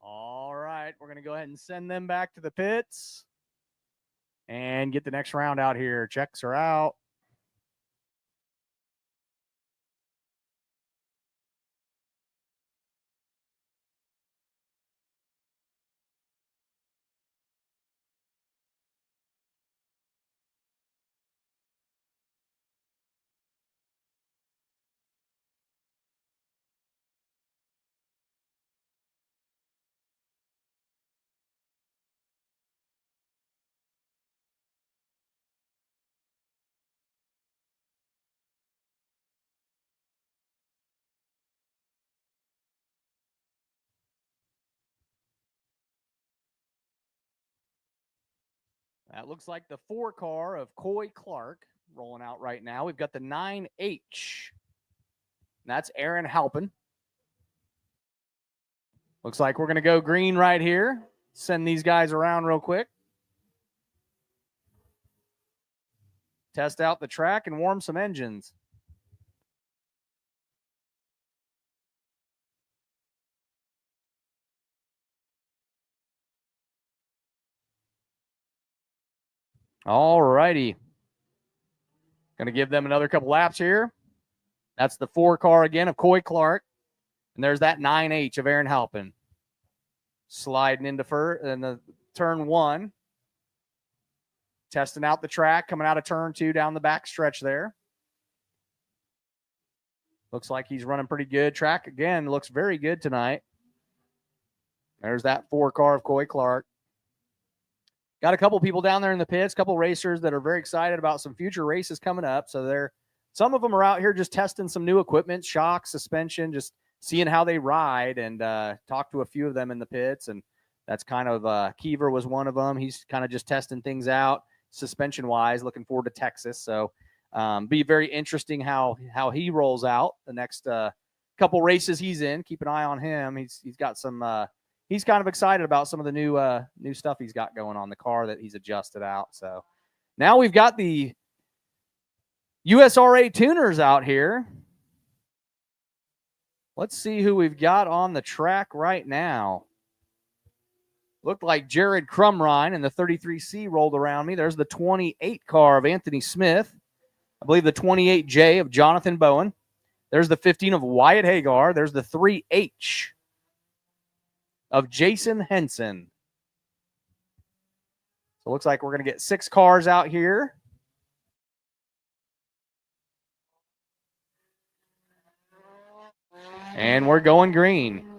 All right, we're going to go ahead and send them back to the pits and get the next round out here. Checks are out. That looks like the 4 car of Coy Clark rolling out right now. We've got the 9H. That's Aaron Halpin. Looks like we're going to go green right here. Send these guys around real quick. Test out the track and warm some engines. All righty. Going to give them another couple laps here. That's the 4 car again of Coy Clark. And there's that 9H of Aaron Halpin. Sliding into the turn 1. Testing out the track, coming out of turn 2 down the back stretch there. Looks like he's running pretty good. Track, again, looks very good tonight. There's that 4 car of Coy Clark. Got a couple people down there in the pits, a couple racers that are very excited about some future races coming up. So some of them are out here just testing some new equipment, shock, suspension, just seeing how they ride, and talked to a few of them in the pits. And that's kind of Kiever was one of them. He's kind of just testing things out suspension-wise, looking forward to Texas. So be very interesting how he rolls out the next couple races he's in. Keep an eye on him. He's got some he's kind of excited about some of the new stuff he's got going on the car that he's adjusted out. So now we've got the USRA tuners out here. Let's see who we've got on the track right now. Looked like Jared Crumrine and the 33C rolled around me. There's the 28 car of Anthony Smith. I believe the 28J of Jonathan Bowen. There's the 15 of Wyatt Hagar. There's the 3H of Jason Henson. So it looks like we're going to get 6 cars out here. And we're going green.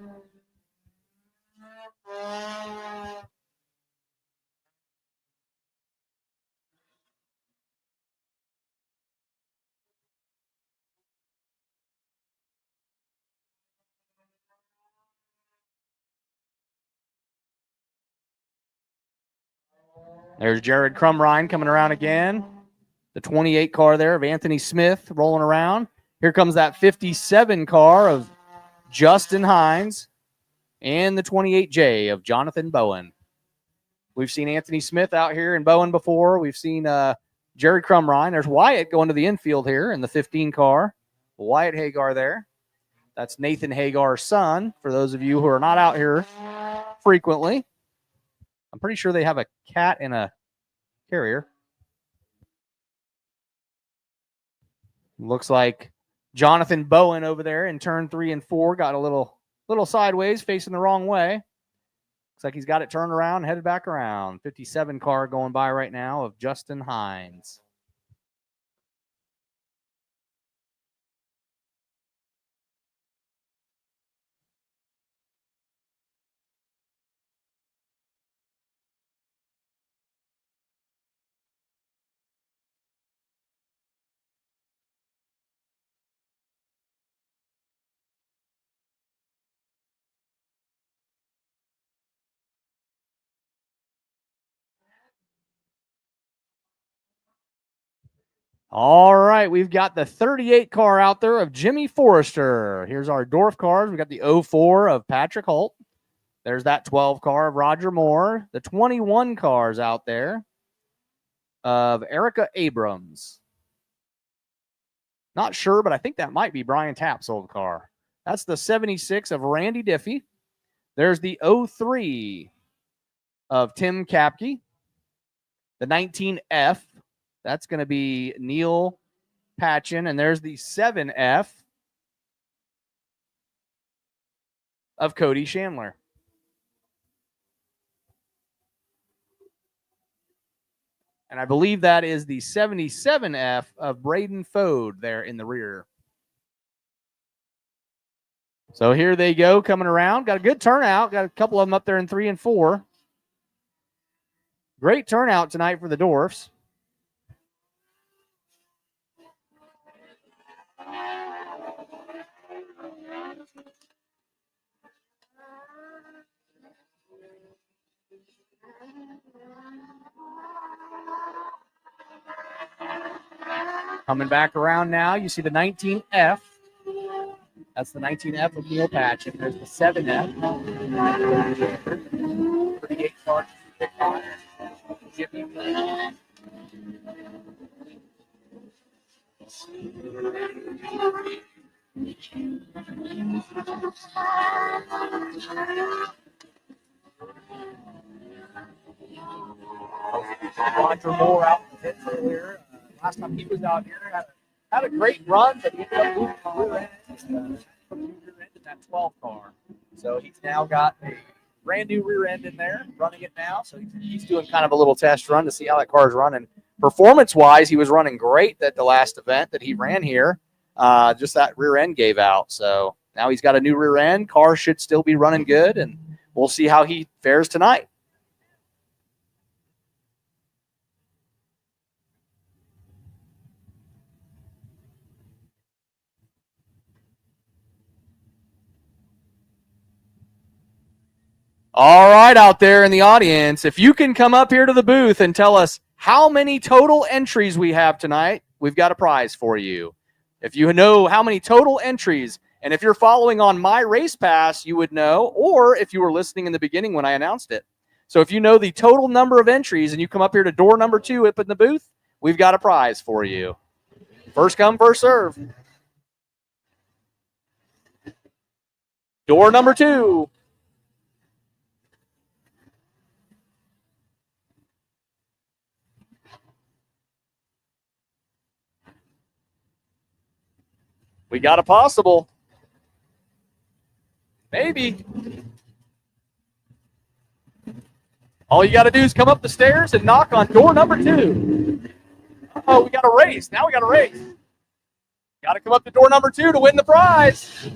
There's Jared Crumrine coming around again. The 28 car there of Anthony Smith rolling around. Here comes that 57 car of Justin Hines and the 28J of Jonathan Bowen. We've seen Anthony Smith out here in Bowen before. We've seen Jared Crumrine. There's Wyatt going to the infield here in the 15 car. Wyatt Hagar there. That's Nathan Hagar's son, for those of you who are not out here frequently. I'm pretty sure they have a cat and a carrier. Looks like Jonathan Bowen over there in turn 3 and 4 got a little sideways, facing the wrong way. Looks like he's got it turned around, headed back around. 57 car going by right now of Justin Hines. All right, we've got the 38 car out there of Jimmy Forrester. Here's our Dwarf cars. We got the 04 of Patrick Holt. There's that 12 car of Roger Moore. The 21 cars out there of Erica Abrams. Not sure, but I think that might be Brian Tapp's old car. That's the 76 of Randy Diffie. There's the 03 of Tim Kapke. The 19F, that's going to be Neil Patchen. And there's the 7F of Cody Chandler. And I believe that is the 77F of Braden Fode there in the rear. So here they go coming around. Got a good turnout. Got a couple of them up there in 3 and 4. Great turnout tonight for the Dwarfs. Coming back around now, you see the 19F. That's the 19F of Neil Patch. And there's the 7F. 38 starts. Roger Moore out in the pits earlier. Last time he was out here, had a great run, but he ended up moving the rear end in that 12 car. So he's now got a brand new rear end in there, running it now. So he's doing kind of a little test run to see how that car is running. Performance-wise, he was running great at the last event that he ran here. Just that rear end gave out. So now he's got a new rear end. Car should still be running good, and we'll see how he fares tonight. All right, out there in the audience, if you can come up here to the booth and tell us how many total entries we have tonight, we've got a prize for you. If you know how many total entries, and if you're following on my race pass, you would know, or if you were listening in the beginning when I announced it. So if you know the total number of entries and you come up here to door number 2 up in the booth, we've got a prize for you. First come, first serve. Door number 2. We got a possible. Maybe. All you got to do is come up the stairs and knock on door number 2. Oh, we got a race. Now we got a race. Got to come up to door number 2 to win the prize.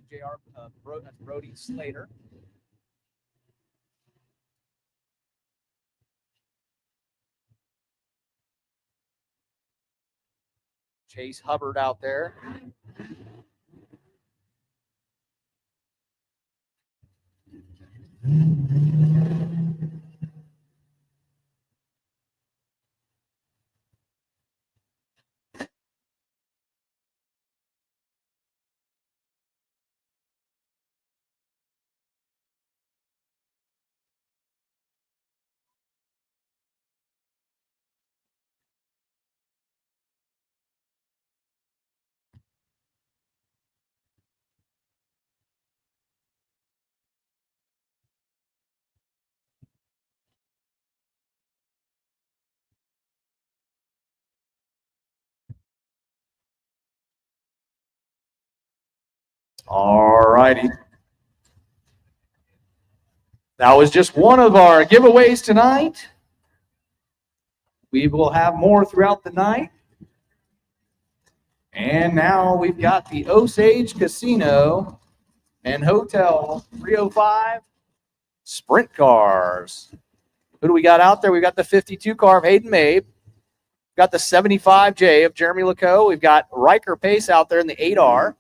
JR, that's Brody Slater. Chase Hubbard out there. All righty. That was just one of our giveaways tonight. We will have more throughout the night. And now we've got the Osage Casino and Hotel 305 sprint cars. Who do we got out there? We've got the 52 car of Hayden Mabe. We've got the 75J of Jeremy Lacoe. We've got Riker Pace out there in the 8R.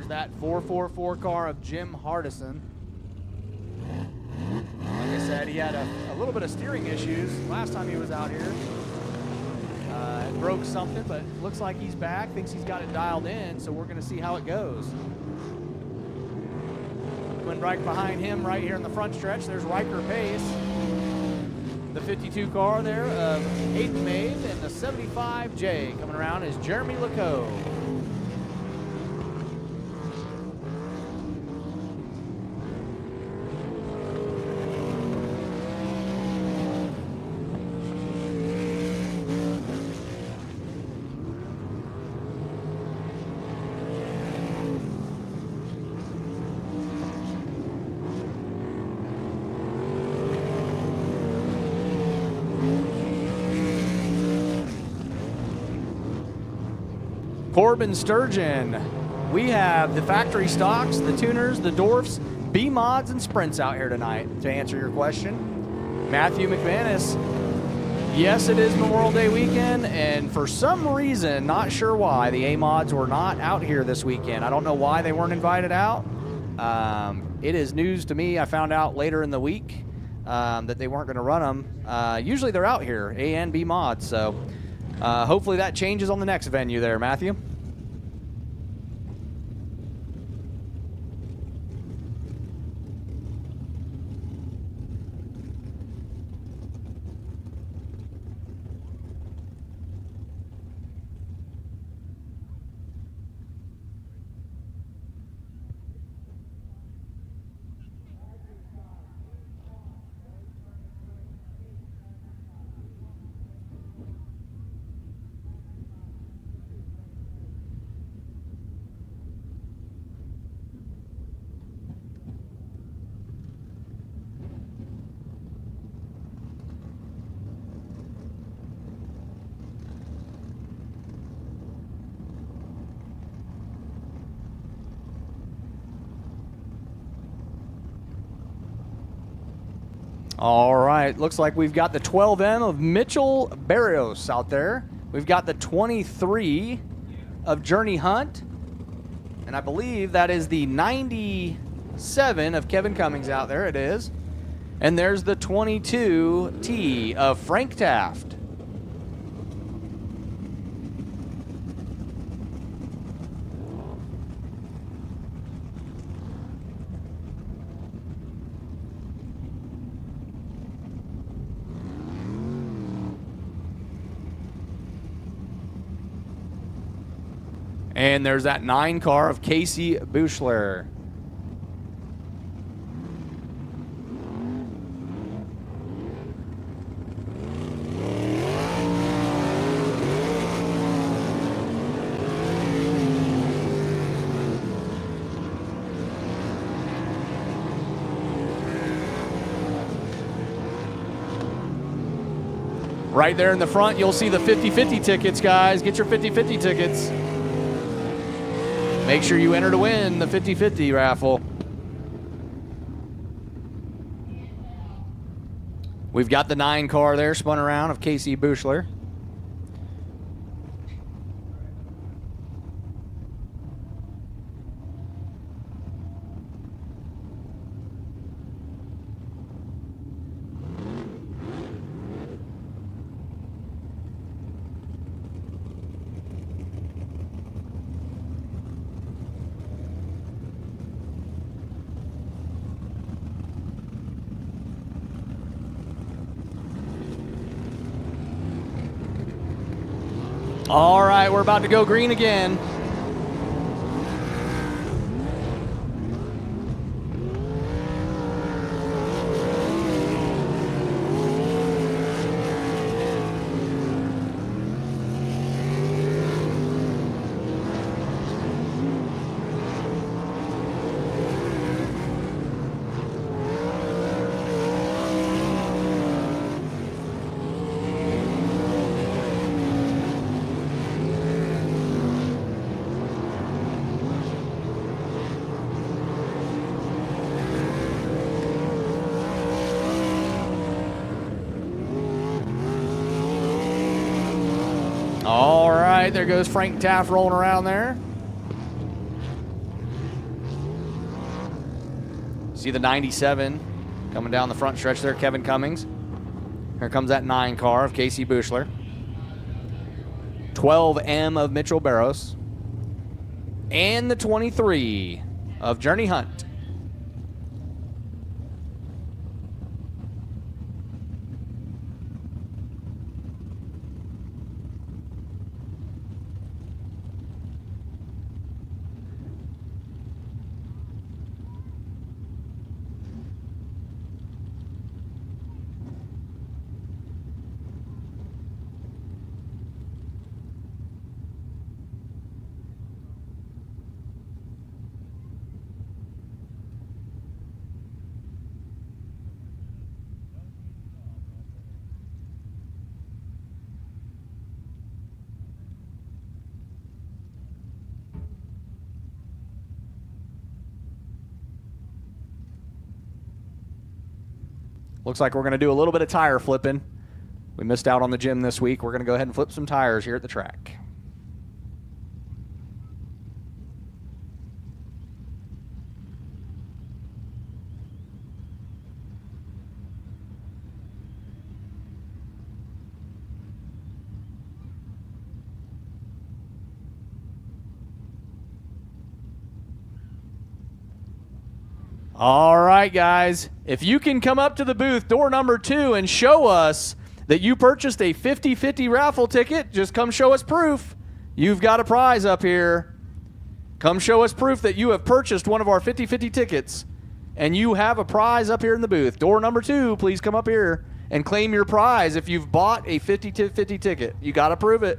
That 444 car of Jim Hardison. Like I said, he had a little bit of steering issues last time he was out here. It broke something, but looks like he's back, thinks he's got it dialed in, so we're going to see how it goes. Coming right behind him, right here in the front stretch, there's Riker Pace. The 52 car there of Hayden Mabe, and the 75J coming around is Jeremy Lacoe. Corbin Sturgeon. We have the factory stocks, the tuners, the Dwarfs, B-mods, and sprints out here tonight to answer your question. Matthew McManus. Yes, it is Memorial Day weekend, and for some reason, not sure why, the A-mods were not out here this weekend. I don't know why they weren't invited out. It is news to me. I found out later in the week that they weren't going to run them. Usually they're out here, A and B mods, so hopefully that changes on the next venue there, Matthew. All right, looks like we've got the 12M of Mitchell Barrios out there. We've got the 23 of Journey Hunt. And I believe that is the 97 of Kevin Cummings out there. It is. And there's the 22T of Frank Taft. And there's that 9 car of Casey Buechler. Right there in the front, you'll see the 50-50 tickets, guys. Get your 50-50 tickets. Make sure you enter to win the 50-50 raffle. We've got the 9 car there spun around of Casey Buechler. All right, we're about to go green again. All right, there goes Frank Taft rolling around there. See the 97 coming down the front stretch there, Kevin Cummings. Here comes that 9 car of Casey Bushler. 12M of Mitchell Barros. And the 23 of Journey Hunt. Looks like we're going to do a little bit of tire flipping. We missed out on the gym this week. We're going to go ahead and flip some tires here at the track. All right, guys. If you can come up to the booth, door number 2, and show us that you purchased a 50/50 raffle ticket, just come show us proof. You've got a prize up here. Come show us proof that you have purchased one of our 50/50 tickets, and you have a prize up here in the booth. Door number 2, please come up here and claim your prize if you've bought a 50/50 ticket. You got to prove it.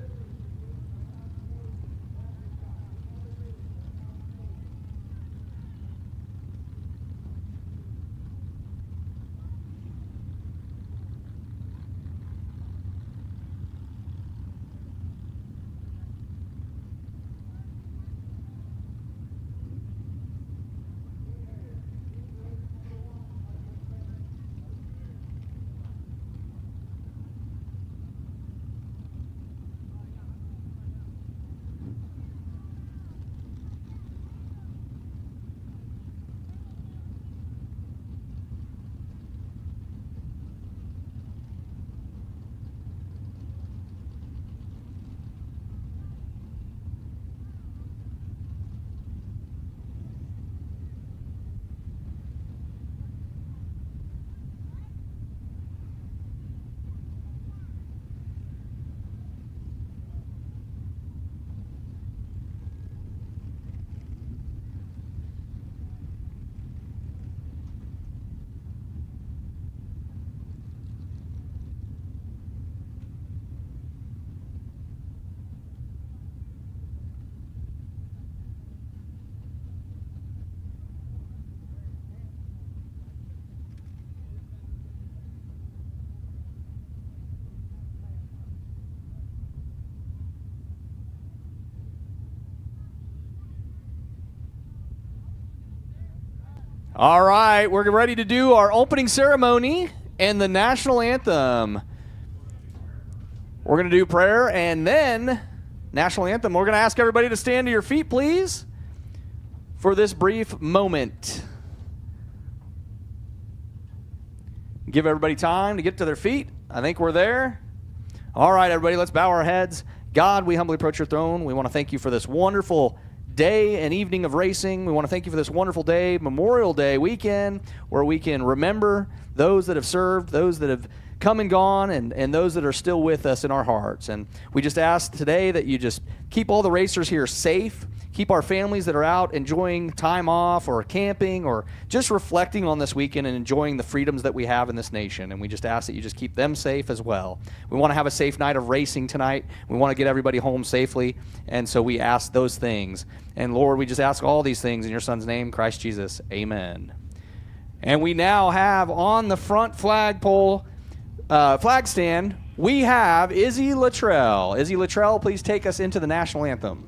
All right, we're ready to do our opening ceremony and the national anthem. We're going to do prayer and then national anthem. We're going to ask everybody to stand to your feet, please, for this brief moment. Give everybody time to get to their feet. I think we're there. All right, everybody, let's bow our heads. God, we humbly approach your throne. We want to thank you for this wonderful day and evening of racing. We want to thank you for this wonderful day, Memorial Day weekend, where we can remember those that have served, those that have come and gone and those that are still with us in our hearts. And we just ask today that you just keep all the racers here safe, keep our families that are out enjoying time off or camping or just reflecting on this weekend and enjoying the freedoms that we have in this nation. And we just ask that you just keep them safe as well. We want to have a safe night of racing tonight. We want to get everybody home safely. And so we ask those things. And Lord, we just ask all these things in your Son's name, Christ Jesus. Amen. And we now have on the front flagpole, flag stand, we have Izzy Luttrell. Izzy Luttrell, please take us into the national anthem.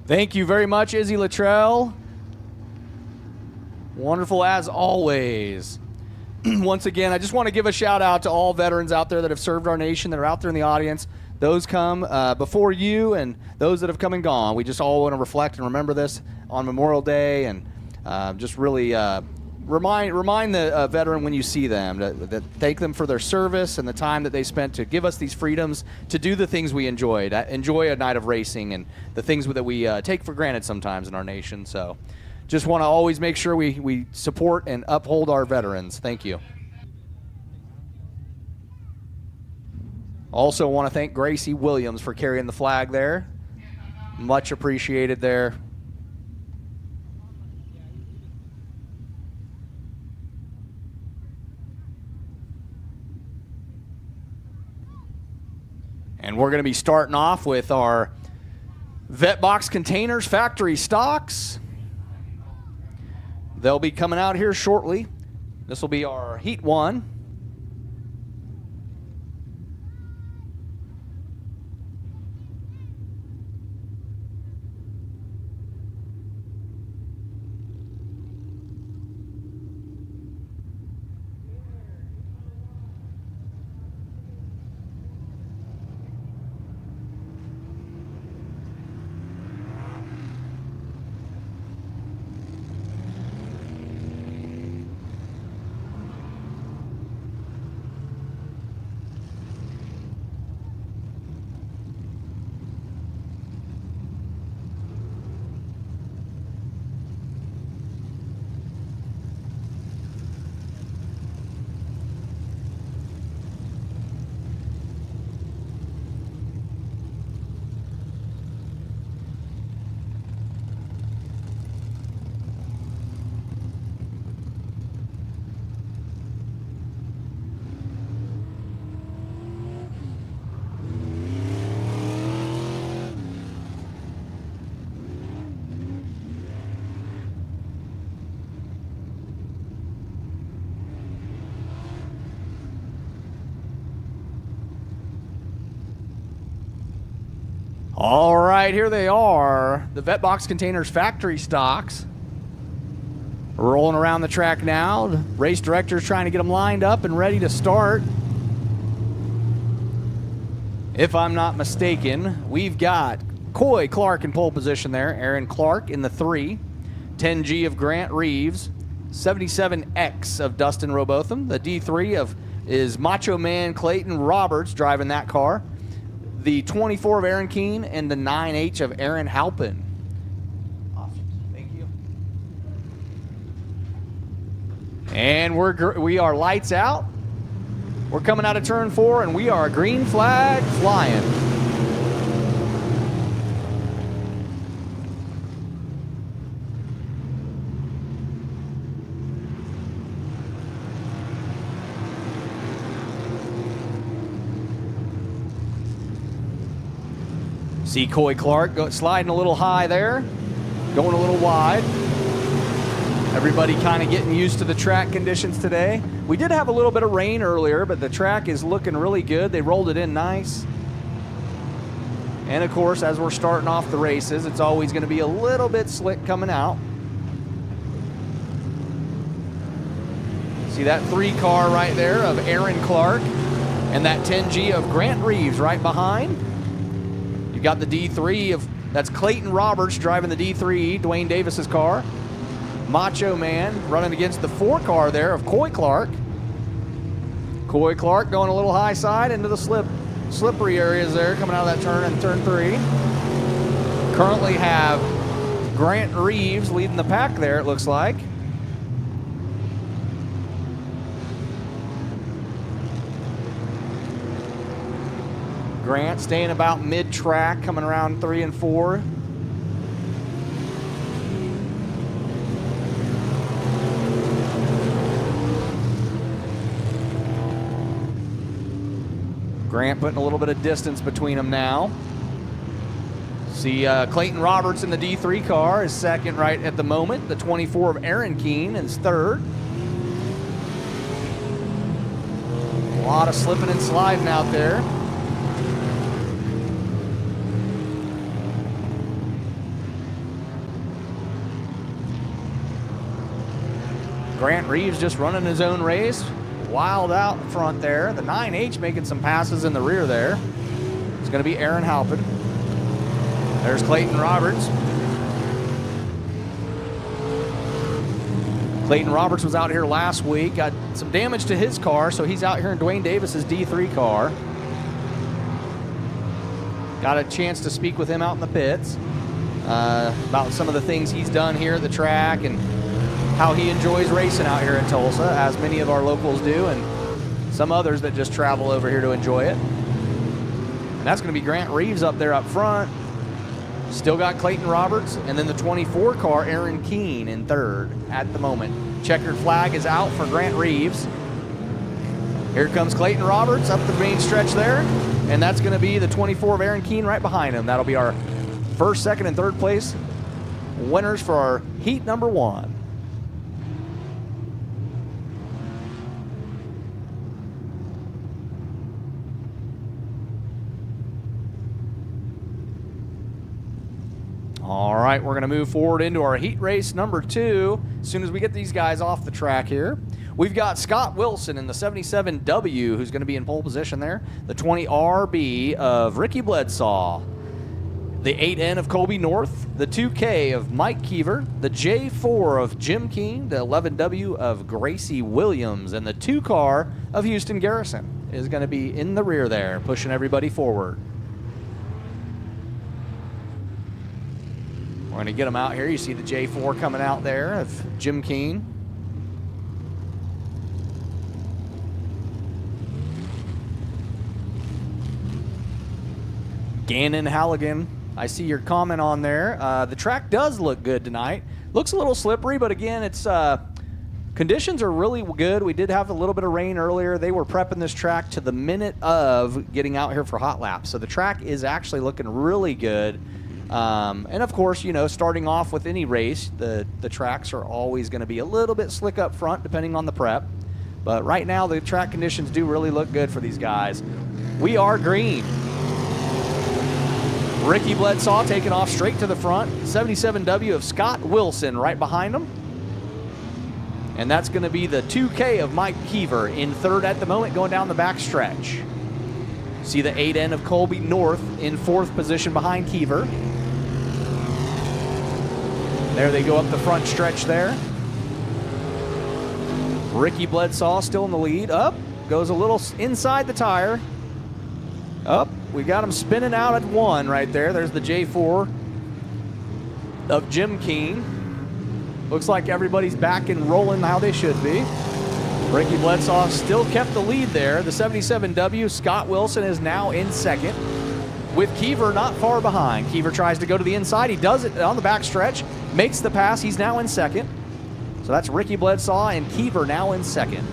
Thank you very much, Izzy Luttrell. Wonderful as always. Once again, I just want to give a shout out to all veterans out there that have served our nation, that are out there in the audience. Those come before you and those that have come and gone. We just all want to reflect and remember this on Memorial Day and just really remind the veteran when you see them, that thank them for their service and the time that they spent to give us these freedoms to do the things we enjoyed. Enjoy a night of racing and the things that we take for granted sometimes in our nation. So just want to always make sure we support and uphold our veterans. Thank you. Also want to thank Gracie Williams for carrying the flag there. Much appreciated there. And we're going to be starting off with our Vetbox containers factory stocks. They'll be coming out here shortly. This will be our Heat 1. All right, here they are, the Vetbox containers factory stocks. Rolling around the track now. The race director's trying to get them lined up and ready to start. If I'm not mistaken, we've got Coy Clark in pole position there. Aaron Clark in the 3. 10G of Grant Reeves. 77X of Dustin Robotham. The D3 is Macho Man Clayton Roberts driving that car. The 24 of Aaron Keene and the 9H of Aaron Halpin. Awesome. Thank you. And we are lights out. We're coming out of turn 4, and we are green flag flying. See Coy Clark sliding a little high there, going a little wide. Everybody kind of getting used to the track conditions today. We did have a little bit of rain earlier, but the track is looking really good. They rolled it in nice. And of course, as we're starting off the races, it's always going to be a little bit slick coming out. See that 3 car right there of Aaron Clark and that 10G of Grant Reeves right behind. You've got the D3 that's Clayton Roberts driving the D3, Dwayne Davis's car. Macho Man running against the 4 car there of Coy Clark. Coy Clark going a little high side into the slippery areas there coming out of that turn in turn 3. Currently have Grant Reeves leading the pack there, it looks like. Grant staying about mid-track, coming around 3 and 4. Grant putting a little bit of distance between them now. See Clayton Roberts in the D3 car is second right at the moment. The 24 of Aaron Keene is third. A lot of slipping and sliding out there. Grant Reeves just running his own race. Wild out front there. The 9H making some passes in the rear there. It's going to be Aaron Halpin. There's Clayton Roberts. Clayton Roberts was out here last week. Got some damage to his car, so he's out here in Dwayne Davis's D3 car. Got a chance to speak with him out in the pits about some of the things he's done here at the track and how he enjoys racing out here in Tulsa, as many of our locals do, and some others that just travel over here to enjoy it. And that's going to be Grant Reeves up there up front. Still got Clayton Roberts, and then the 24 car, Aaron Keene, in third at the moment. Checkered flag is out for Grant Reeves. Here comes Clayton Roberts up the main stretch there, and that's going to be the 24 of Aaron Keene right behind him. That'll be our first, second, and third place winners for our heat number 1. All right, we're going to move forward into our heat race number 2 as soon as we get these guys off the track here. We've got Scott Wilson in the 77W, who's going to be in pole position there. The 20RB of Ricky Bledsaw. The 8N of Colby North. The 2K of Mike Keever. The J4 of Jim Keene. The 11W of Gracie Williams. And the 2 car of Houston Garrison is going to be in the rear there, pushing everybody forward. We're going to get them out here. You see the J4 coming out there of Jim Keene. Gannon Halligan, I see your comment on there. The track does look good tonight. Looks a little slippery, but again, it's conditions are really good. We did have a little bit of rain earlier. They were prepping this track to the minute of getting out here for hot laps. So the track is actually looking really good. And of course, you know, starting off with any race, the tracks are always going to be a little bit slick up front depending on the prep. But right now, the track conditions do really look good for these guys. We are green. Ricky Bledsaw taking off straight to the front. 77W of Scott Wilson right behind him. And that's going to be the 2K of Mike Keever in third at the moment, going down the back stretch. See the 8N of Colby North in 4th position behind Keever. There they go up the front stretch there. Ricky Bledsaw still in the lead. Up, goes a little inside the tire. Up, we got him spinning out at 1 right there. There's the J4 of Jim Keene. Looks like everybody's back and rolling how they should be. Ricky Bledsaw still kept the lead there. The 77W, Scott Wilson, is now in 2nd, with Keever not far behind. Keever tries to go to the inside. He does it on the back stretch, makes the pass. He's now in 2nd. So that's Ricky Bledsaw and Keever now in 2nd.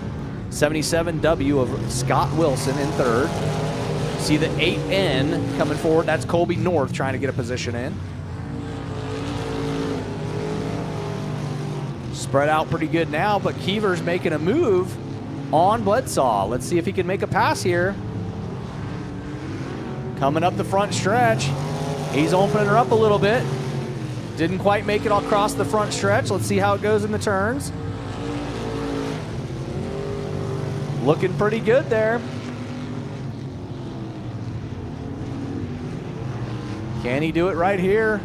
77W of Scott Wilson in 3rd. See the 8N coming forward. That's Colby North trying to get a position in. Spread out pretty good now, but Keever's making a move on Bledsaw. Let's see if he can make a pass here. Coming up the front stretch. He's opening her up a little bit. Didn't quite make it across the front stretch. Let's see how it goes in the turns. Looking pretty good there. Can he do it right here?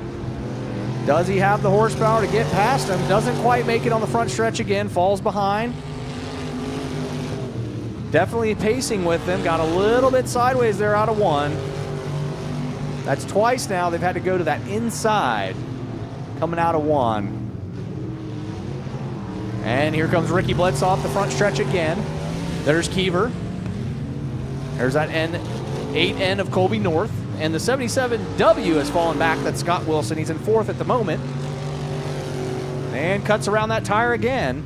Does he have the horsepower to get past him? Doesn't quite make it on the front stretch again. Falls behind. Definitely pacing with them. Got a little bit sideways there out of 1. That's twice now they've had to go to that inside. Coming out of 1. And here comes Ricky Bledsaw off the front stretch again. There's Keever. There's that 8N of Colby North. And the 77W has fallen back. That's Scott Wilson. He's in 4th at the moment. And cuts around that tire again.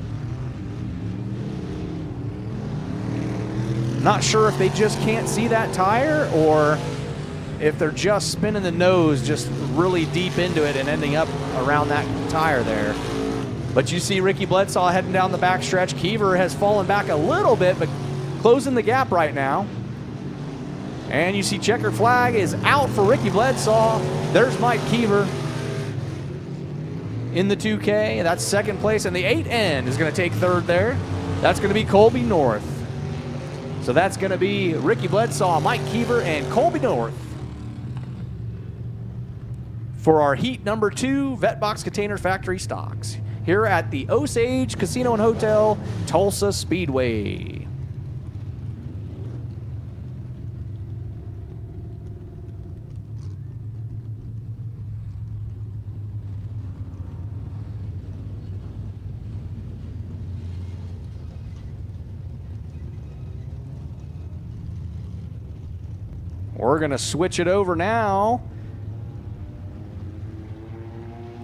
Not sure if they just can't see that tire or if they're just spinning the nose just really deep into it and ending up around that tire there. But you see Ricky Bledsaw heading down the back stretch. Keever has fallen back a little bit, but closing the gap right now. And you see checkered flag is out for Ricky Bledsaw. There's Mike Keever in the 2K. That's 2nd place. And the 8N is going to take 3rd there. That's going to be Colby North. So that's going to be Ricky Bledsaw, Mike Keever, and Colby North for our heat number 2 Vetbox Container Factory Stocks here at the Osage Casino and Hotel, Tulsa Speedway. We're going to switch it over now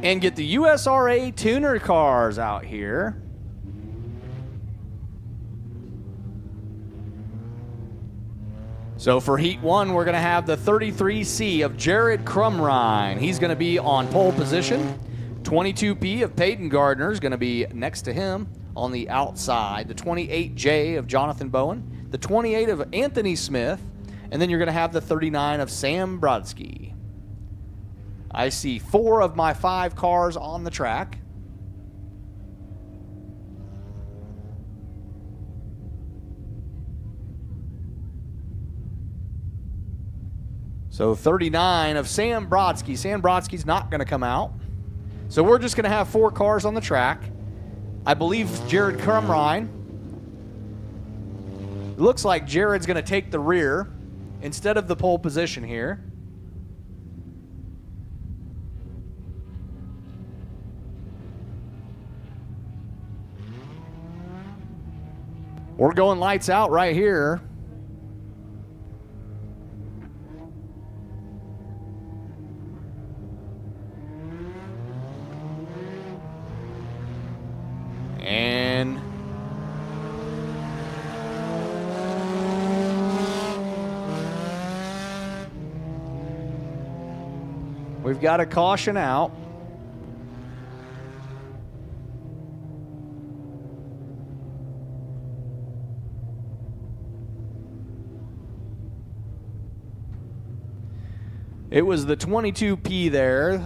and get the USRA tuner cars out here. So for Heat 1, we're going to have the 33C of Jared Crumrine. He's going to be on pole position. 22P of Peyton Gardner is going to be next to him on the outside. The 28J of Jonathan Bowen. The 28 of Anthony Smith. And then you're going to have the 39 of Sam Brodsky. I see 4 of my 5 cars on the track. So 39 of Sam Brodsky. Sam Brodsky's not going to come out. So we're just going to have 4 cars on the track. I believe Jared Crumrine. It looks like Jared's going to take the rear instead of the pole position here. We're going lights out right here. And we've got a caution out. It was the 22P there.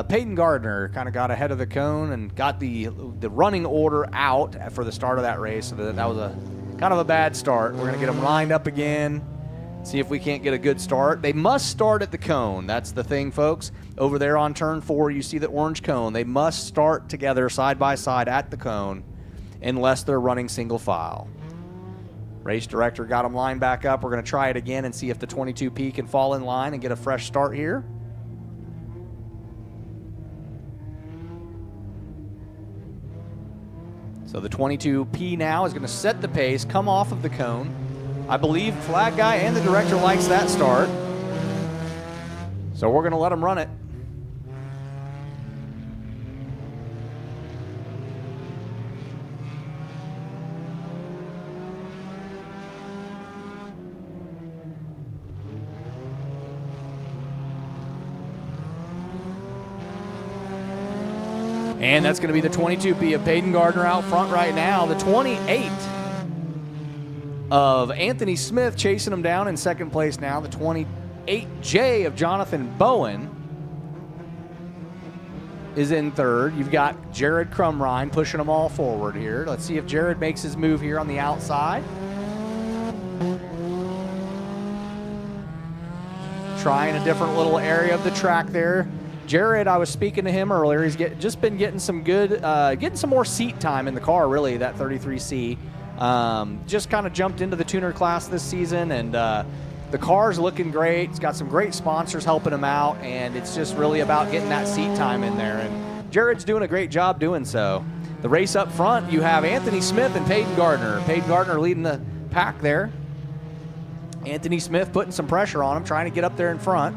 Peyton Gardner kind of got ahead of the cone and got the running order out for the start of that race. So that was a kind of a bad start. We're going to get them lined up again, See if we can't get a good start. They must start at the cone. That's the thing, folks. Over there on turn 4, you see the orange cone. They must start together side by side at the cone unless they're running single file. Race director got them lined back up. We're going to try it again and see if the 22P can fall in line and get a fresh start here. So the 22P now is going to set the pace, come off of the cone. I believe flag guy and the director likes that start. So we're going to let him run it. And that's going to be the 22P of Peyton Gardner out front right now. The 28 of Anthony Smith chasing him down in second place now. The 28J of Jonathan Bowen is in third. You've got Jared Crumrine pushing them all forward here. Let's see if Jared makes his move here on the outside. Trying a different little area of the track there. Jared, I was speaking to him earlier. He's just been getting some good, getting some more seat time in the car, really, that 33C. Just kind of jumped into the tuner class this season, and the car's looking great. It's got some great sponsors helping him out, and it's just really about getting that seat time in there. And Jared's doing a great job doing so. The race up front, you have Anthony Smith and Peyton Gardner. Peyton Gardner leading the pack there. Anthony Smith putting some pressure on him, trying to get up there in front.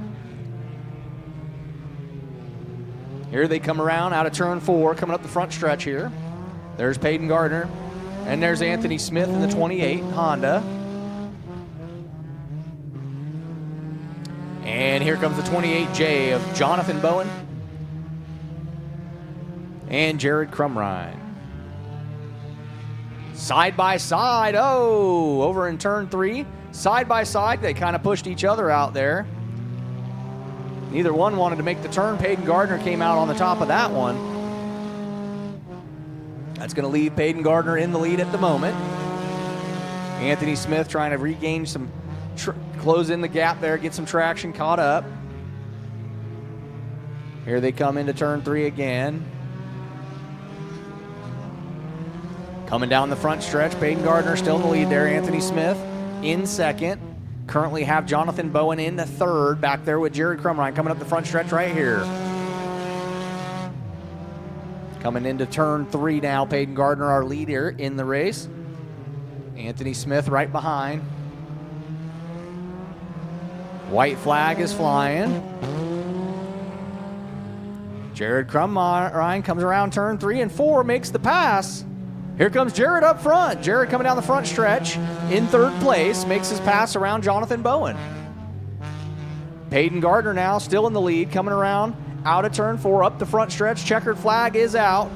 Here they come around out of turn 4, coming up the front stretch here. There's Peyton Gardner, and there's Anthony Smith in the 28 Honda. And here comes the 28J of Jonathan Bowen and Jared Crumrine. Side by side, over in turn 3. Side by side, they kind of pushed each other out there. Neither one wanted to make the turn. Peyton Gardner came out on the top of that one. That's going to leave Peyton Gardner in the lead at the moment. Anthony Smith trying to regain some, close in the gap there, get some traction, caught up. Here they come into turn 3 again. Coming down the front stretch, Peyton Gardner still in the lead there. Anthony Smith in second. Currently have Jonathan Bowen in the third, back there with Jared Crumrine coming up the front stretch right here. Coming into turn 3 now, Peyton Gardner, our leader in the race. Anthony Smith right behind. White flag is flying. Jared Crumrine comes around turn 3 and 4, makes the pass. Here comes Jared up front. Jared coming down the front stretch in third place, makes his pass around Jonathan Bowen. Peyton Gardner now still in the lead, coming around out of turn 4, up the front stretch. Checkered flag is out.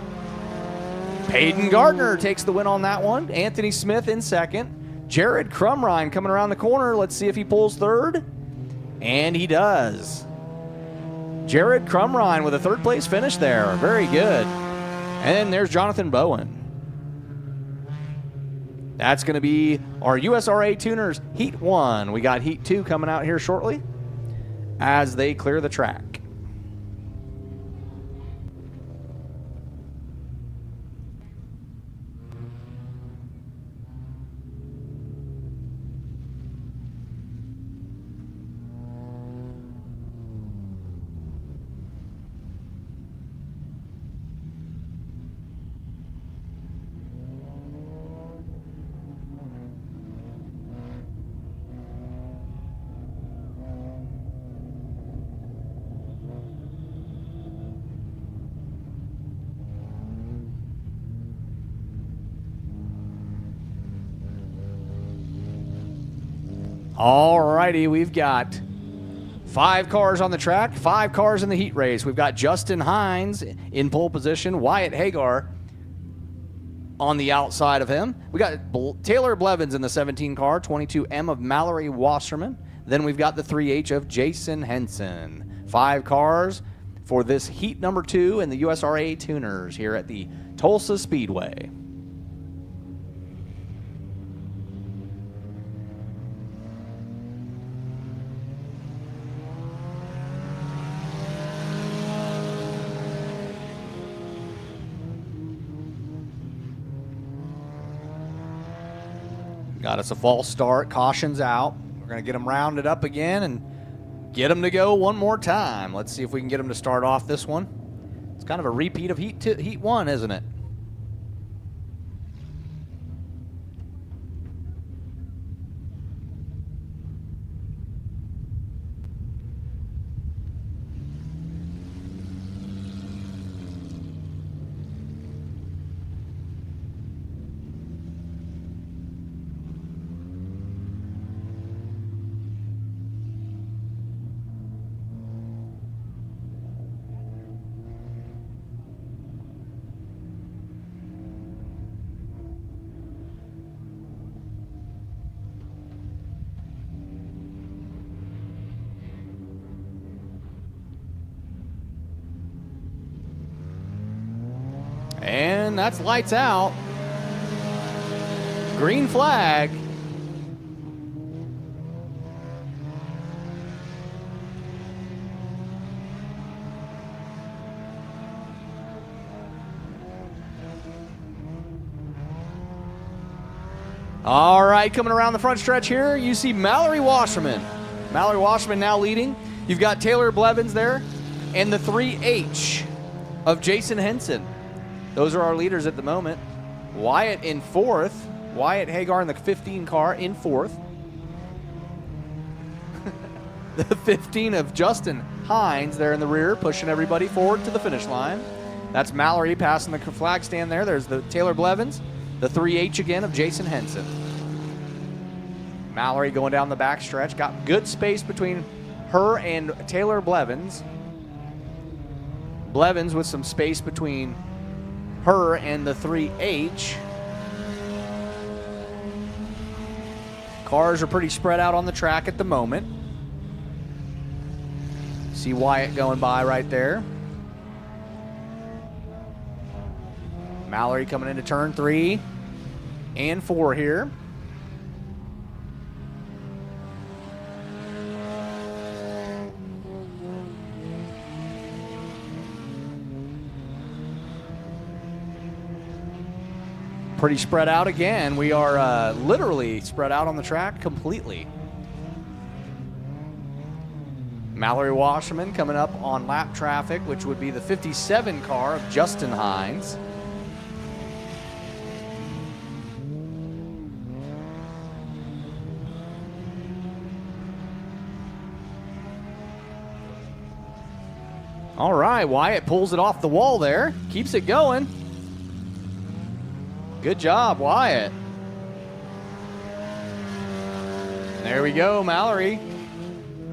Peyton Gardner takes the win on that one. Anthony Smith in second. Jared Crumrine coming around the corner. Let's see if he pulls third. And he does. Jared Crumrine with a third place finish there. Very good. And there's Jonathan Bowen. That's going to be our USRA Tuners Heat 1. We got Heat 2 coming out here shortly as they clear the track. All righty, we've got 5 cars on the track, 5 cars in the heat race. We've got Justin Hines in pole position, Wyatt Hagar on the outside of him. We got Taylor Blevins in the 17 car, 22M of Mallory Wasserman. Then we've got the 3H of Jason Henson. 5 cars for this heat number 2 in the USRA Tuners here at the Tulsa Speedway. Got us a false start. Caution's out. We're going to get them rounded up again and get them to go one more time. Let's see if we can get them to start off this one. It's kind of a repeat of heat 1, isn't it? And that's lights out. Green flag. All right, coming around the front stretch here, you see Mallory Wasserman. Mallory Wasserman now leading. You've got Taylor Blevins there and the 3H of Jason Henson. Those are our leaders at the moment. Wyatt in 4th. Wyatt Hagar in the 15 car in 4th. The 15 of Justin Hines there in the rear, pushing everybody forward to the finish line. That's Mallory passing the flag stand there. There's the Taylor Blevins. The 3H again of Jason Henson. Mallory going down the back stretch. Got good space between her and Taylor Blevins. Blevins with some space between her and the 3H. Cars are pretty spread out on the track at the moment. See Wyatt going by right there. Mallory coming into turn 3 and 4 here. Pretty spread out again. We are literally spread out on the track completely. Mallory Wasserman coming up on lap traffic, which would be the 57 car of Justin Hines. All right, Wyatt pulls it off the wall there, keeps it going. Good job, Wyatt. There we go, Mallory.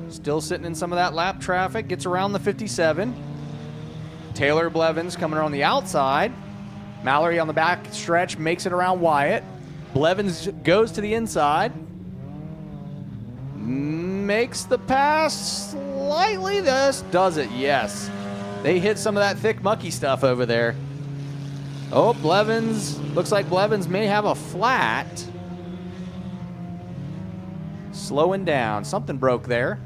Still sitting in some of that lap traffic, gets around the 57. Taylor Blevins coming around the outside. Mallory on the back stretch makes it around Wyatt. Blevins goes to the inside. Makes the pass slightly. This does it, yes. They hit some of that thick, mucky stuff over there. Oh, Blevins, looks like Blevins may have a flat. Slowing down, something broke there.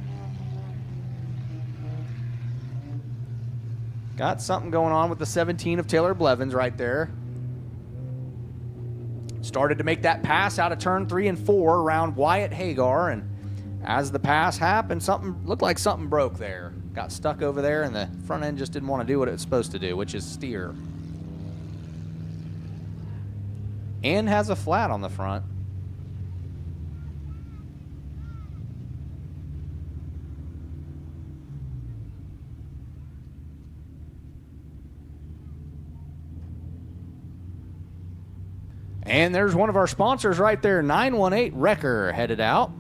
Got something going on with the 17 of Taylor Blevins right there. Started to make that pass out of turn 3 and 4 around Wyatt Hagar, and as the pass happened, something looked like something broke there. Got stuck over there, and the front end just didn't want to do what it was supposed to do, which is steer. And has a flat on the front. And there's one of our sponsors right there, 918 Wrecker, headed out.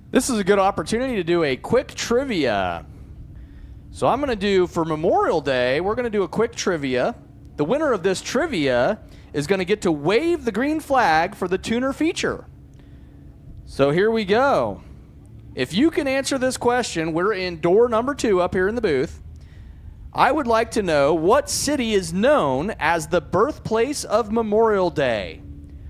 This is a good opportunity to do a quick trivia. So I'm going to do, for Memorial Day, we're going to do a quick trivia. The winner of this trivia is going to get to wave the green flag for the tuner feature. So here we go. If you can answer this question, we're in door number 2 up here in the booth. I would like to know what city is known as the birthplace of Memorial Day.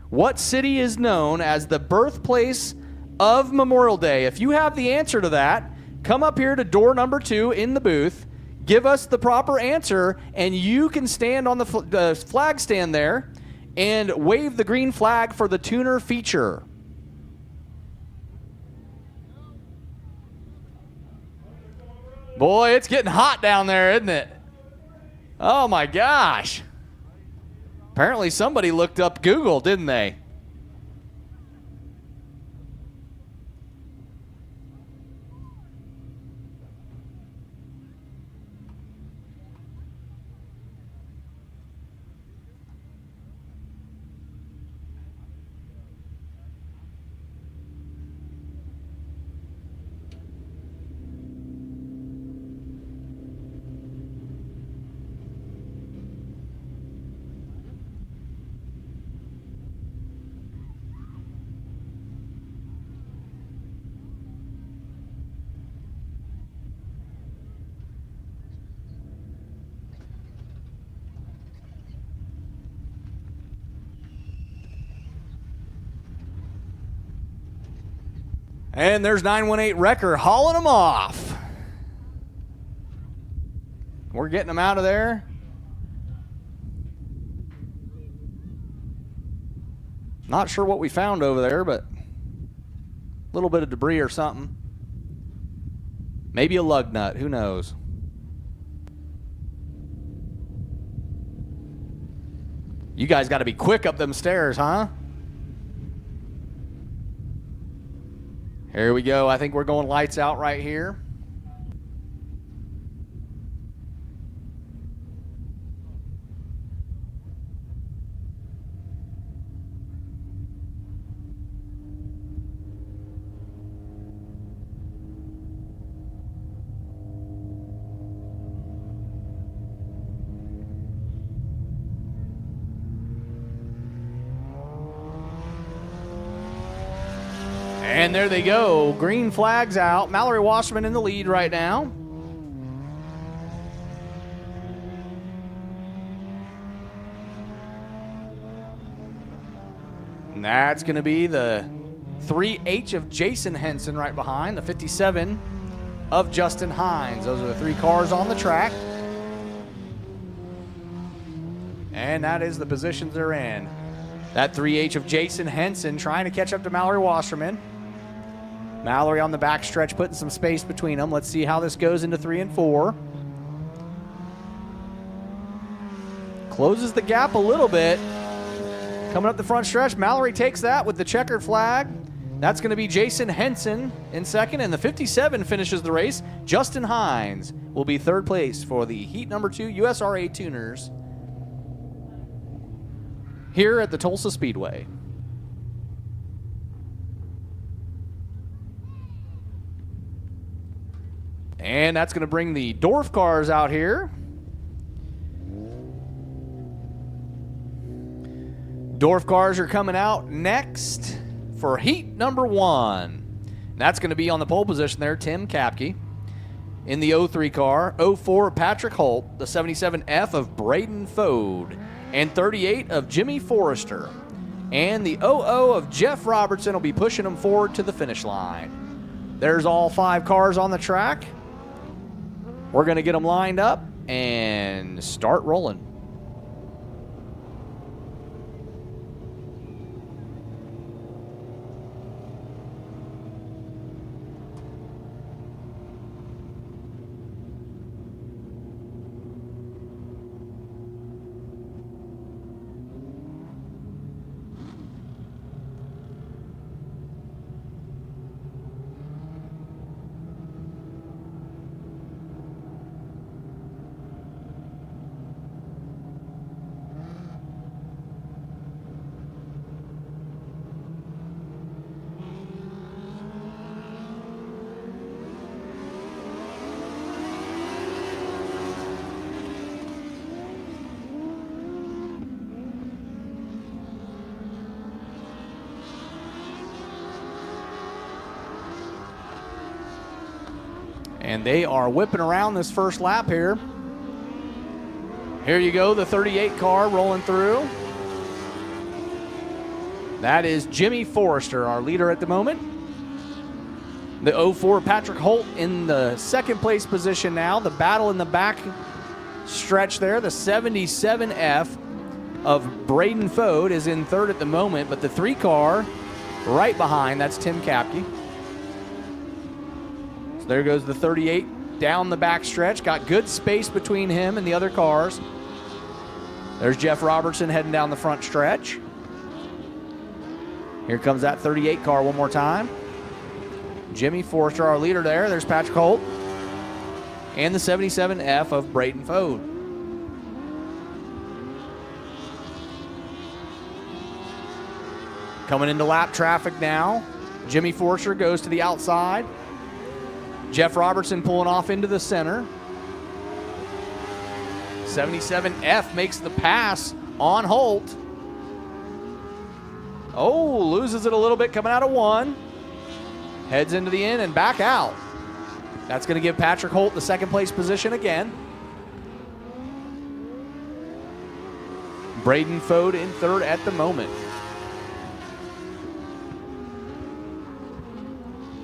What city is known as the birthplace of Memorial Day? If you have the answer to that, come up here to door number 2 in the booth, give us the proper answer, and you can stand on the flag stand there and wave the green flag for the tuner feature. Boy, it's getting hot down there, isn't it? Oh my gosh. Apparently somebody looked up Google, didn't they? And there's 918 Wrecker hauling them off. We're getting them out of there. Not sure what we found over there, but a little bit of debris or something. Maybe a lug nut, who knows? You guys got to be quick up them stairs, huh? Here we go. I think we're going lights out right here. And there they go. Green flags out. Mallory Wasserman in the lead right now. And that's going to be the 3H of Jason Henson right behind, the 57 of Justin Hines. Those are the 3 cars on the track. And that is the positions they're in. That 3H of Jason Henson trying to catch up to Mallory Wasserman. Mallory on the back stretch, putting some space between them. Let's see how this goes into 3 and 4. Closes the gap a little bit. Coming up the front stretch, Mallory takes that with the checkered flag. That's going to be Jason Henson in second, and the 57 finishes the race. Justin Hines will be third place for the heat number 2 USRA Tuners here at the Tulsa Speedway. And that's going to bring the Dwarf cars out here. Dwarf cars are coming out next for heat number 1. And that's going to be on the pole position there, Tim Kapke. In the 03 car, 04 Patrick Holt, the 77F of Braden Fode, and 38 of Jimmy Forrester. And the 00 of Jeff Robertson will be pushing them forward to the finish line. There's all 5 cars on the track. We're going to get them lined up and start rolling. And they are whipping around this first lap here. Here you go, the 38 car rolling through. That is Jimmy Forrester, our leader at the moment. The 04 Patrick Holt in the second place position now. The battle in the back stretch there. The 77F of Braden Fode is in third at the moment, but the 3 car right behind, that's Tim Kapke. So there goes the 38 down the back stretch. Got good space between him and the other cars. There's Jeff Robertson heading down the front stretch. Here comes that 38 car one more time. Jimmy Forrester, our leader there. There's Patrick Holt. And the 77F of Braden Fode. Coming into lap traffic now. Jimmy Forrester goes to the outside. Jeff Robertson pulling off into the center. 77F makes the pass on Holt. Oh, loses it a little bit coming out of 1. Heads into the in and back out. That's going to give Patrick Holt the second place position again. Braden Fode in third at the moment.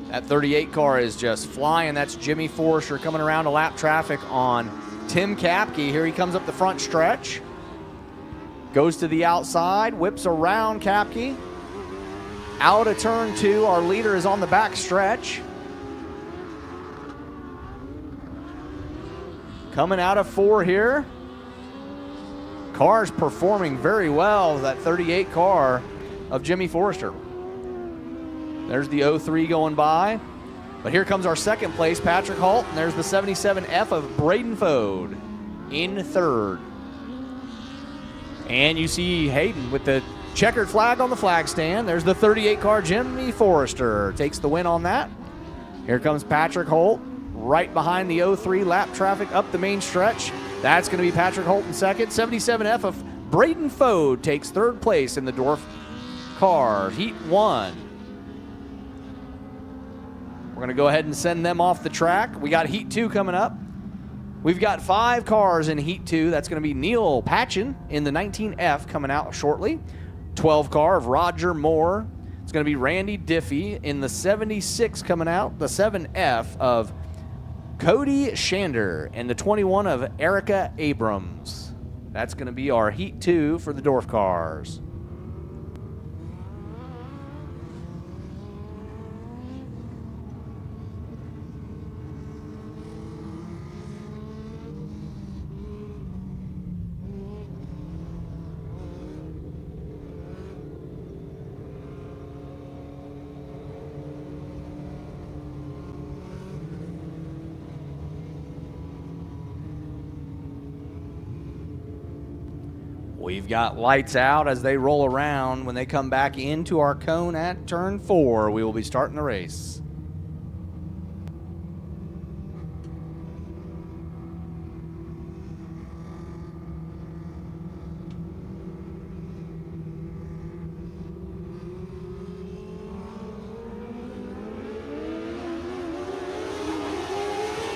That 38 car is just flying. That's Jimmy Forrester coming around to lap traffic on Tim Kapke. Here he comes up the front stretch. Goes to the outside, whips around Kapke. Out of turn 2, our leader is on the back stretch. Coming out of 4 here. Car's performing very well, that 38 car of Jimmy Forrester. There's the 03 going by. But here comes our second place, Patrick Holt, and there's the 77F of Braden Fode in third. And you see Hayden with the checkered flag on the flag stand. There's the 38 car, Jimmy Forrester takes the win on that. Here comes Patrick Holt right behind the 03 lap traffic up the main stretch. That's going to be Patrick Holt in second. 77F of Braden Fode takes third place in the Dwarf car, Heat 1. We're going to go ahead and send them off the track. We got Heat 2 coming up. We've got 5 cars in Heat 2. That's going to be Neil Patchen in the 19F coming out shortly. 12 car of Roger Moore. It's going to be Randy Diffie in the 76 coming out. The 7F of Cody Shander and the 21 of Erica Abrams. That's going to be our Heat 2 for the Dwarf cars. We've got lights out as they roll around. When they come back into our cone at turn 4, we will be starting the race.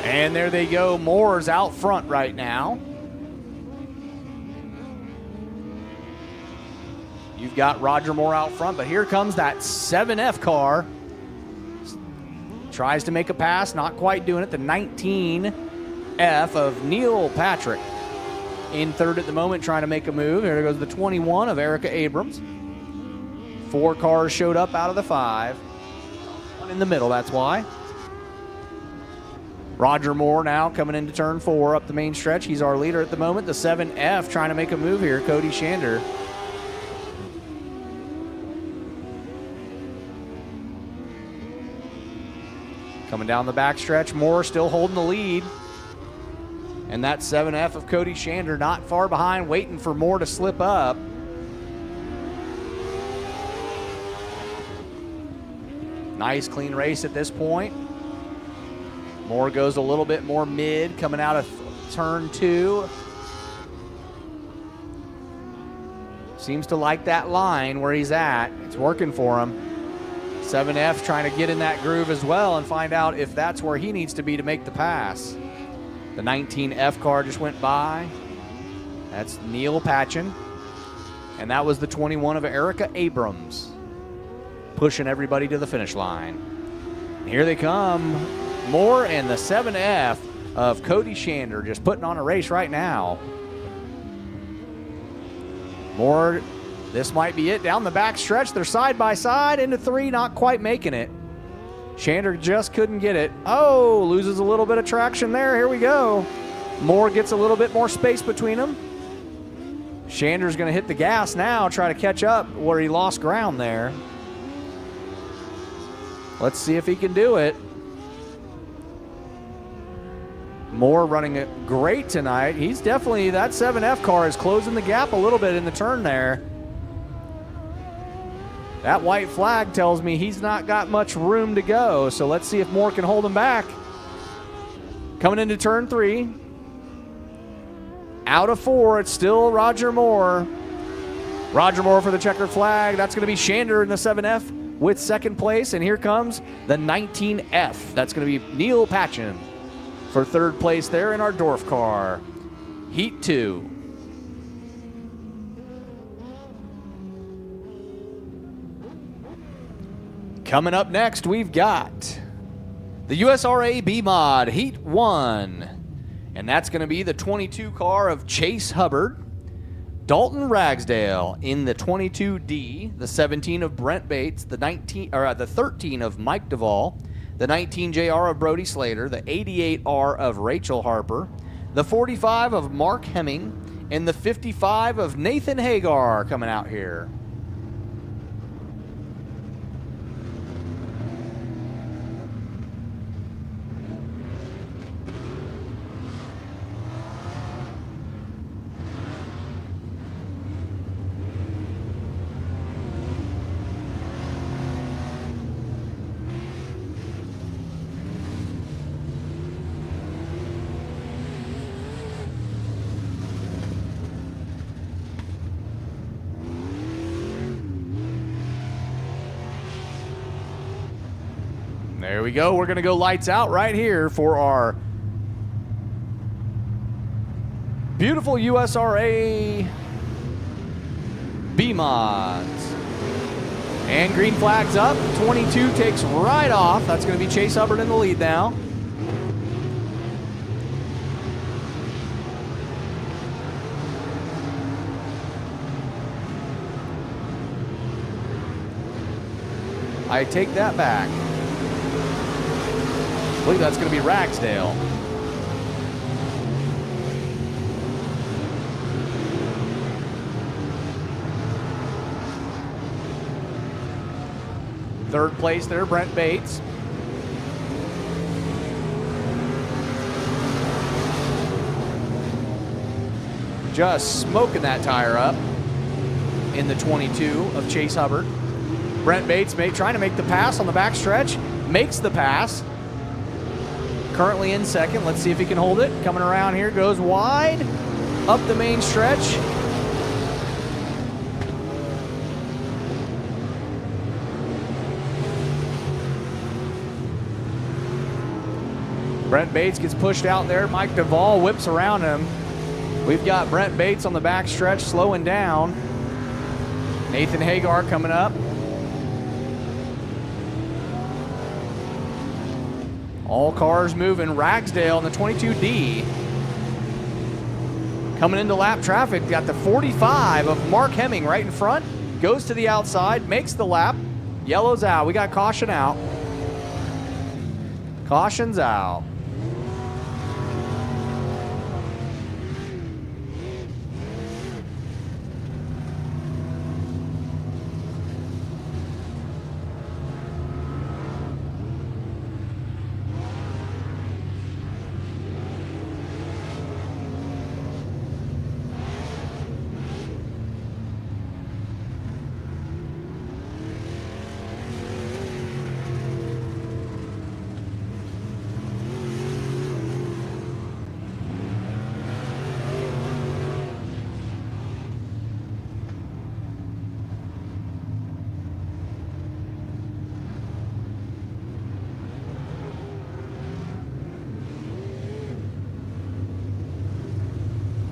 And there they go. Moore's out front right now. You've got Roger Moore out front, but here comes that 7F car. Tries to make a pass, not quite doing it. The 19F of Neil Patrick in third at the moment, trying to make a move. Here goes the 21 of Erica Abrams. 4 cars showed up out of the 5. One in the middle, that's why. Roger Moore now coming into turn 4 up the main stretch. He's our leader at the moment. The 7F trying to make a move here, Cody Shander. Coming down the backstretch, Moore still holding the lead. And that 7F of Cody Shander not far behind, waiting for Moore to slip up. Nice clean race at this point. Moore goes a little bit more mid, coming out of turn 2. Seems to like that line where he's at. It's working for him. 7F trying to get in that groove as well and find out if that's where he needs to be to make the pass. The 19F car just went by. That's Neil Patchen. And that was the 21 of Erica Abrams, pushing everybody to the finish line. And here they come. Moore and the 7F of Cody Shander just putting on a race right now. Moore, this might be it. Down the back stretch, they're side by side into 3, not quite making it. Shander just couldn't get it. Oh, loses a little bit of traction there. Here we go. Moore gets a little bit more space between them. Shander's going to hit the gas now, try to catch up where he lost ground there. Let's see if he can do it. Moore running it great tonight. He's definitely, that 7F car is closing the gap a little bit in the turn there. That white flag tells me he's not got much room to go, so let's see if Moore can hold him back. Coming into turn 3. Out of 4, it's still Roger Moore. Roger Moore for the checkered flag. That's going to be Shander in the 7F with second place. And here comes the 19F. That's going to be Neil Patchen for third place there in our Dwarf car. Heat 2. Coming up next, we've got the USRA B-Mod Heat 1. And that's going to be the 22 car of Chase Hubbard, Dalton Ragsdale in the 22D, the 17 of Brent Bates, the 13 of Mike Duvall, the 19 JR of Brody Slater, the 88R of Rachel Harper, the 45 of Mark Hemming, and the 55 of Nathan Hagar coming out here. There we go. We're going to go lights out right here for our beautiful USRA B-Mods. And green flag's up. 22 takes right off. That's going to be Chase Hubbard in the lead now. I take that back. I believe that's going to be Ragsdale. Third place there, Brent Bates. Just smoking that tire up in the 22 of Chase Hubbard. Brent Bates trying to make the pass on the back stretch. Makes the pass. Currently in second. Let's see if he can hold it. Coming around here, goes wide. Up the main stretch. Brent Bates gets pushed out there. Mike Duvall whips around him. We've got Brent Bates on the back stretch slowing down. Nathan Hagar coming up. All cars moving. Ragsdale in the 22D. Coming into lap traffic, got the 45 of Mark Hemming right in front. Goes to the outside, makes the lap. Yellow's out. We got caution out. Caution's out.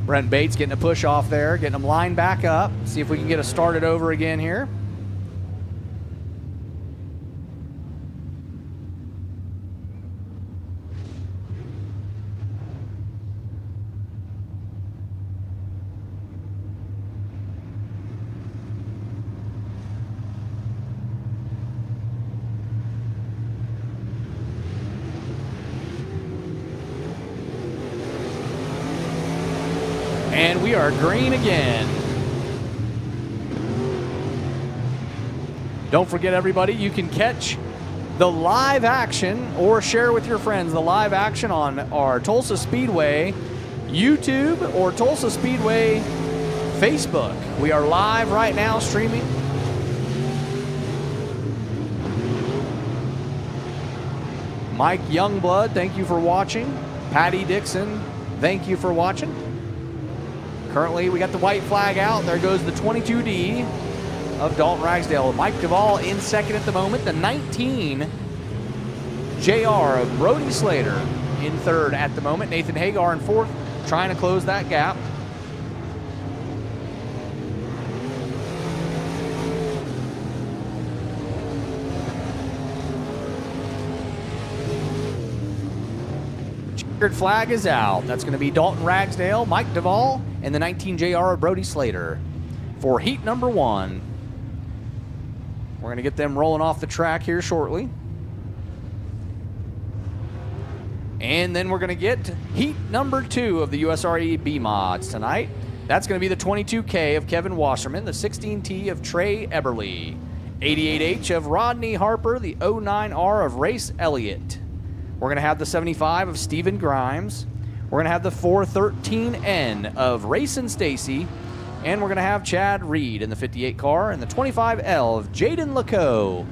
Brent Bates getting a push off there, getting them lined back up. See if we can get us started over again here. And we are green again. Don't forget, everybody, you can catch the live action or share with your friends the live action on our Tulsa Speedway YouTube or Tulsa Speedway Facebook. We are live right now streaming. Mike Youngblood, thank you for watching. Patty Dixon, thank you for watching. Currently, we got the white flag out. There goes the 22D of Dalton Ragsdale. Mike Duvall in second at the moment. The 19 JR of Brody Slater in third at the moment. Nathan Hagar in fourth, trying to close that gap. Checkered flag is out. That's going to be Dalton Ragsdale, Mike Duvall, and the 19 JR of Brody Slater for heat number 1. We're going to get them rolling off the track here shortly. And then we're going to get heat number 2 of the USRA B mods tonight. That's going to be the 22K of Kevin Wasserman, the 16T of Trey Eberly, 88H of Rodney Harper, the 09R of Race Elliott. We're going to have the 75 of Stephen Grimes. We're going to have the 413N of Rayson Stacy. And we're going to have Chad Reed in the 58 car and the 25L of Jaden Laco.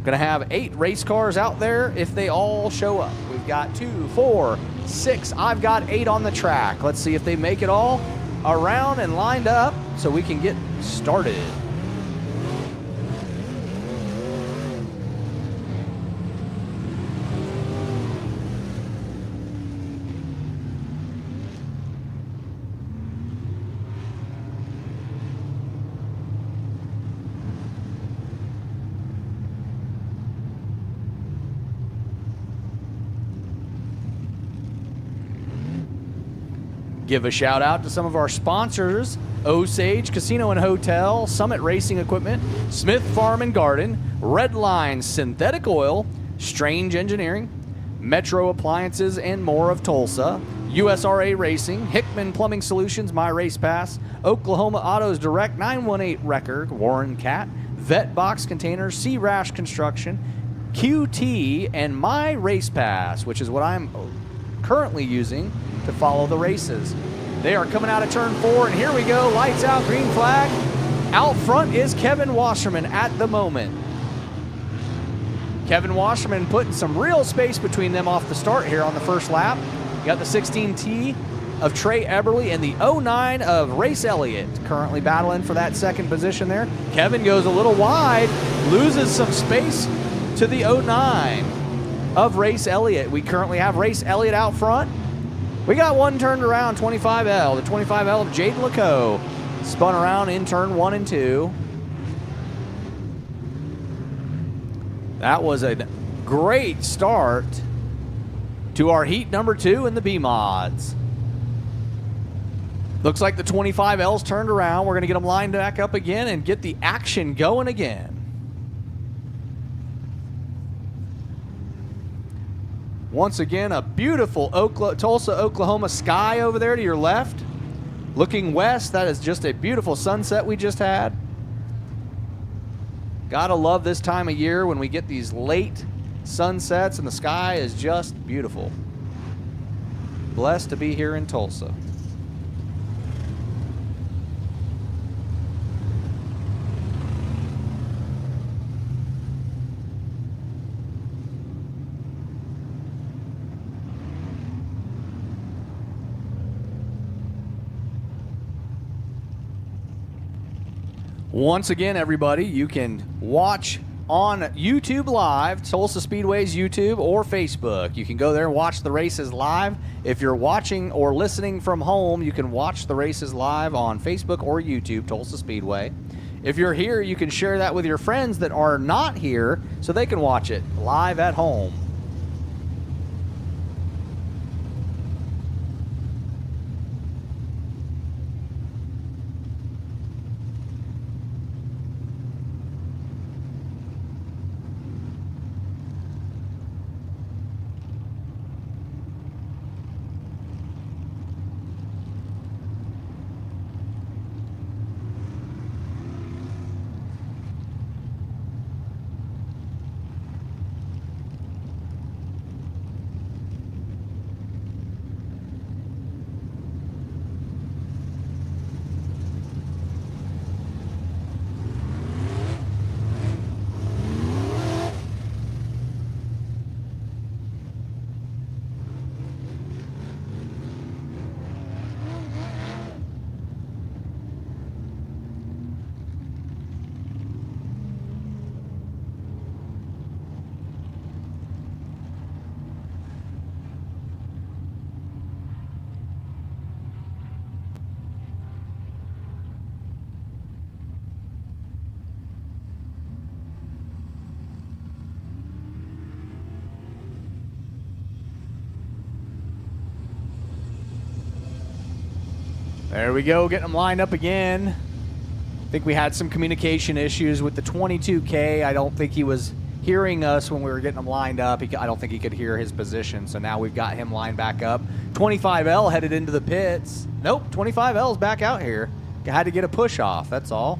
Going to have 8 race cars out there if they all show up. We've got 2, 4, 6. I've got 8 on the track. Let's see if they make it all around and lined up so we can get started. Give a shout out to some of our sponsors: Osage Casino and Hotel, Summit Racing Equipment, Smith Farm and Garden, Redline Synthetic Oil, Strange Engineering, Metro Appliances and more of Tulsa, USRA Racing, Hickman Plumbing Solutions, My Race Pass, Oklahoma Autos Direct, 918 Record, Warren Cat, Vetbox Containers, Sea Rash Construction, QT, and My Race Pass, which is what I'm currently using to follow the races. They are coming out of turn 4, and here we go. Lights out, green flag. Out front is Kevin Wasserman at the moment. Kevin Wasserman putting some real space between them off the start here on the first lap. You got the 16T of Trey Eberly and the 09 of Race Elliott currently battling for that second position there. Kevin goes a little wide, loses some space to the 09 of Race Elliott. We currently have Race Elliott out front. We got one turned around, 25L. The 25L of Jaden Laco spun around in turn 1 and 2. That was a great start to our heat number 2 in the B mods. Looks like the 25L's turned around. We're going to get them lined back up again and get the action going again. Once again, a beautiful Tulsa, Oklahoma sky over there to your left. Looking west, that is just a beautiful sunset we just had. Gotta love this time of year when we get these late sunsets and the sky is just beautiful. Blessed to be here in Tulsa. Once again, everybody, you can watch on YouTube Live, Tulsa Speedway's YouTube or Facebook. You can go there and watch the races live If you're watching or listening from home, you can watch the races live on Facebook or YouTube, Tulsa Speedway. If you're here, you can share that with your friends that are not here so they can watch it live at home. There we go, getting them lined up again. I think we had some communication issues with the 22K. I don't think he was hearing us when we were getting him lined up. I don't think he could hear his position, so now we've got him lined back up. 25L headed into the pits. Nope, 25L's back out here. Had to get a push off, that's all.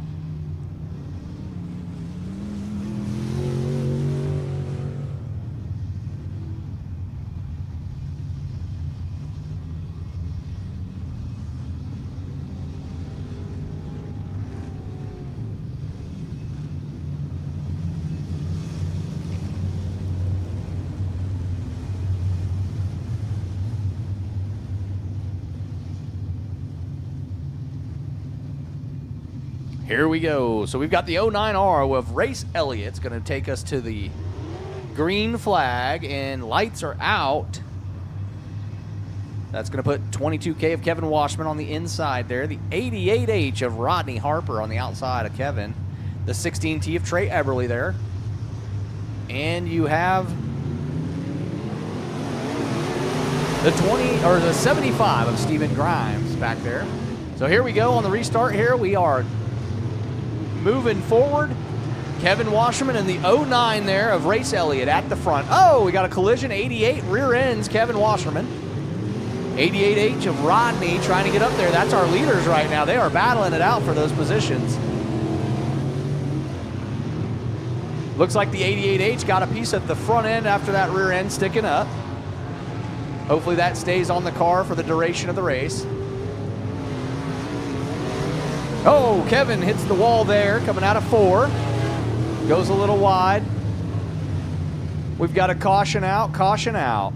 Here we go. So we've got the 09R with Race Elliott. It's going to take us to the green flag, and lights are out. That's going to put 22K of Kevin Washman on the inside there. The 88H of Rodney Harper on the outside of Kevin. The 16T of Trey Eberly there. And you have the 75 of Steven Grimes back there. So here we go on the restart here. We are moving forward. Kevin Washerman and the 09 there of Race Elliott at the front. Oh, we got a collision. 88 rear ends Kevin Washerman. 88H of Rodney trying to get up there. That's our leaders right now. They are battling it out for those positions. Looks like the 88H got a piece at the front end after that rear end sticking up. Hopefully that stays on the car for the duration of the race. Oh, Kevin hits the wall there, coming out of 4. Goes a little wide. We've got a caution out, caution out.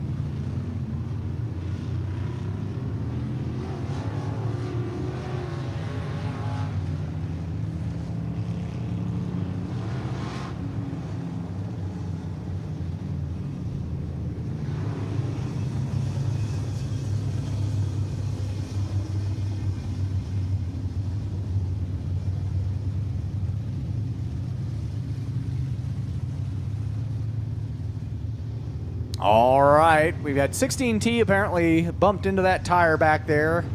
All right, we've had 16T apparently bumped into that tire back there,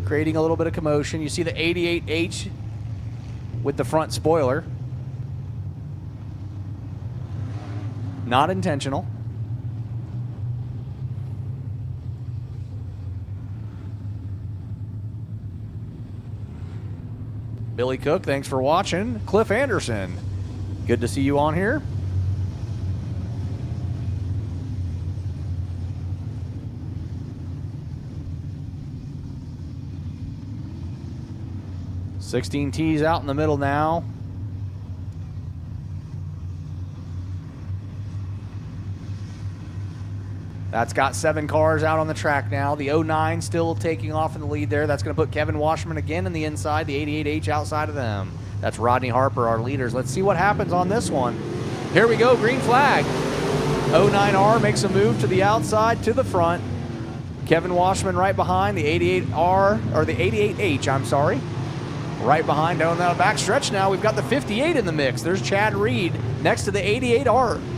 creating a little bit of commotion. You see the 88H with the front spoiler. Not intentional. Billy Cook, thanks for watching. Cliff Anderson, good to see you on here. $16T's out in the middle now. That's got 7 cars out on the track now. The 09 still taking off in the lead there. That's going to put Kevin Washman again in the inside. The 88H outside of them. That's Rodney Harper, our leaders. Let's see what happens on this one. Here we go, green flag. 09R makes a move to the outside, to the front. Kevin Washman right behind, the 88R, or the 88H, I'm sorry. Right behind down that back stretch now, we've got the 58 in the mix. There's Chad Reed next to the 88R,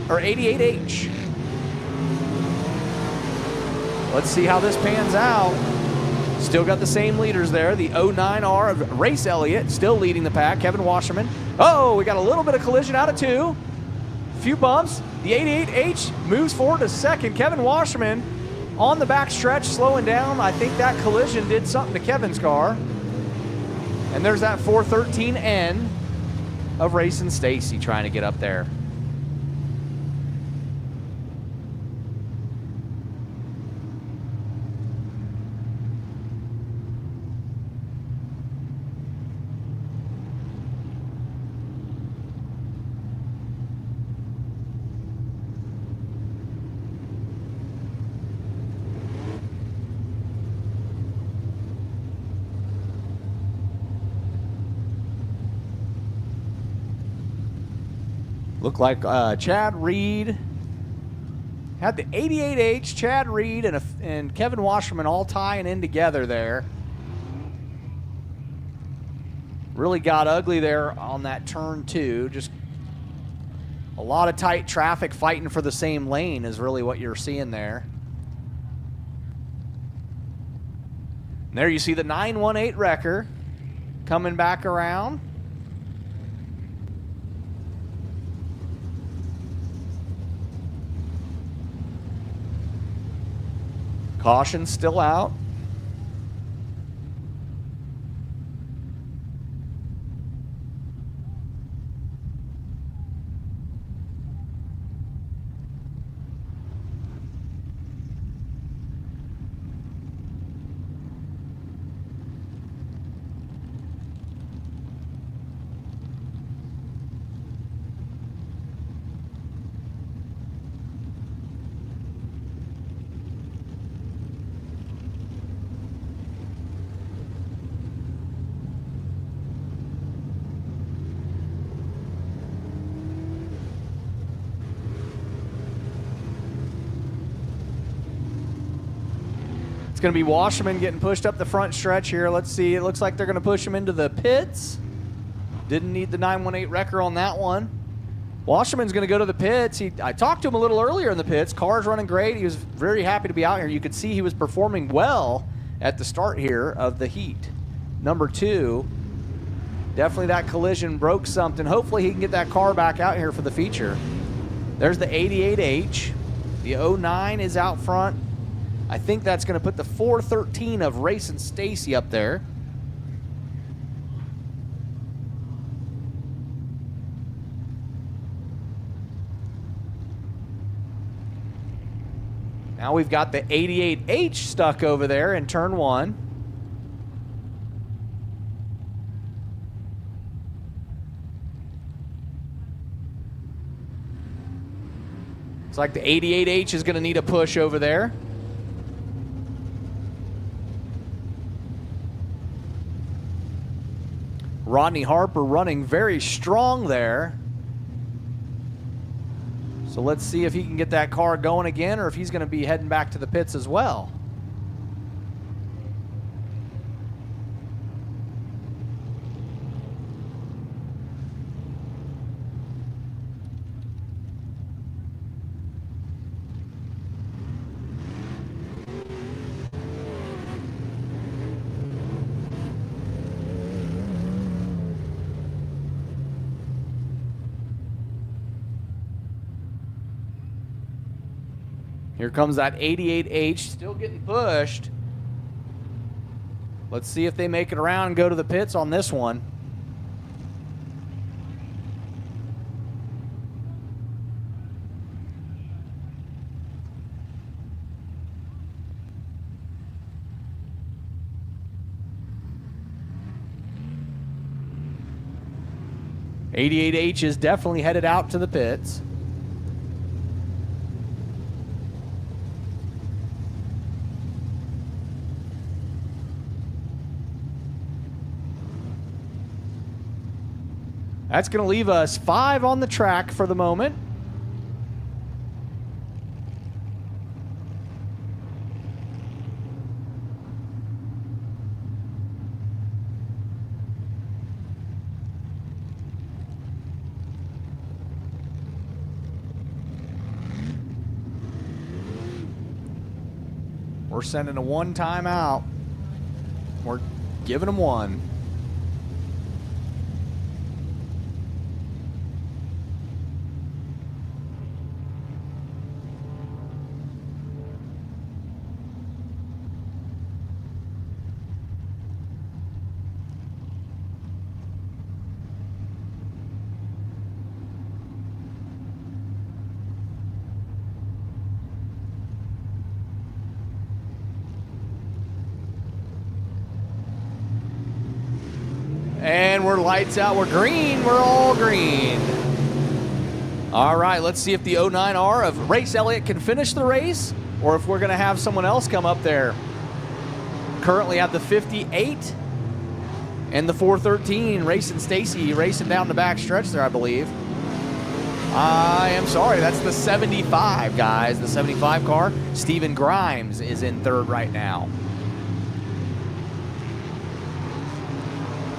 or 88H. Let's see how this pans out. Still got the same leaders there. The 09R of Race Elliott still leading the pack. Kevin Washerman. Oh, we got a little bit of collision out of 2. Few bumps. The 88H moves forward to second. Kevin Washerman on the back stretch, slowing down. I think that collision did something to Kevin's car. And there's that 413N of Racing Stacy trying to get up there. Looked like Chad Reed had the 88H, Chad Reed and Kevin Washerman all tying in together there. Really got ugly there on that turn 2. Just a lot of tight traffic fighting for the same lane is really what you're seeing there. And there you see the 918 wrecker coming back around. Caution still out. It's going to be Washerman getting pushed up the front stretch here. Let's see. It looks like they're going to push him into the pits. Didn't need the 918 wrecker on that one. Washerman's going to go to the pits. I talked to him a little earlier in the pits. Car's running great. He was very happy to be out here. You could see he was performing well at the start here of the heat. Number 2, definitely that collision broke something. Hopefully he can get that car back out here for the feature. There's the 88H. The 09 is out front. I think that's going to put the 413 of Racing Stacy up there. Now we've got the 88H stuck over there in turn 1. Looks like the 88H is going to need a push over there. Rodney Harper running very strong there. So let's see if he can get that car going again or if he's going to be heading back to the pits as well. Here comes that 88H, still getting pushed. Let's see if they make it around and go to the pits on this one. .88H is definitely headed out to the pits. That's going to leave us 5 on the track for the moment. We're sending a 1 timeout. We're giving them 1. And we're lights out. We're green. We're all green. All right, let's see if the 09R of Race Elliott can finish the race or if we're going to have someone else come up there. Currently at the 58 and the 413, Racing Stacy racing down the back stretch there, I believe. I am sorry, that's the 75, guys. The 75 car. Steven Grimes is in third right now.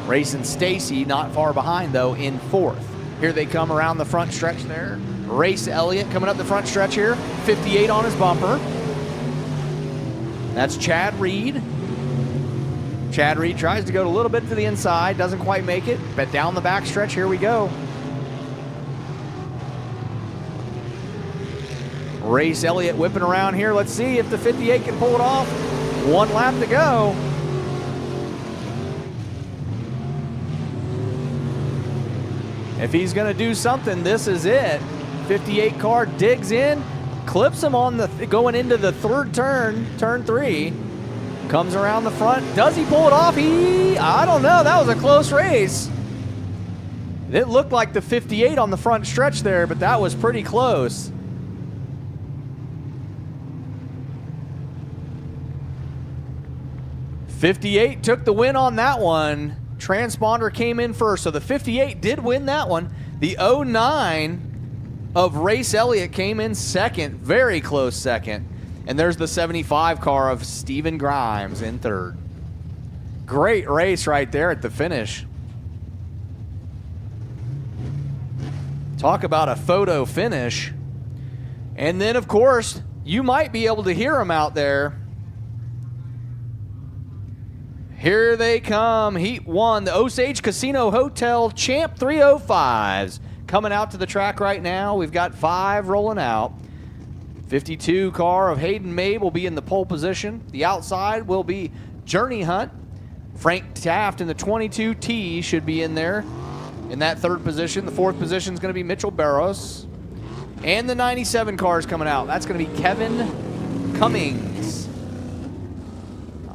Racing Stacy not far behind, though, in fourth. Here they come around the front stretch there. Race Elliott coming up the front stretch here. 58 on his bumper. That's Chad Reed. Chad Reed tries to go a little bit to the inside. Doesn't quite make it. But down the back stretch, here we go. Race Elliott whipping around here. Let's see if the 58 can pull it off. 1 lap to go. If he's going to do something, this is it. 58 car digs in, clips him on the going into the third turn, turn 3. Comes around the front. Does he pull it off? I don't know. That was a close race. It looked like the 58 on the front stretch there, but that was pretty close. '58 took the win on that one. Transponder came in first, so the 58 did win that one. The 09 of Race Elliott came in second, very close second. And there's the 75 car of Steven Grimes in third. Great race right there at the finish. Talk about a photo finish. And then, of course, you might be able to hear them out there. Here they come, Heat 1, the Osage Casino Hotel Champ 305s coming out to the track right now. We've got 5 rolling out. 52 car of Hayden Mabe will be in the pole position. The outside will be Journey Hunt. Frank Taft in the 22T should be in there in that third position. The fourth position is going to be Mitchell Barros. And the 97 car is coming out. That's going to be Kevin Cummings.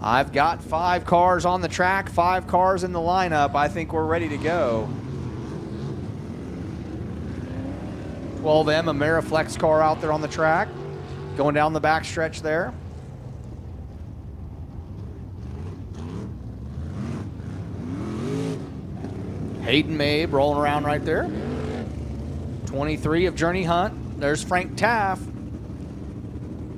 I've got 5 cars on the track, 5 cars in the lineup. I think we're ready to go. 12M, a Ameriflex car out there on the track, going down the back stretch there. Hayden Mabe rolling around right there. 23 of Journey Hunt. There's Frank Taft.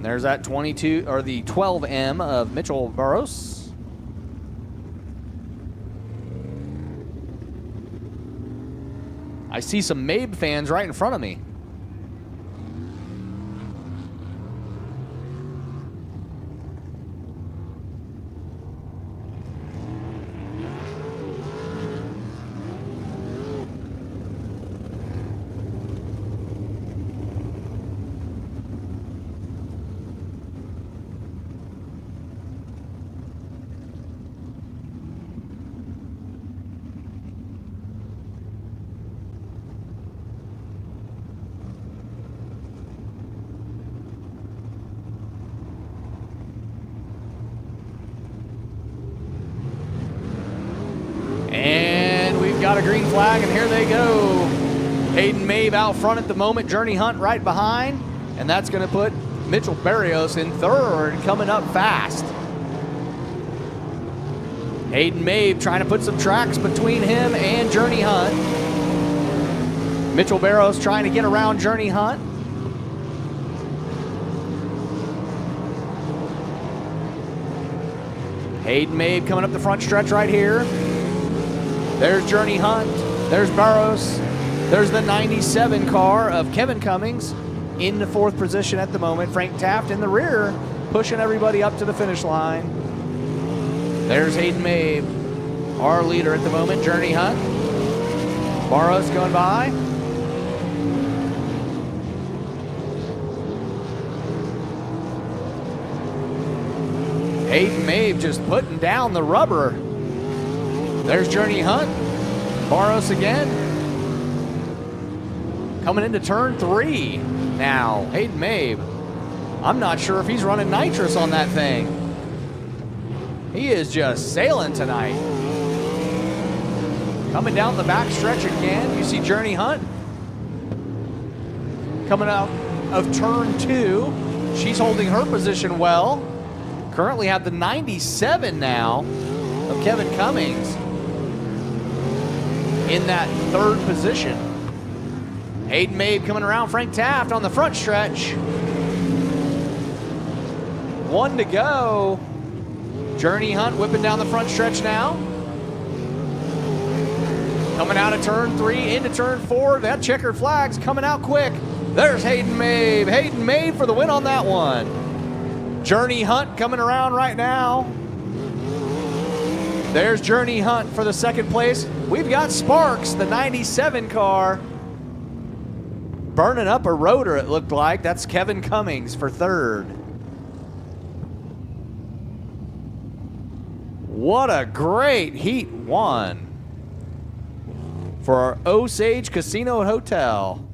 There's that 22 or the 12M of Mitchell Barros. I see some Mabe fans right in front of me. And we've got a green flag, and here they go. Hayden Mabe out front at the moment, Journey Hunt right behind, and that's going to put Mitchell Barrios in third, coming up fast. Hayden Mabe trying to put some tracks between him and Journey Hunt. Mitchell Barrios trying to get around Journey Hunt. Hayden Mabe coming up the front stretch right here. There's Journey Hunt. There's Barros. There's the 97 car of Kevin Cummings in the fourth position at the moment. Frank Taft in the rear, pushing everybody up to the finish line. There's Hayden Mabe, our leader at the moment. Journey Hunt. Barros going by. Hayden Mabe just putting down the rubber. There's Journey Hunt. Barros again. Coming into turn 3 now. Hayden Mabe. I'm not sure if he's running nitrous on that thing. He is just sailing tonight. Coming down the back stretch again. You see Journey Hunt. Coming out of turn 2. She's holding her position well. Currently have the 97 now of Kevin Cummings in that 3rd position. Hayden Mabe coming around Frank Taft on the front stretch. 1 to go. Journey Hunt whipping down the front stretch now. Coming out of turn 3 into turn 4. That checkered flag's coming out quick. There's Hayden Mabe. Hayden Mabe for the win on that one. Journey Hunt coming around right now. There's Journey Hunt for the 2nd place. We've got Sparks, the 97 car, burning up a rotor, it looked like. That's Kevin Cummings for 3rd. What a great Heat 1 for our Osage Casino and Hotel.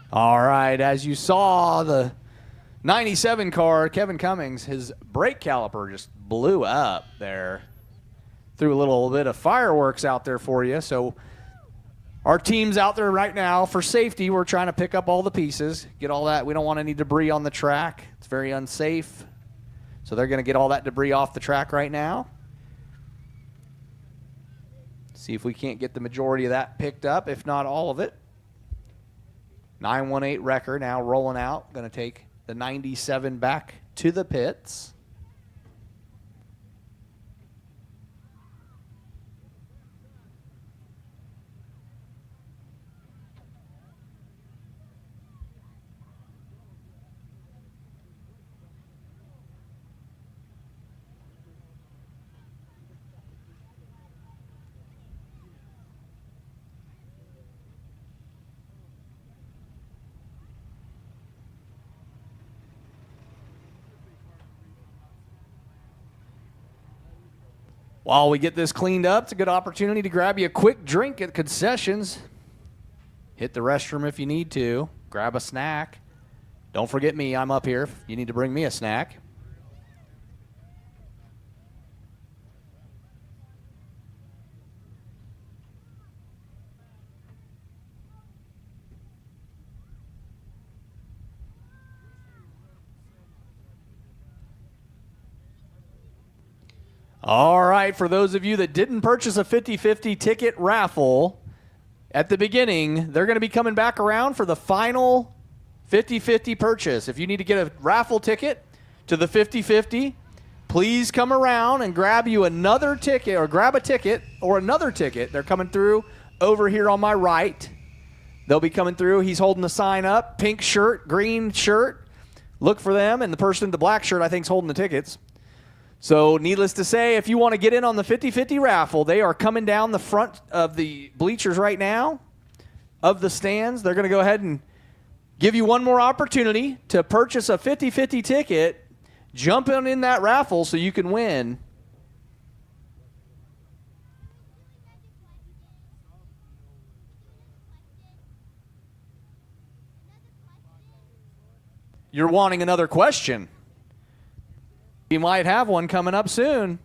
All right, as you saw, the 97 car, Kevin Cummings, his brake caliper just blew up there. Threw a little bit of fireworks out there for you. So our team's out there right now for safety. We're trying to pick up all the pieces, get all that. We don't want any debris on the track. It's very unsafe. So they're going to get all that debris off the track right now. See if we can't get the majority of that picked up, if not all of it. 918 Wrecker now rolling out. Going to take the 97 back to the pits. While we get this cleaned up, it's a good opportunity to grab you a quick drink at concessions. Hit the restroom if you need to. Grab a snack. Don't forget me. I'm up here if you need to bring me a snack. All right, for those of you that didn't purchase a 50-50 ticket raffle at the beginning, they're going to be coming back around for the final 50-50 purchase. If you need to get a raffle ticket to the 50-50, please come around and grab you another ticket or grab a ticket or another ticket. They're coming through over here on my right. They'll be coming through. He's holding the sign up, pink shirt, green shirt. Look for them, and the person in the black shirt I think is holding the tickets. So needless to say, if you want to get in on the 50-50 raffle, they are coming down the front of the bleachers right now of the stands. They're going to go ahead and Give you one more opportunity to purchase a 50-50 ticket. Jump in that raffle so you can win. You're wanting another question. You might have one coming up soon.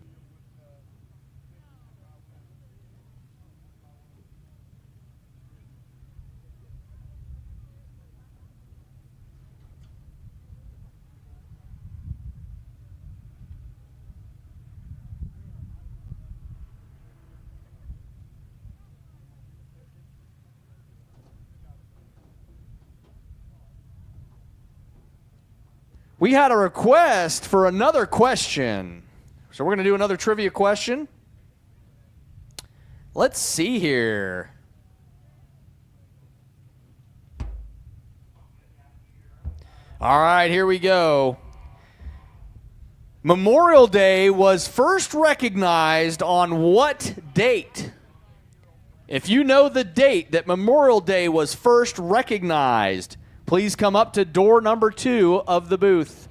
We had a request for another question. So we're going to do another trivia question. Let's see here. All right, here we go. Memorial Day was first recognized on what date? If you know the date that Memorial Day was first recognized, please come up to door number 2 of the booth.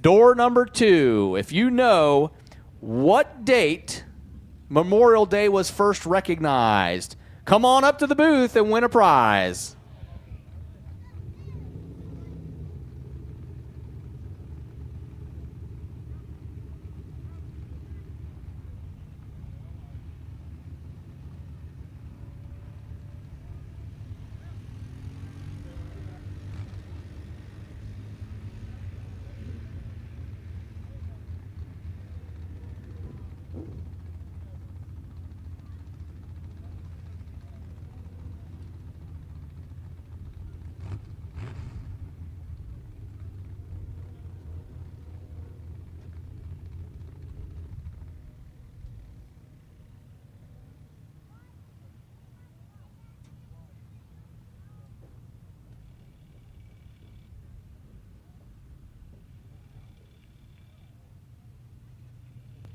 Door number 2. If you know what date Memorial Day was first recognized, come on up to the booth and win a prize.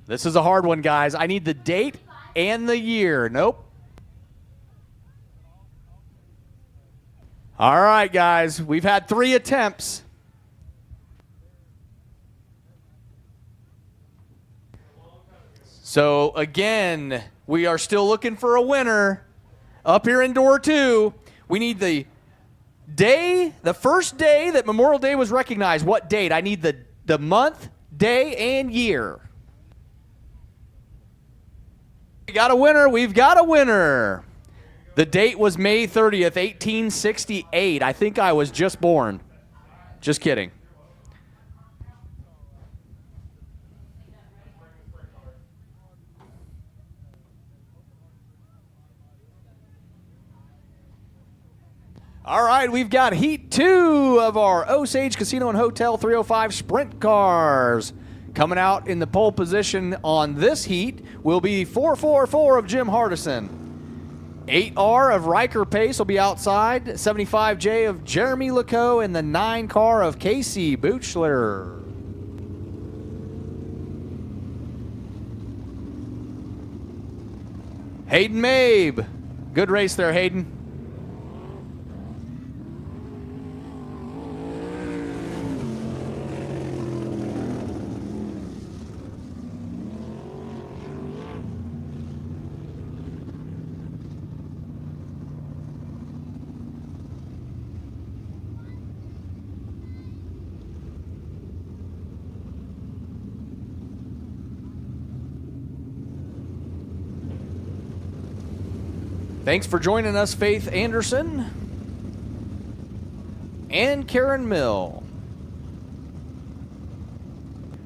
This is a hard one, guys. I need the date and the year. Nope. All right, guys. We've had 3 attempts. So, again, we are still looking for a winner. Up here in door 2, we need the day, the first day that Memorial Day was recognized. What date? I need the month, day, and year. We got a winner. We've got a winner. The date was May 30th, 1868. I think I was just born. Just kidding. All right, we've got Heat 2 of our Osage Casino and Hotel 305 Sprint cars. Coming out in the pole position on this heat will be 444 of Jim Hardison. 8R of Riker Pace will be outside. 75J of Jeremy Lecoe and the 9 car of Casey Buchler. Hayden Mabe. Good race there, Hayden. Thanks for joining us, Faith Anderson and Karen Mill.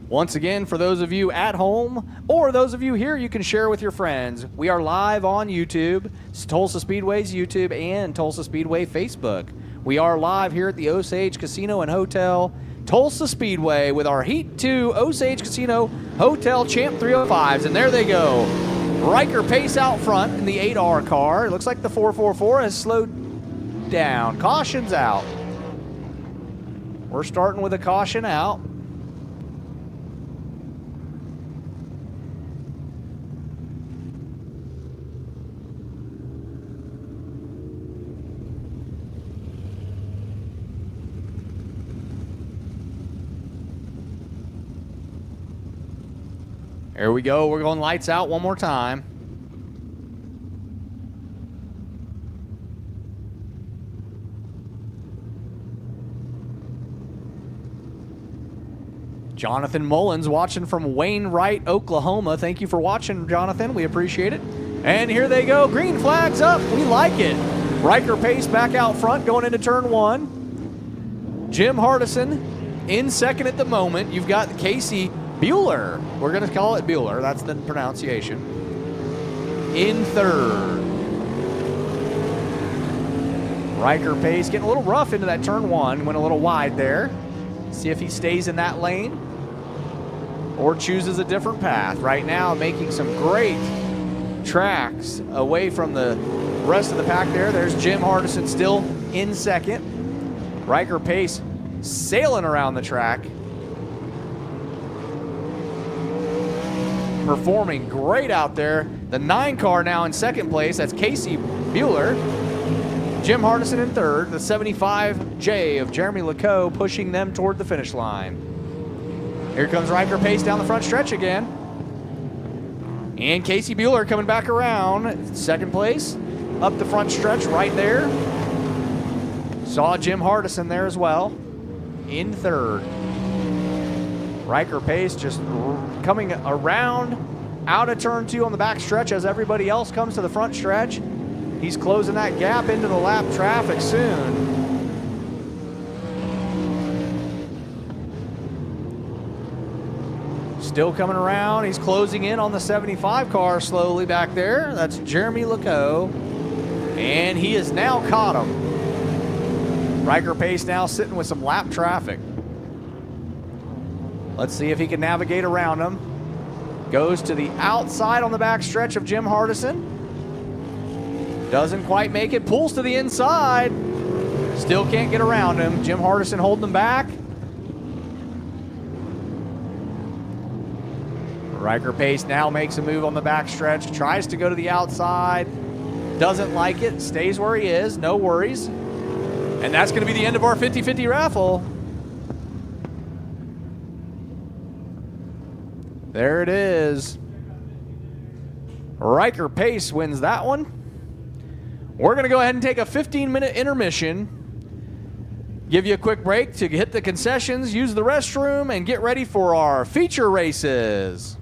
Once again, for those of you at home or those of you here, you can share with your friends. We are live on YouTube, Tulsa Speedway's YouTube and Tulsa Speedway Facebook. We are live here at the Osage Casino and Hotel, Tulsa Speedway, with our Heat 2 Osage Casino Hotel Champ 305s, and there they go. Riker Pace out front in the 8R car. It looks like the 444 has slowed down. Caution's out. We're starting with a caution out. Here we go. We're going lights out one more time. Jonathan Mullins watching from Wainwright, Oklahoma. Thank you for watching, Jonathan. We appreciate it. And here they go. Green flags up. We like it. Riker Pace back out front going into turn 1. Jim Hardison in second at the moment. You've got Casey Bueller. We're going to call it Bueller. That's the pronunciation. In third. Riker Pace getting a little rough into that turn 1. Went a little wide there. See if he stays in that lane or chooses a different path. Right now, making some great tracks away from the rest of the pack there. There's Jim Hardison still in second. Riker Pace sailing around the track. Performing great out there. The 9 car now in second place. That's Casey Bueller. Jim Hardison in third. The 75J of Jeremy Lecoq pushing them toward the finish line. Here comes Riker Pace down the front stretch again. And Casey Bueller coming back around. Second place. Up the front stretch right there. Saw Jim Hardison there as well. In third. Riker Pace just coming around out of turn 2 on the back stretch as everybody else comes to the front stretch. He's closing that gap into the lap traffic soon. Still coming around. He's closing in on the 75 car slowly back there. That's Jeremy Lecoq. And he has now caught him. Riker Pace now sitting with some lap traffic. Let's see if he can navigate around him. Goes to the outside on the back stretch of Jim Hardison. Doesn't quite make it. Pulls to the inside. Still can't get around him. Jim Hardison holding him back. Riker Pace now makes a move on the back stretch. Tries to go to the outside. Doesn't like it. Stays where he is. No worries. And that's going to be the end of our 50-50 raffle. There it is. Riker Pace wins that one. We're going to go ahead and take a 15-minute intermission. Give you a quick break to hit the concessions, use the restroom, and get ready for our feature races.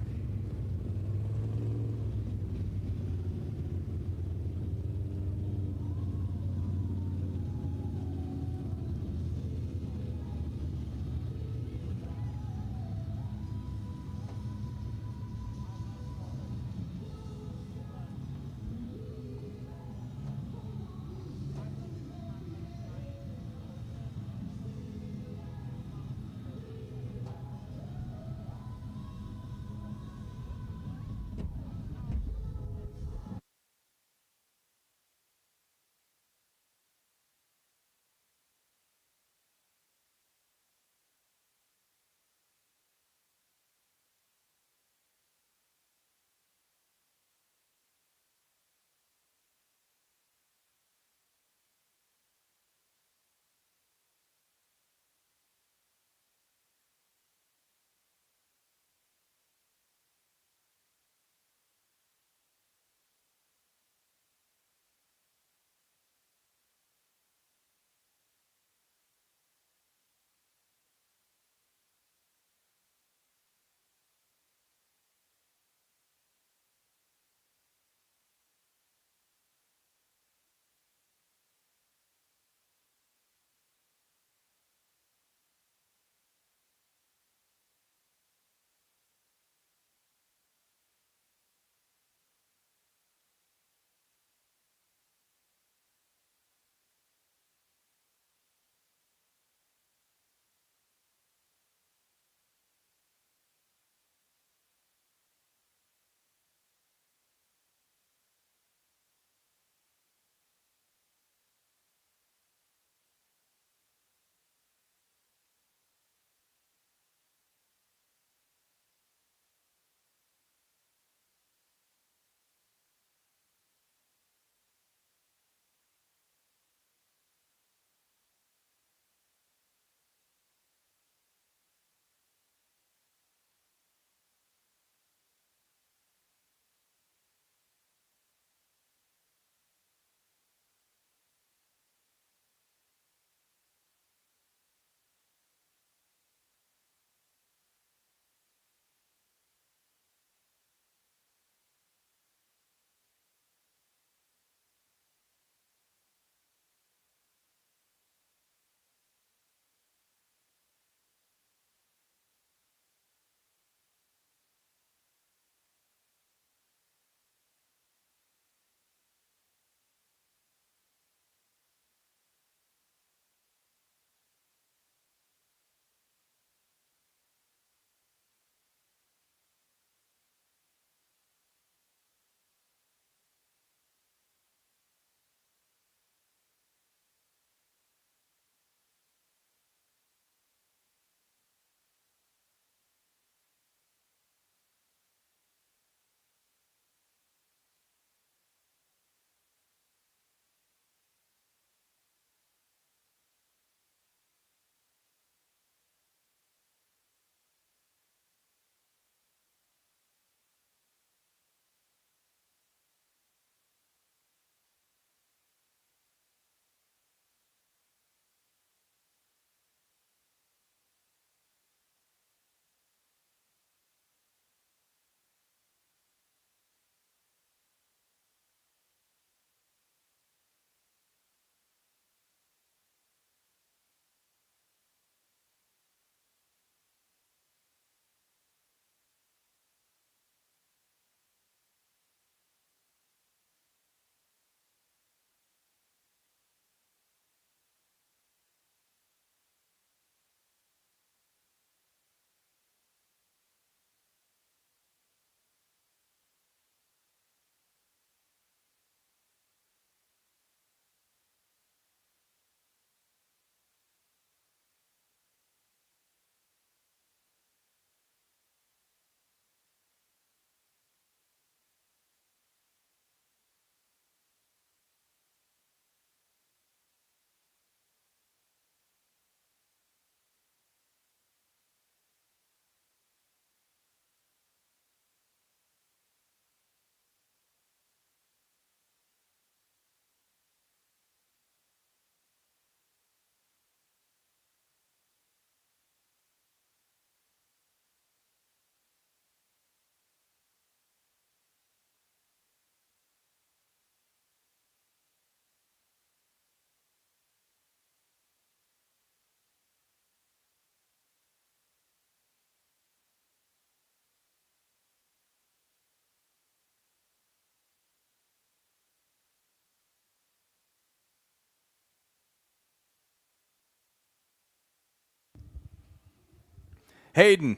Hayden.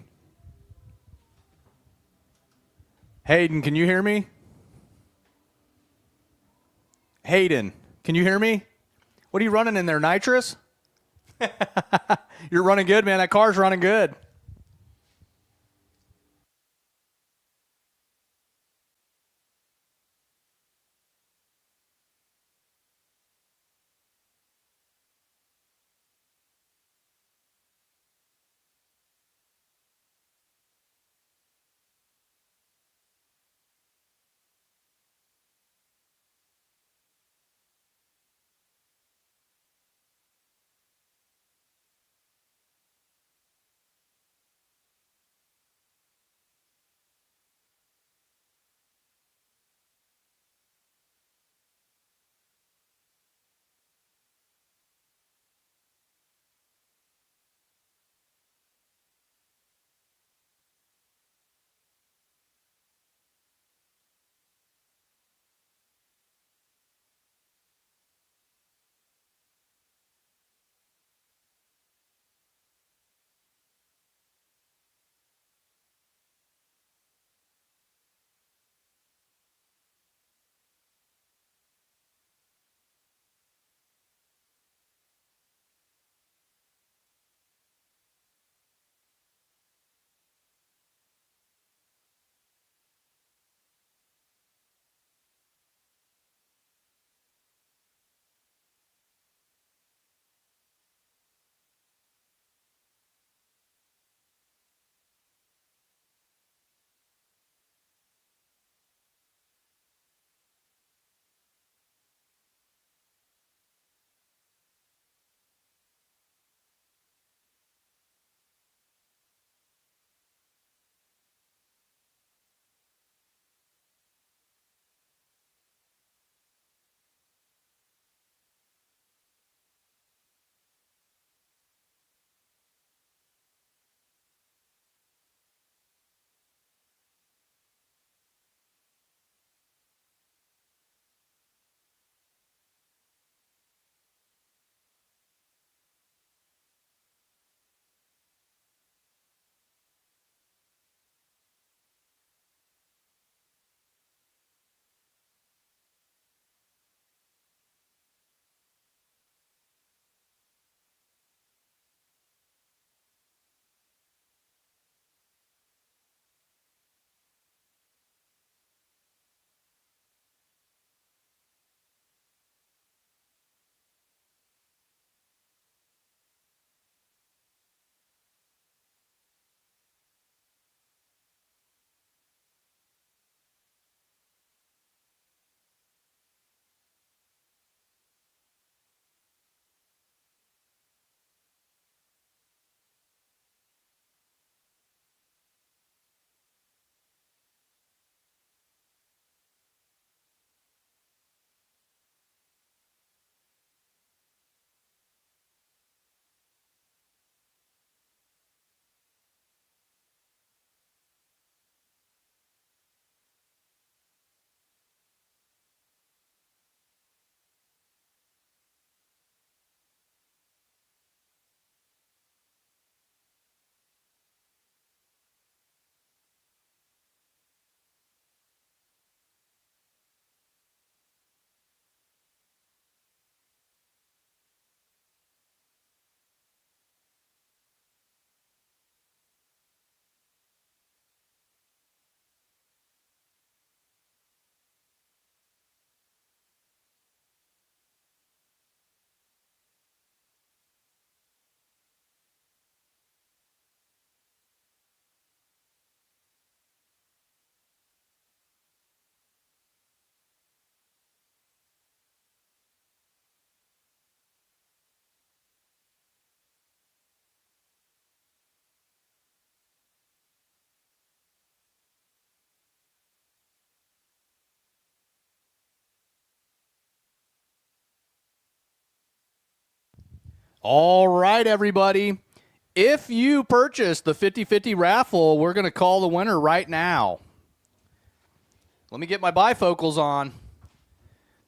Hayden, can you hear me? Hayden, can you hear me? What are you running in there, nitrous? You're running good, man. That car's running good. All right, everybody. If you purchase the 50/50 raffle, we're going to call the winner right now. Let me get my bifocals on.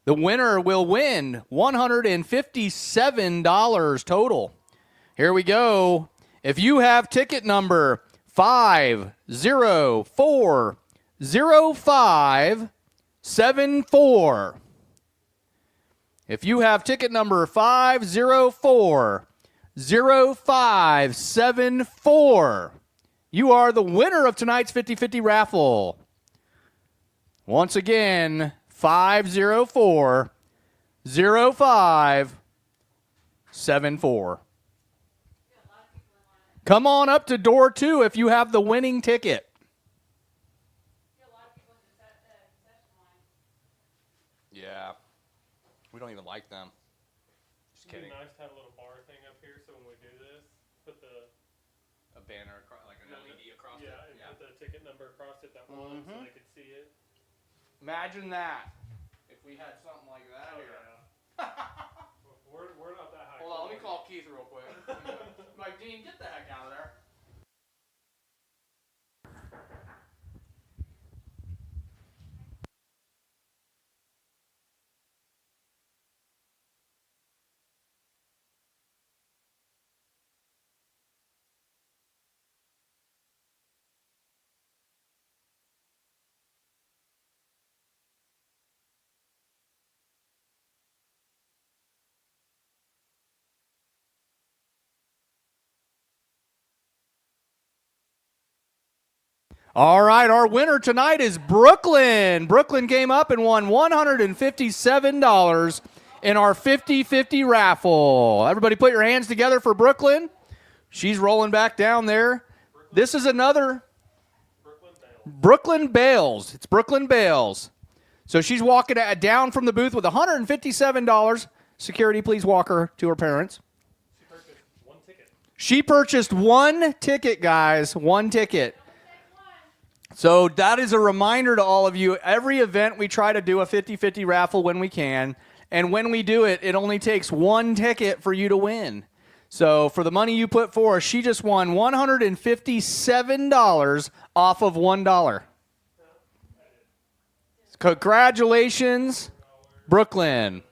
The winner will win $157 total. Here we go. If you have ticket number 5040574, if you have ticket number 5040574, you are the winner of tonight's 50-50 raffle. Once again, 5040574. Come on up to door 2 if you have the winning ticket. Yeah. We don't even like them. Just kidding. It'd be nice to have a little bar thing up here so when we do this, put a banner across, like an LED across it. Yeah, put the ticket number across it that one so they could see it. Imagine that. If we had something like that here. Yeah. we're not that high. Hold on, let me call Keith real quick. Like, Dean, get the heck out of there. All right, our winner tonight is Brooklyn. Brooklyn came up and won $157 in our 50-50 raffle. Everybody put your hands together for Brooklyn. She's rolling back down there. This is another Brooklyn Bales. It's Brooklyn Bales. So she's walking down from the booth with $157. Security, please walk her to her parents. She purchased one ticket, guys. One ticket. So that is a reminder to all of you. Every event we try to do a 50-50 raffle when we can. And when we do it, it only takes one ticket for you to win. So for the money you put forth, she just won $157 off of $1. Congratulations, Brooklyn.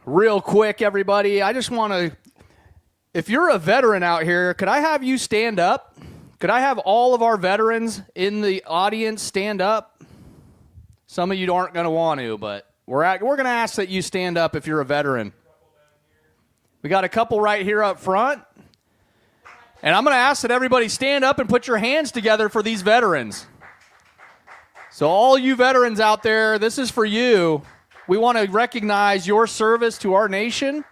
Real quick, everybody, I just want to, if you're a veteran out here, could I have you stand up? Could I have all of our veterans in the audience stand up? Some of you aren't going to want to, but we're going to ask that you stand up if you're a veteran. We got a couple right here up front. And I'm going to ask that everybody stand up and put your hands together for these veterans. So all you veterans out there, this is for you. We want to recognize your service to our nation.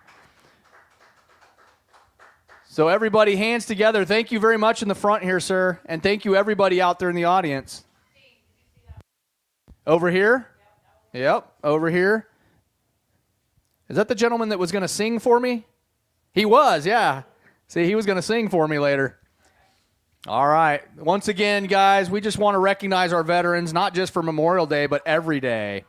So everybody, hands together. Thank you very much in the front here, sir. And thank you everybody out there in the audience. Over here? Yep, over here. Is that the gentleman that was going to sing for me? He was, yeah. See, he was going to sing for me later. All right. Once again, guys, we just want to recognize our veterans, not just for Memorial Day, but every day.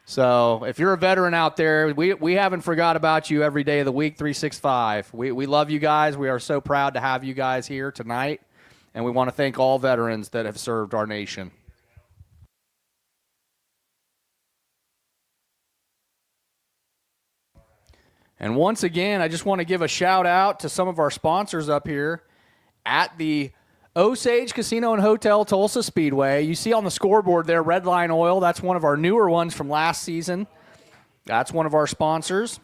So if you're a veteran out there, we haven't forgot about you every day of the week, 365. We love you guys. We are so proud to have you guys here tonight. And we want to thank all veterans that have served our nation. And once again, I just want to give a shout out to some of our sponsors up here at the Osage Casino and Hotel Tulsa Speedway. You see on the scoreboard there, Red Line Oil. That's one of our newer ones from last season. That's one of our sponsors.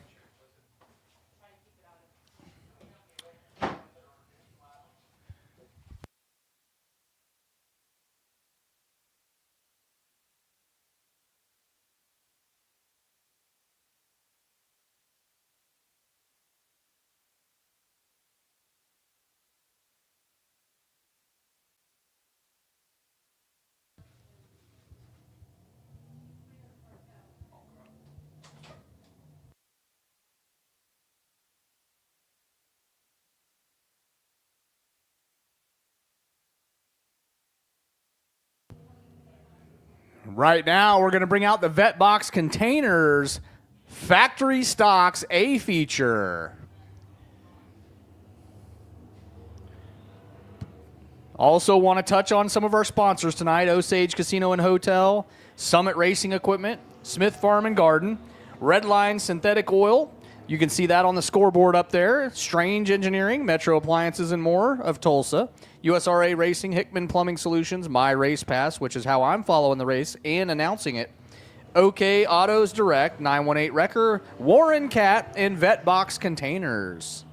Right now, we're going to bring out the Vetbox Containers Factory Stocks A feature. Also want to touch on some of our sponsors tonight: Osage Casino and Hotel, Summit Racing Equipment, Smith Farm and Garden, Redline Synthetic Oil. You can see that on the scoreboard up there. Strange Engineering, Metro Appliances and More of Tulsa, USRA Racing, Hickman Plumbing Solutions, My Race Pass, which is how I'm following the race and announcing it, OK Autos Direct, 918 Wrecker, Warren Cat, and Vetbox Containers.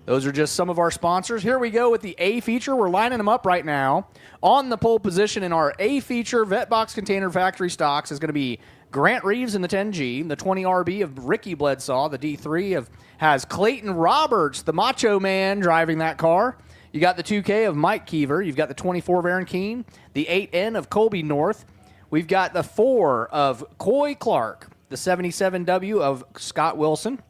Those are just some of our sponsors. Here we go with the A feature. We're lining them up right now. On the pole position in our A feature, Vetbox Container Factory Stocks is going to be Grant Reeves in the 10G, the 20RB of Ricky Bledsaw, the D3 has Clayton Roberts, the Macho Man, driving that car. You got the 2K of Mike Keever. You've got the 24 of Aaron Keene, the 8N of Colby North. We've got the 4 of Coy Clark, the 77W of Scott Wilson,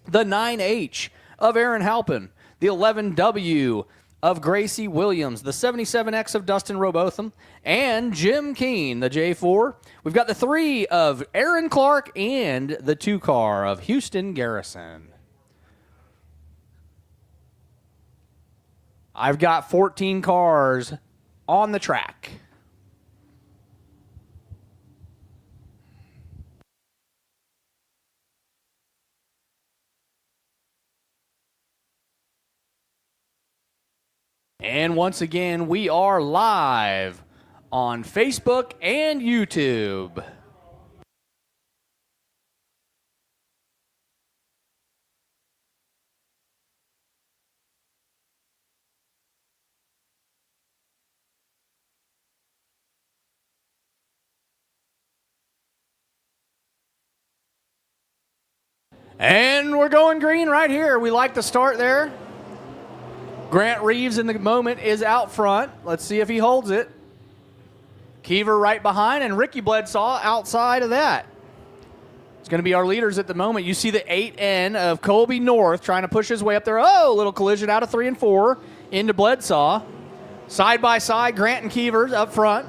the 9H of Aaron Halpin, the 11W of Gracie Williams, the 77X of Dustin Robotham, and Jim Keene, the J4. We've got the 3 of Aaron Clark and the 2 car of Houston Garrison. I've got 14 cars on the track. And once again, we are live on Facebook and YouTube. And we're going green right here. We like the start there. Grant Reeves in the moment is out front. Let's see if he holds it. Keever right behind, and Ricky Bledsaw outside of that. It's going to be our leaders at the moment. You see the 8N of Colby North trying to push his way up there. Oh, a little collision out of 3 and 4 into Bledsaw. Side by side, Grant and Keever up front.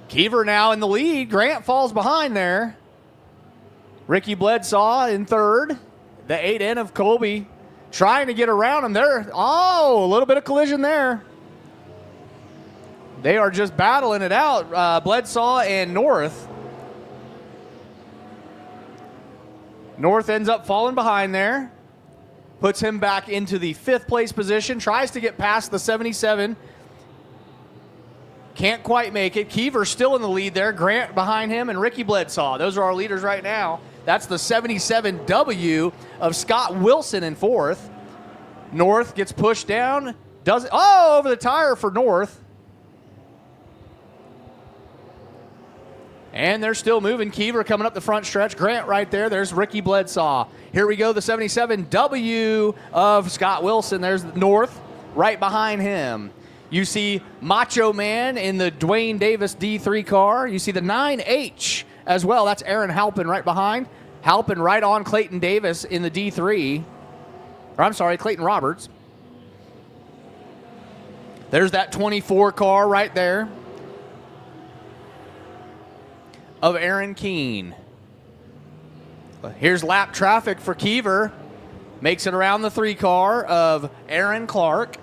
Keever now in the lead. Grant falls behind there. Ricky Bledsaw in third. The 8N of Colby trying to get around him there. Oh, a little bit of collision there. They are just battling it out, Bledsaw and North. North ends up falling behind there. Puts him back into the 5th place position. Tries to get past the 77. Can't quite make it. Keever still in the lead there. Grant behind him and Ricky Bledsaw. Those are our leaders right now. That's the 77W of Scott Wilson in 4th. North gets pushed down. Does it? Oh, over the tire for North. And they're still moving. Keever coming up the front stretch. Grant right there. There's Ricky Bledsaw. Here we go, the 77W of Scott Wilson. There's North right behind him. You see Macho Man in the Dwayne Davis D3 car. You see the 9H as well. That's Aaron Halpin right behind. Halpin right on Clayton Davis in the D3. Or I'm sorry, Clayton Roberts. There's that 24 car right there of Aaron Keene. Here's lap traffic for Keever. Makes it around the 3 car of Aaron Clark.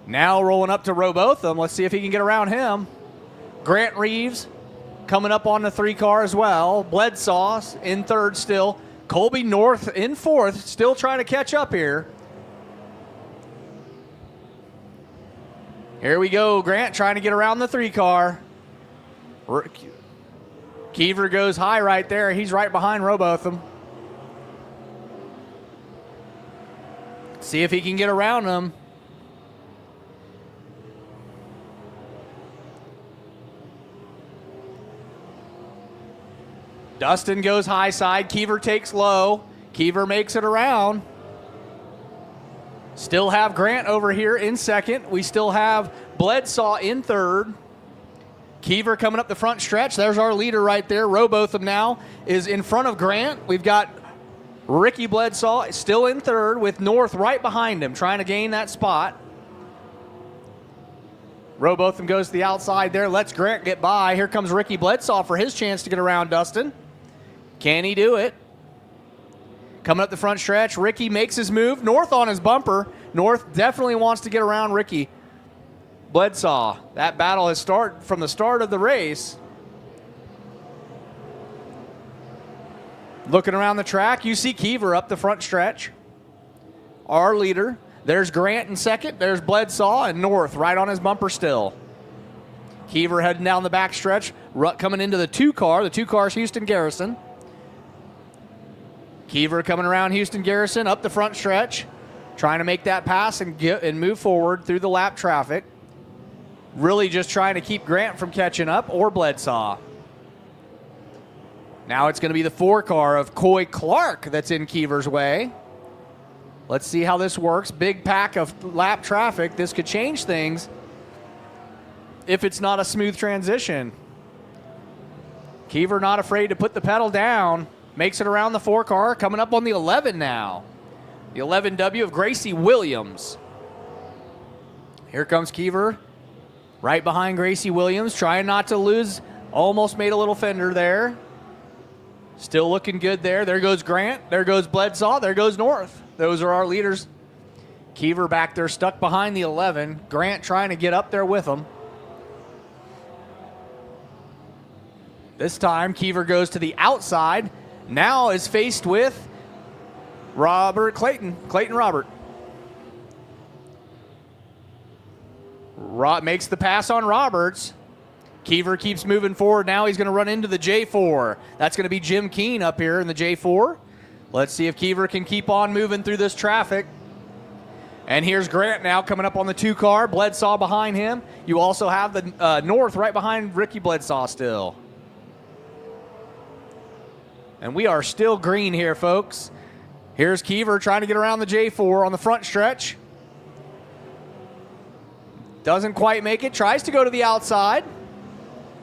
Now rolling up to Robotham. Let's see if he can get around him. Grant Reeves coming up on the 3 car as well. Bledsaw in 3rd still. Colby North in 4th, still trying to catch up here. Here we go. Grant trying to get around the 3 car. Keever goes high right there. He's right behind Robotham. See if he can get around him. Dustin goes high side. Keever takes low. Keever makes it around. Still have Grant over here in 2nd. We still have Bledsaw in 3rd. Keever coming up the front stretch. There's our leader right there. Robotham now is in front of Grant. We've got Ricky Bledsaw still in 3rd with North right behind him, trying to gain that spot. Robotham goes to the outside there. Lets Grant get by. Here comes Ricky Bledsaw for his chance to get around Dustin. Can he do it? Coming up the front stretch, Ricky makes his move. North on his bumper. North definitely wants to get around Ricky Bledsaw. That battle has started from the start of the race. Looking around the track, you see Keever up the front stretch. Our leader. There's Grant in 2nd. There's Bledsaw and North right on his bumper still. Keever heading down the back stretch, coming into the 2 car. The 2 car's Houston Garrison. Keever coming around Houston Garrison up the front stretch, trying to make that pass and move forward through the lap traffic. Really just trying to keep Grant from catching up or Bledsaw. Now it's going to be the 4 car of Coy Clark that's in Keever's way. Let's see how this works. Big pack of lap traffic. This could change things if it's not a smooth transition. Keever not afraid to put the pedal down. Makes it around the 4 car. Coming up on the 11 now. The 11W of Gracie Williams. Here comes Keever. Right behind Gracie Williams. Trying not to lose. Almost made a little fender there. Still looking good there. There goes Grant. There goes Bledsaw. There goes North. Those are our leaders. Keever back there stuck behind the 11. Grant trying to get up there with him. This time Keever goes to the outside. Now is faced with Clayton Robert. Makes the pass on Roberts. Keever keeps moving forward. Now he's going to run into the J4. That's going to be Jim Keene up here in the J4. Let's see if Keever can keep on moving through this traffic. And here's Grant now coming up on the 2 car. Bledsaw behind him. You also have the North right behind Ricky Bledsaw still. And we are still green here, folks. Here's Keever trying to get around the J4 on the front stretch. Doesn't quite make it. Tries to go to the outside.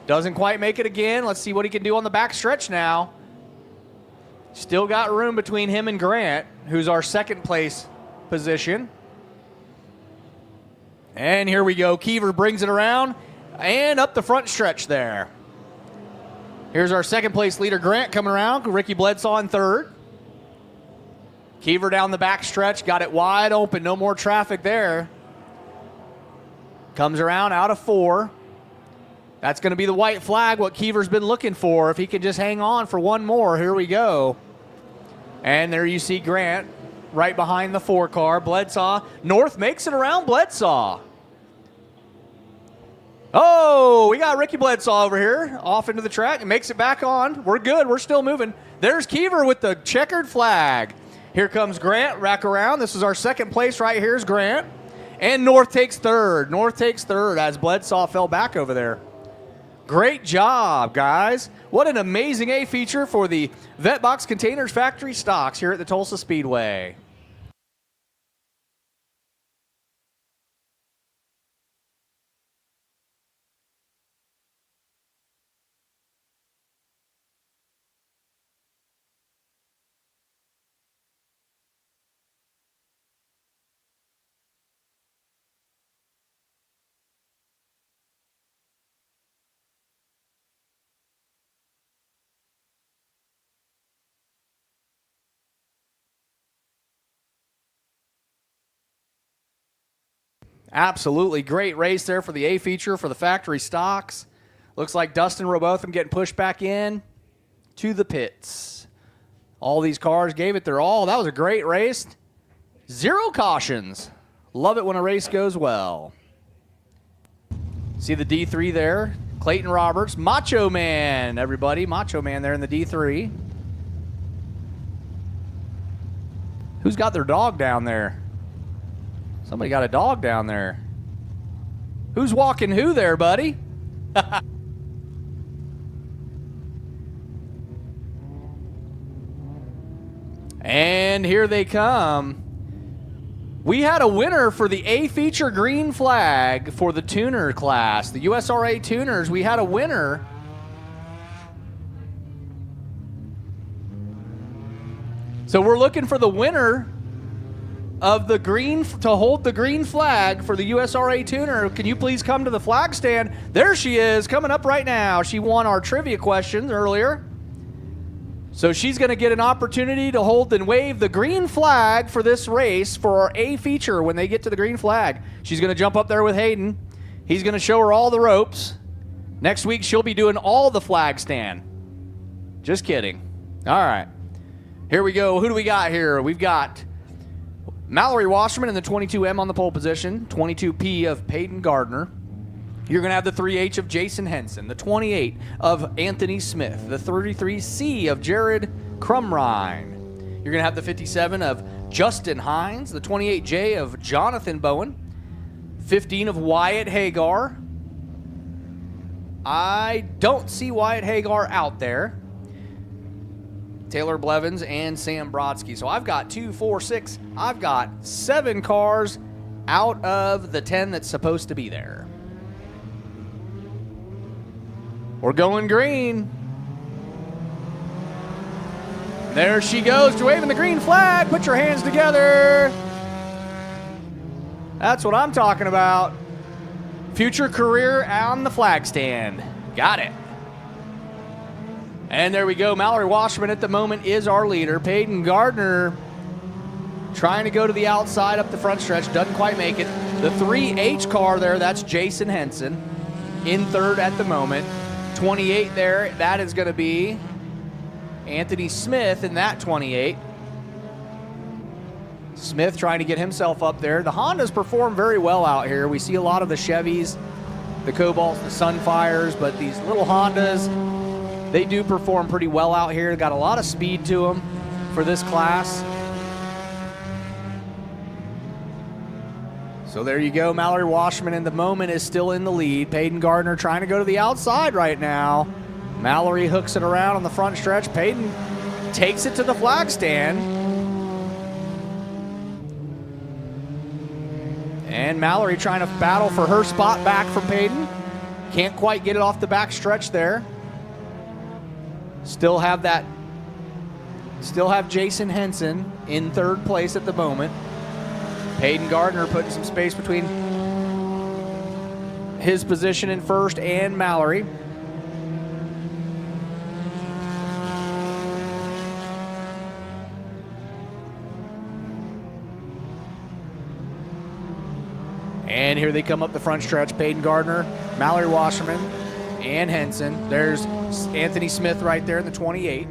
Doesn't quite make it again. Let's see what he can do on the back stretch now. Still got room between him and Grant, who's our 2nd place position. And here we go. Keever brings it around and up the front stretch there. Here's our 2nd place leader, Grant, coming around. Ricky Bledsaw in 3rd. Keever down the back stretch. Got it wide open. No more traffic there. Comes around out of 4. That's going to be the white flag, what Keever's been looking for. If he can just hang on for one more. Here we go. And there you see Grant right behind the 4 car. Bledsaw. North makes it around Bledsaw. Oh, we got Ricky Bledsaw over here off into the track and makes it back on. We're good. We're still moving. There's Keever with the checkered flag. Here comes Grant, rack around. This is our second place right here is Grant. And North takes third. North takes third as Bledsaw fell back over there. Great job, guys. What an amazing A feature for the Vetbox Containers Factory Stocks here at the Tulsa Speedway. Absolutely great race there for the A feature for the factory stocks. Looks like Dustin Robotham getting pushed back in to the pits. All these cars gave it their all. That was a great race. 0 cautions. Love it when a race goes well. See the D3 there. Clayton Roberts. Macho Man, everybody. Macho Man there in the D3. Who's got their dog down there? Somebody got a dog down there. Who's walking who there, buddy? And here they come. We had a winner for the A feature green flag for the tuner class. The USRA tuners, we had a winner. So we're looking for the winner of the green to hold the green flag for the USRA tuner. Can you please come to the flag stand? There she is, coming up right now. She won our trivia questions earlier. So she's going to get an opportunity to hold and wave the green flag for this race for our A feature when they get to the green flag. She's going to jump up there with Hayden. He's going to show her all the ropes. Next week, she'll be doing all the flag stand. Just kidding. All right. Here we go. Who do we got here? We've got Mallory Wasserman in the 22M on the pole position, 22P of Peyton Gardner. You're going to have the 3H of Jason Henson, the 28 of Anthony Smith, the 33C of Jared Crumrine. You're going to have the 57 of Justin Hines, the 28J of Jonathan Bowen, 15 of Wyatt Hagar. I don't see Wyatt Hagar out there. Taylor Blevins and Sam Brodsky. So I've got 2, 4, 6. I've got 7 cars out of the 10 that's supposed to be there. We're going green. There she goes, waving the green flag. Put your hands together. That's what I'm talking about. Future career on the flag stand. Got it. And there we go. Mallory Wasserman at the moment is our leader. Peyton Gardner trying to go to the outside up the front stretch. Doesn't quite make it. The 3H car there, that's Jason Henson in third at the moment. 28 there, that is going to be Anthony Smith in that 28. Smith trying to get himself up there. The Hondas perform very well out here. We see a lot of the Chevys, the Cobalts, the Sunfires, but these little Hondas, they do perform pretty well out here. Got a lot of speed to them for this class. So there you go. Mallory Wasserman in the moment is still in the lead. Peyton Gardner trying to go to the outside right now. Mallory hooks it around on the front stretch. Peyton takes it to the flag stand. And Mallory trying to battle for her spot back from Peyton. Can't quite get it off the back stretch there. Still have Jason Henson in third place at the moment. Peyton Gardner putting some space between his position in first and Mallory. And here they come up the front stretch. Peyton Gardner, Mallory Wasserman, and Henson. There's Anthony Smith right there in the 28.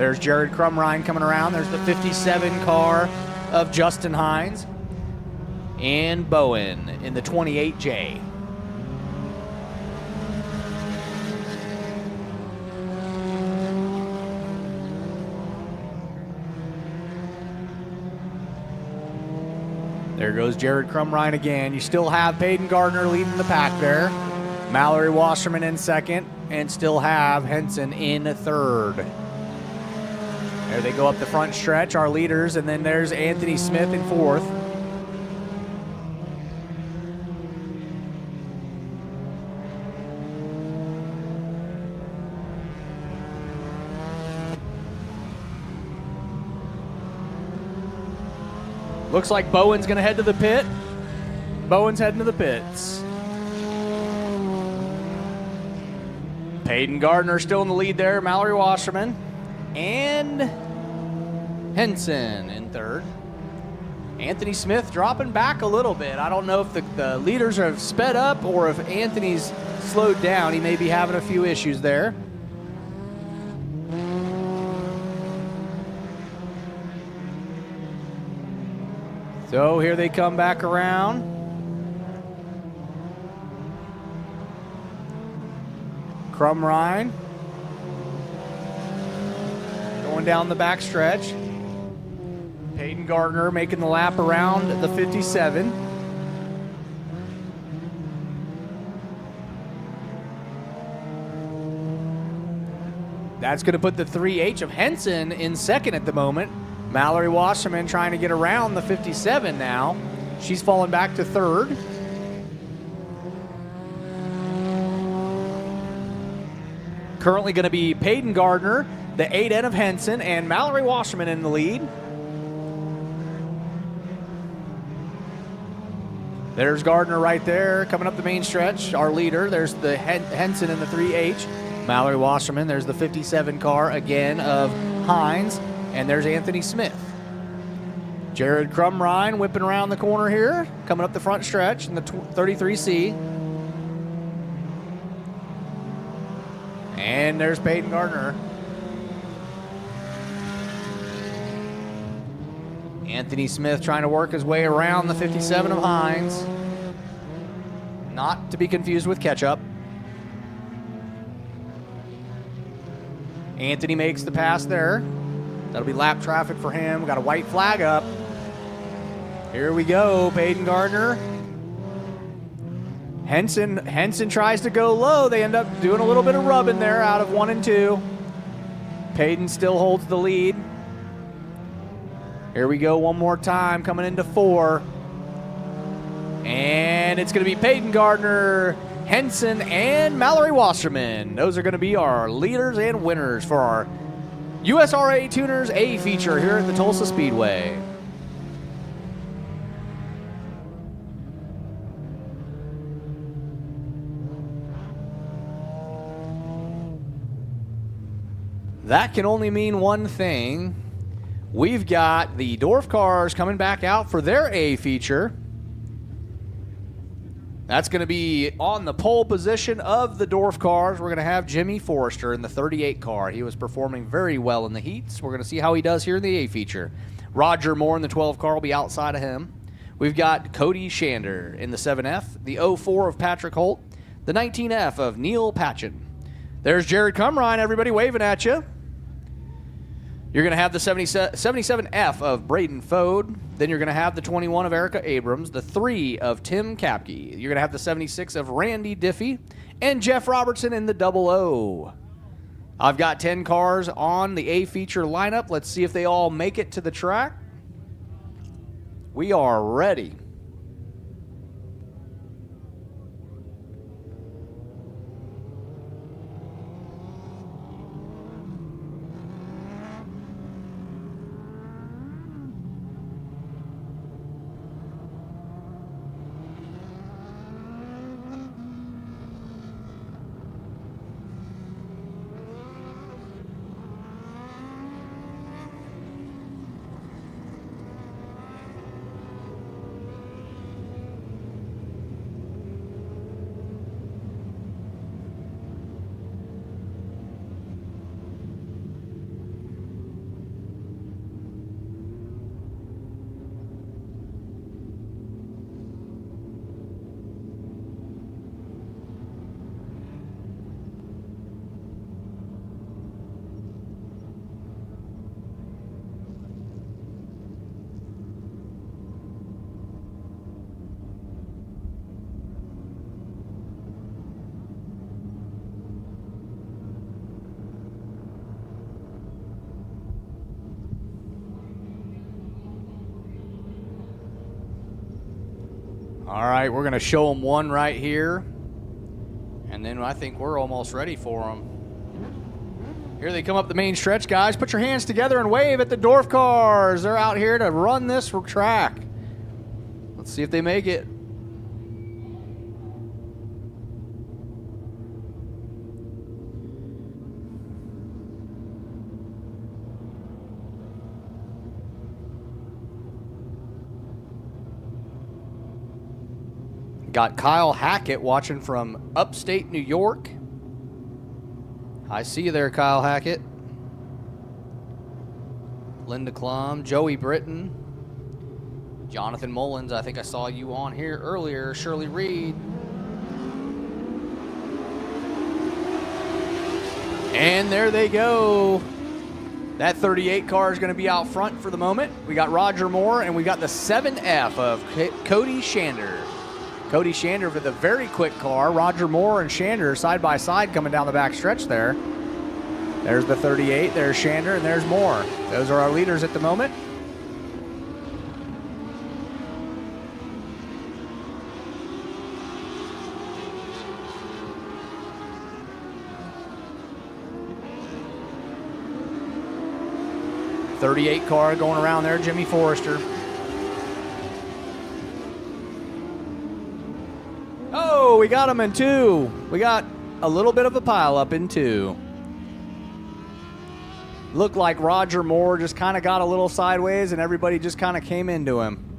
There's Jared Crumrine coming around. There's the 57 car of Justin Hines. And Bowen in the 28J. There goes Jared Crumrine again. You still have Peyton Gardner leading the pack there. Mallory Wasserman in second, and still have Henson in third. There they go up the front stretch, our leaders, and then there's Anthony Smith in fourth. Looks like Bowen's going to head to the pit. Bowen's heading to the pits. Peyton Gardner still in the lead there. Mallory Wasserman. And Henson in third. Anthony Smith dropping back a little bit. I don't know if the leaders have sped up or if Anthony's slowed down. He may be having a few issues there. So here they come back around. Crumrine going down the back stretch. Peyton Gardner making the lap around the 57. That's going to put the 3H of Henson in second at the moment. Mallory Wasserman trying to get around the 57 now. She's fallen back to third. Currently going to be Peyton Gardner, the 8N of Henson, and Mallory Wasserman in the lead. There's Gardner right there coming up the main stretch, our leader. There's the Henson in the 3H. Mallory Wasserman, there's the 57 car again of Hines. And there's Anthony Smith. Jared Crumrine whipping around the corner here, coming up the front stretch in the 33C. And there's Peyton Gardner. Anthony Smith trying to work his way around the 57 of Hines. Not to be confused with Ketchup. Anthony makes the pass there. That'll be lap traffic for him. We got a white flag up. Here we go, Peyton Gardner. Henson tries to go low. They end up doing a little bit of rubbing there out of 1 and 2. Peyton still holds the lead. Here we go one more time, coming into 4. And it's going to be Peyton Gardner, Henson, and Mallory Wasserman. Those are going to be our leaders and winners for our USRA Tuners A feature here at the Tulsa Speedway. That can only mean one thing. We've got the Dwarf cars coming back out for their A feature. That's going to be on the pole position of the Dwarf cars. We're going to have Jimmy Forrester in the 38 car. He was performing very well in the heats. We're going to see how he does here in the A feature. Roger Moore in the 12 car will be outside of him. We've got Cody Shander in the 7F, the 04 of Patrick Holt, the 19F of Neil Patchen. There's Jared Crumrine, everybody waving at you. You're going to have the 77F of Braden Fode. Then you're going to have the 21 of Erica Abrams, the 3 of Tim Kapke. You're going to have the 76 of Randy Diffie, and Jeff Robertson in the 00. I've got 10 cars on the A feature lineup. Let's see if they all make it to the track. We are ready. All right, we're going to show them one right here. And then I think we're almost ready for them. Here they come up the main stretch, guys. Put your hands together and wave at the Dwarf cars. They're out here to run this track. Let's see if they make it. Got Kyle Hackett watching from upstate New York. I see you there, Kyle Hackett. Linda Klum, Joey Britton, Jonathan Mullins. I think I saw you on here earlier. Shirley Reed. And there they go. That 38 car is going to be out front for the moment. We got Roger Moore, and we got the 7F of Cody Shander. Cody Shander with a very quick car. Roger Moore and Shander side by side coming down the back stretch there. There's the 38, there's Shander, and there's Moore. Those are our leaders at the moment. .38 car going around there, Jimmy Forrester. Oh, we got him in 2. We got a little bit of a pile up in 2. Looked like Roger Moore just kind of got a little sideways and everybody just kind of came into him.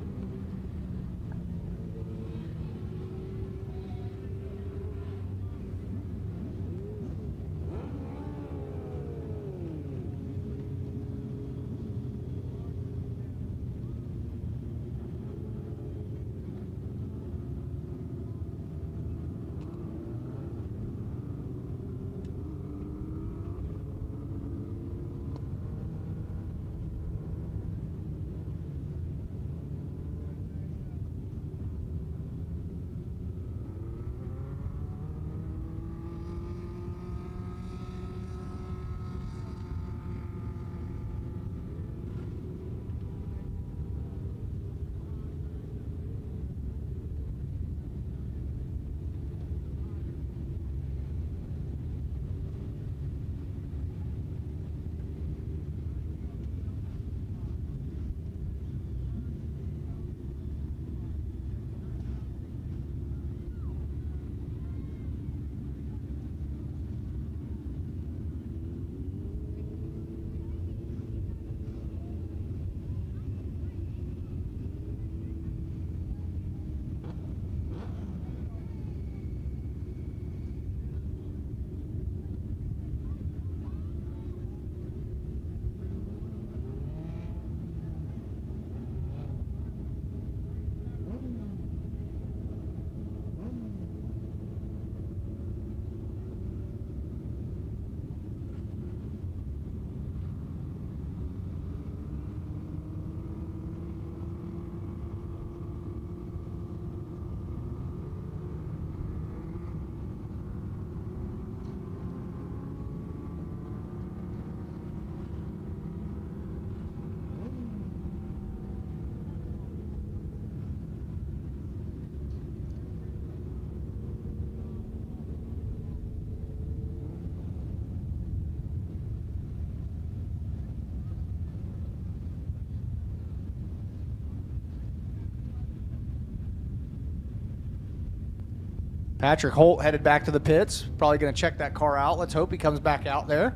Patrick Holt headed back to the pits. Probably going to check that car out. Let's hope he comes back out there.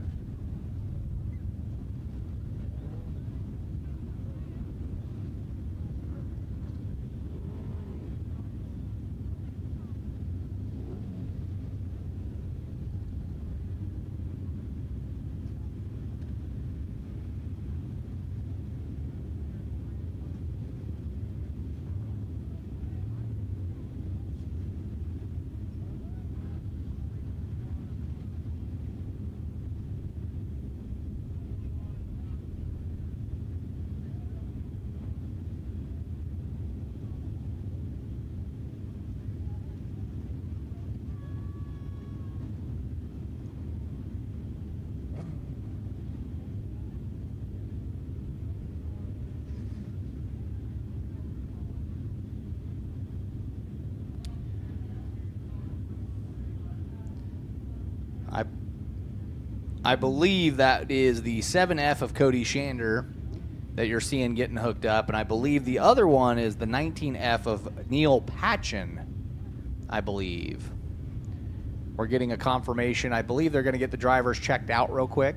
I believe that is the 7F of Cody Shander that you're seeing getting hooked up, and I believe the other one is the 19F of Neil Patchen, I believe. We're getting a confirmation. I believe they're going to get the drivers checked out real quick.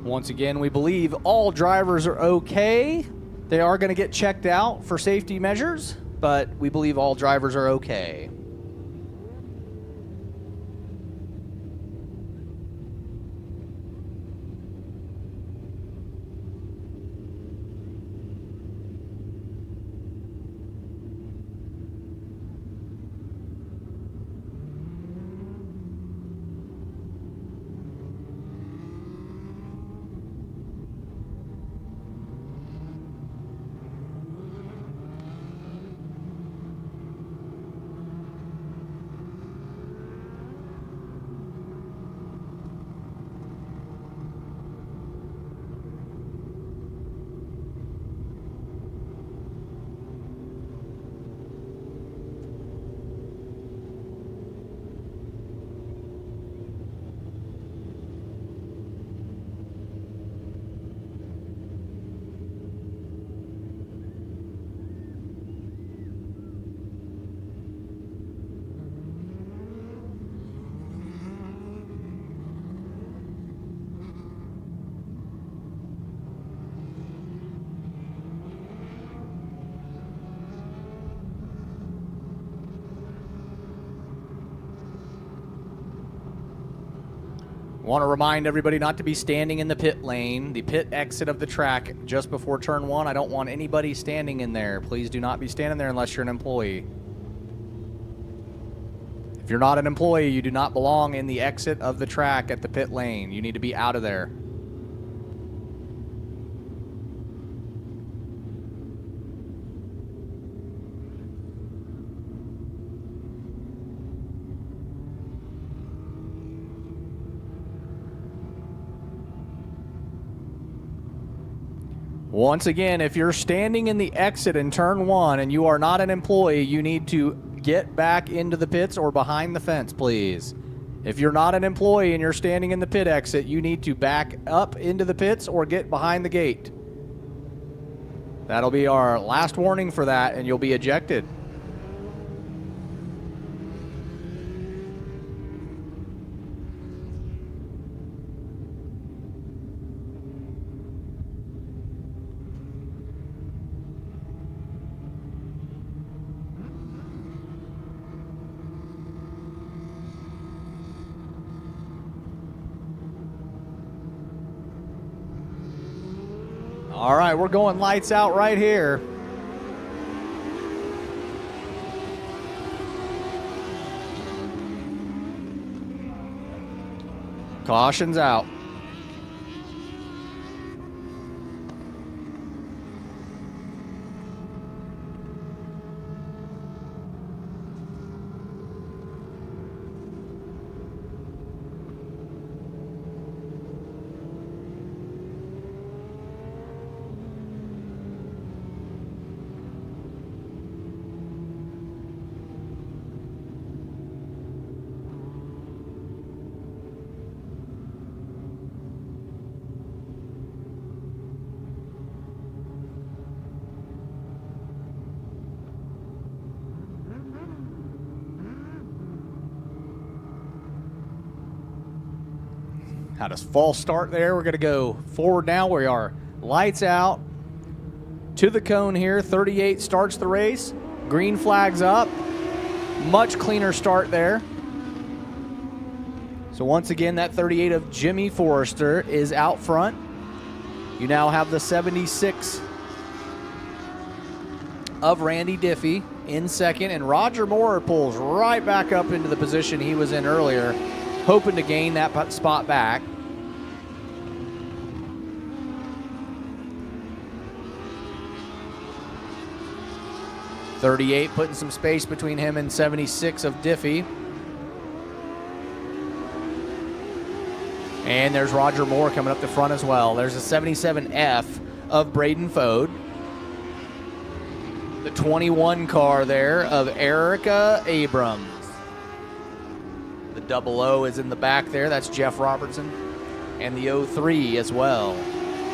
Once again, we believe all drivers are okay. They are going to get checked out for safety measures, but we believe all drivers are okay. Want to remind everybody not to be standing in the pit lane, the pit exit of the track just before turn one. I don't want anybody standing in there. Please do not be standing there unless you're an employee. If you're not an employee, you do not belong in the exit of the track at the pit lane. You need to be out of there. Once again, if you're standing in the exit in turn 1 and you are not an employee, you need to get back into the pits or behind the fence, please. If you're not an employee and you're standing in the pit exit, you need to back up into the pits or get behind the gate. That'll be our last warning for that, and you'll be ejected. All right, we're going lights out right here. Caution's out. Had a false start there. We're going to go forward now. We are lights out to the cone here. 38 starts the race. Green flag's up. Much cleaner start there. So once again, that 38 of Jimmy Forrester is out front. You now have the 76 of Randy Diffie in second, and Roger Moore pulls right back up into the position he was in earlier, hoping to gain that spot back. .38 putting some space between him and 76 of Diffie. And there's Roger Moore coming up the front as well. There's a 77F of Braden Fode. The 21 car there of Erica Abrams. The 00 is in the back there. That's Jeff Robertson. And the 03 as well,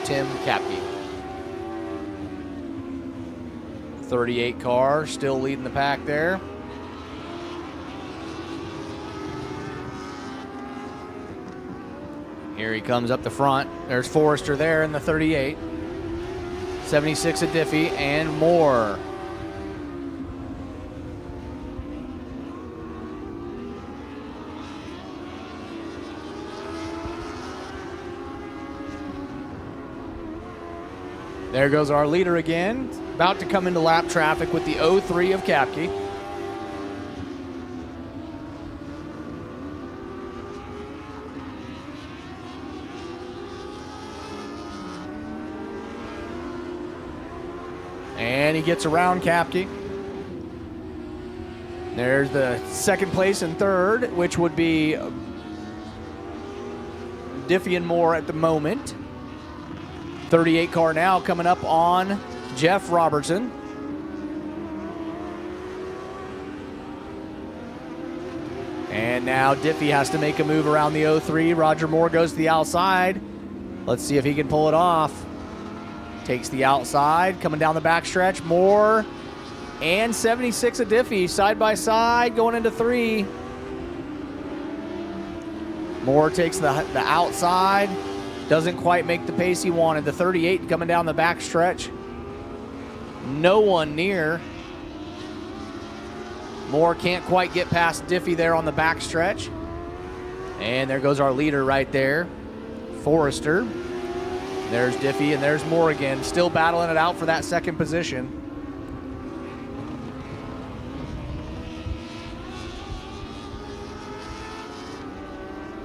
Tim Kapke. 38 car still leading the pack there. Here he comes up the front. There's Forrester there in the 38. 76 of Diffie and Moore. There goes our leader again. About to come into lap traffic with the 03 of Kapke. And he gets around Kapke. There's the second place and third, which would be Diffie and Moore at the moment. 38 car now coming up on Jeff Robertson. And now Diffie has to make a move around the 03. Roger Moore goes to the outside. Let's see if he can pull it off. Takes the outside, coming down the backstretch. Moore and 76 of Diffie side by side going into 3. Moore takes the outside. Doesn't quite make the pace he wanted. The 38 coming down the backstretch. No one near. Moore can't quite get past Diffie there on the backstretch. And there goes our leader right there, Forrester. There's Diffie and there's Moore again, still battling it out for that second position.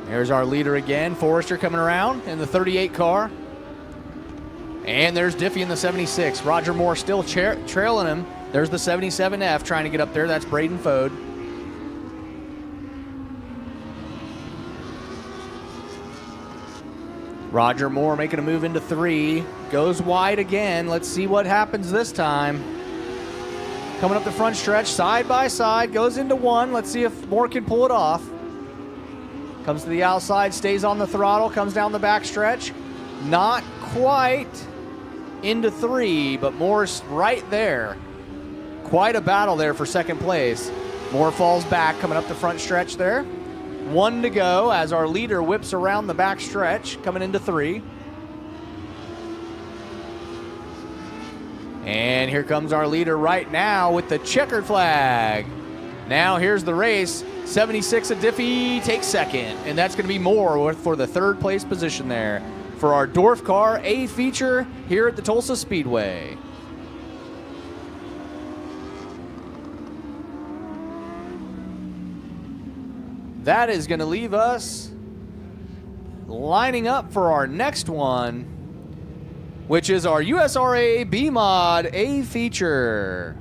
There's our leader again, Forrester coming around in the 38 car. And there's Diffie in the 76. Roger Moore still trailing him. There's the 77F trying to get up there. That's Braden Fode. Roger Moore making a move into 3. Goes wide again. Let's see what happens this time. Coming up the front stretch, side by side, goes into one. Let's see if Moore can pull it off. Comes to the outside, stays on the throttle, comes down the back stretch. Not quite into 3, but Moore's right there. Quite a battle there for second place. Moore falls back, coming up the front stretch there. 1 to go as our leader whips around the back stretch, coming into 3. And here comes our leader right now with the checkered flag. Now here's the race. 76 of Diffie takes second, and that's going to be Moore for the third place position there for our Dwarf car A feature here at the Tulsa Speedway. That is going to leave us lining up for our next one, which is our USRA B-Mod A feature.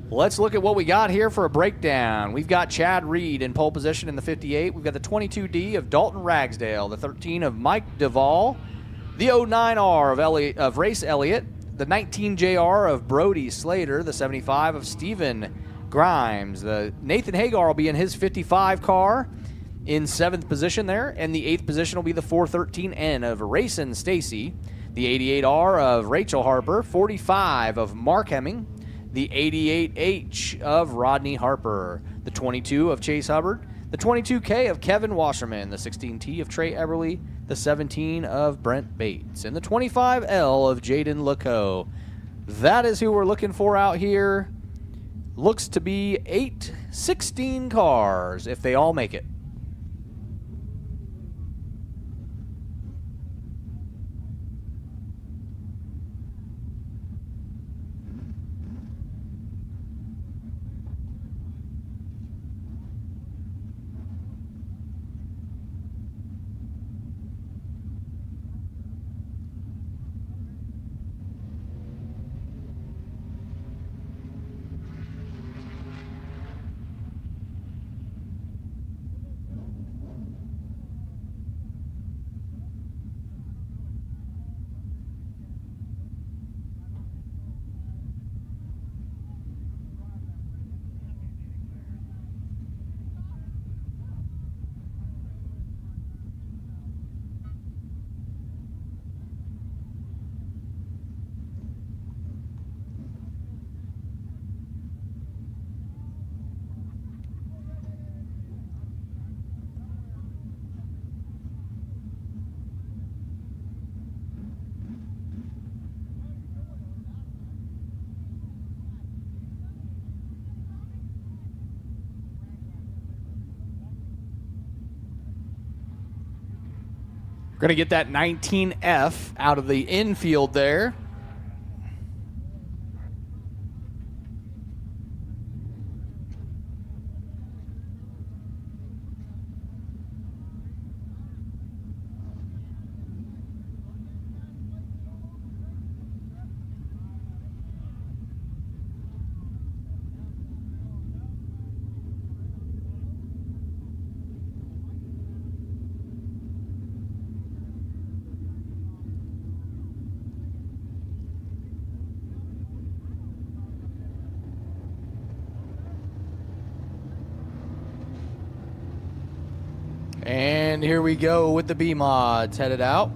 Let's look at what we got here for a breakdown. We've got Chad Reed in pole position in the 58. We've got the 22D of Dalton Ragsdale, the 13 of Mike Duvall, the 09R of Race Elliott, the 19JR of Brody Slater, the 75 of Stephen Grimes. The Nathan Hagar will be in his 55 car in 7th position there, and the 8th position will be the 413N of Racing Stacy, the 88R of Rachel Harper, 45 of Mark Hemming, the 88H of Rodney Harper, the 22 of Chase Hubbard, the 22K of Kevin Wasserman, the 16T of Trey Eberly, the 17 of Brent Bates, and the 25L of Jaden Laco. That is who we're looking for out here. Looks to be 16 cars if they all make it. Going to get that 19F out of the infield there. And here we go with the B-Mods headed out.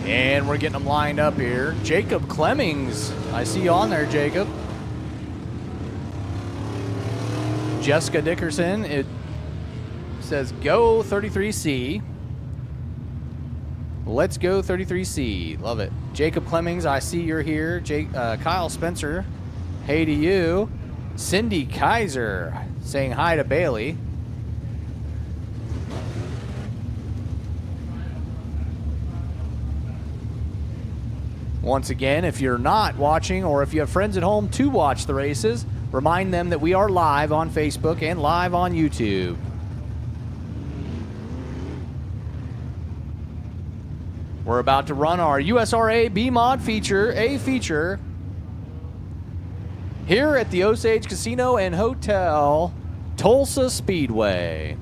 And we're getting them lined up here. Jacob Clemmings, I see you on there, Jacob. Jessica Dickerson, it says go 33C. Let's go 33C. Love it. Jacob Clemmings, I see you're here. Kyle Spencer, hey to you. Cindy Kaiser saying hi to Bailey. Once again, if you're not watching or if you have friends at home to watch the races, remind them that we are live on Facebook and live on YouTube. We're about to run our USRA B-Mod feature, A feature, here at the Osage Casino and Hotel, Tulsa Speedway.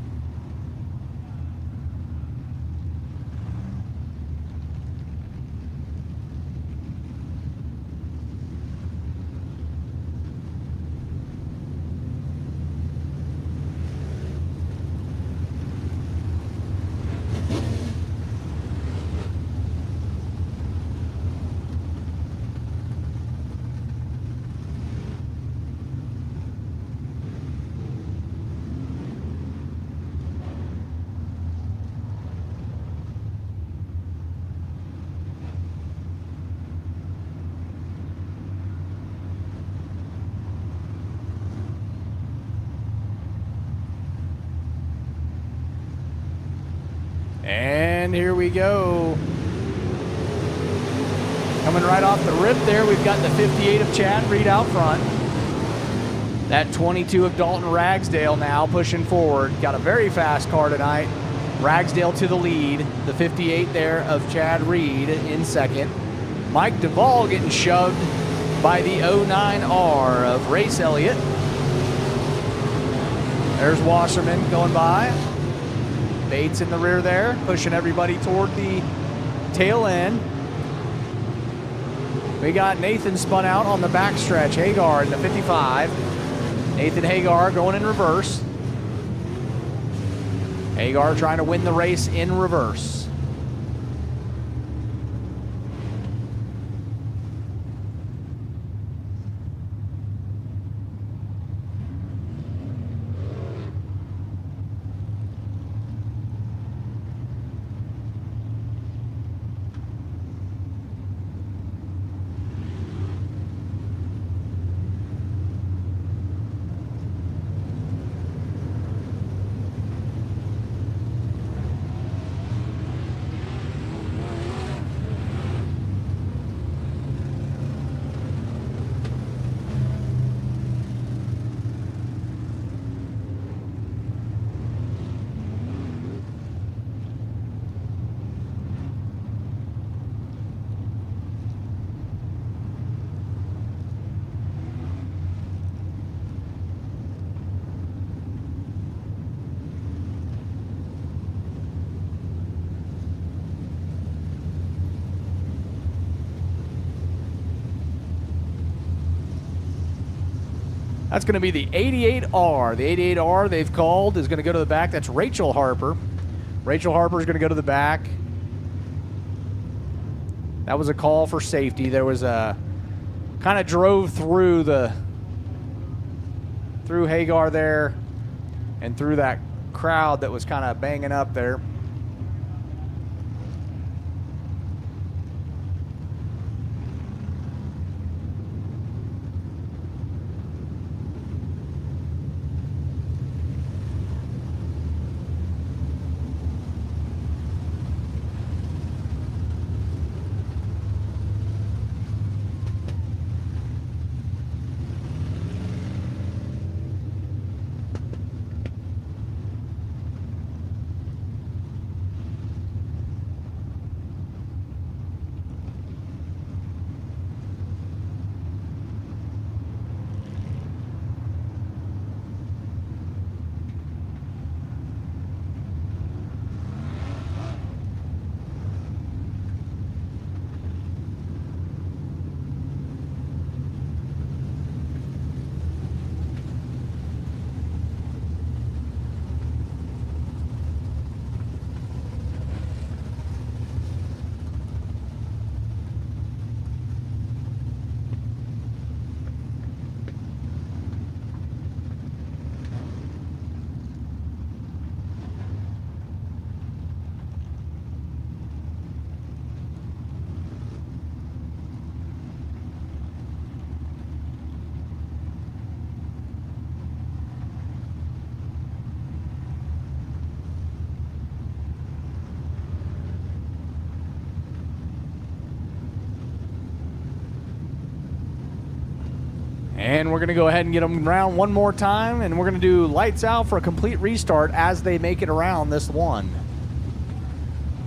And here we go. Coming right off the rip there, we've got the 58 of Chad Reed out front. That 22 of Dalton Ragsdale now pushing forward. Got a very fast car tonight. Ragsdale to the lead. The 58 there of Chad Reed in second. Mike Duvall getting shoved by the 09R of Race Elliott. There's Wasserman going by. Bates in the rear there, pushing everybody toward the tail end. We got Nathan spun out on the backstretch. Hagar in the 55. Nathan Hagar going in reverse. Hagar trying to win the race in reverse. That's going to be the 88R. The 88R they've called is going to go to the back. That's Rachel Harper. Rachel Harper is going to go to the back. That was a call for safety. There was a kind of drove through Hagar there and through that crowd that was kind of banging up there. And we're going to go ahead and get them around one more time, and we're going to do lights out for a complete restart as they make it around this one.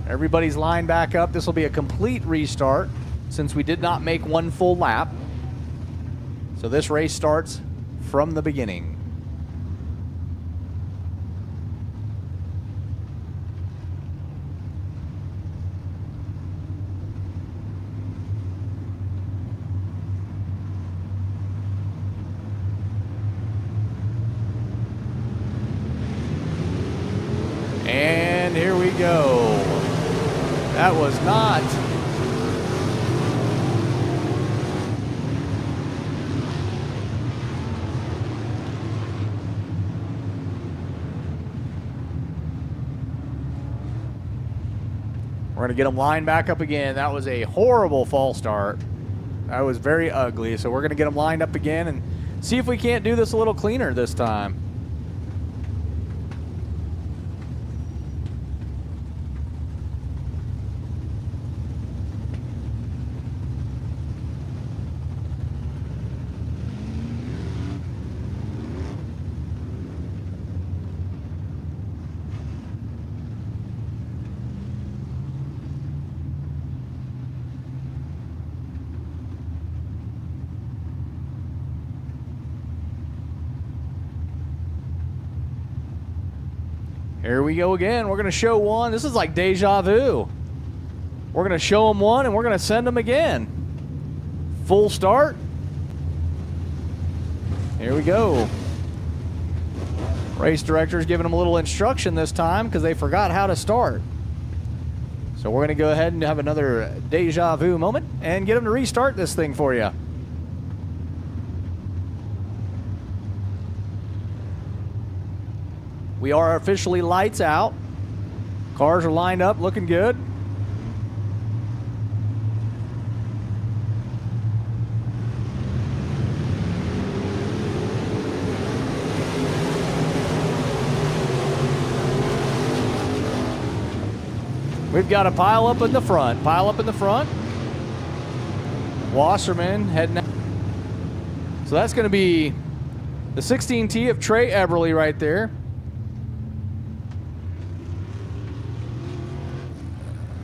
Everybody's lined back up. This will be a complete restart since we did not make one full lap. So this race starts from the beginning. And here we go. That was not. We're going to get them lined back up again. That was a horrible false start. That was very ugly. So we're going to get them lined up again and see if we can't do this a little cleaner this time. Here we go again. We're going to show one. This is like deja vu. We're going to show them one, and we're going to send them again. Full start. Here we go. Race director's giving them a little instruction this time because they forgot how to start. So we're going to go ahead and have another deja vu moment and get them to restart this thing for you. We are officially lights out. Cars are lined up, looking good. We've got a pile up in the front. Pile up in the front. Wasserman heading out. So that's going to be the 16T of Trey Eberly right there.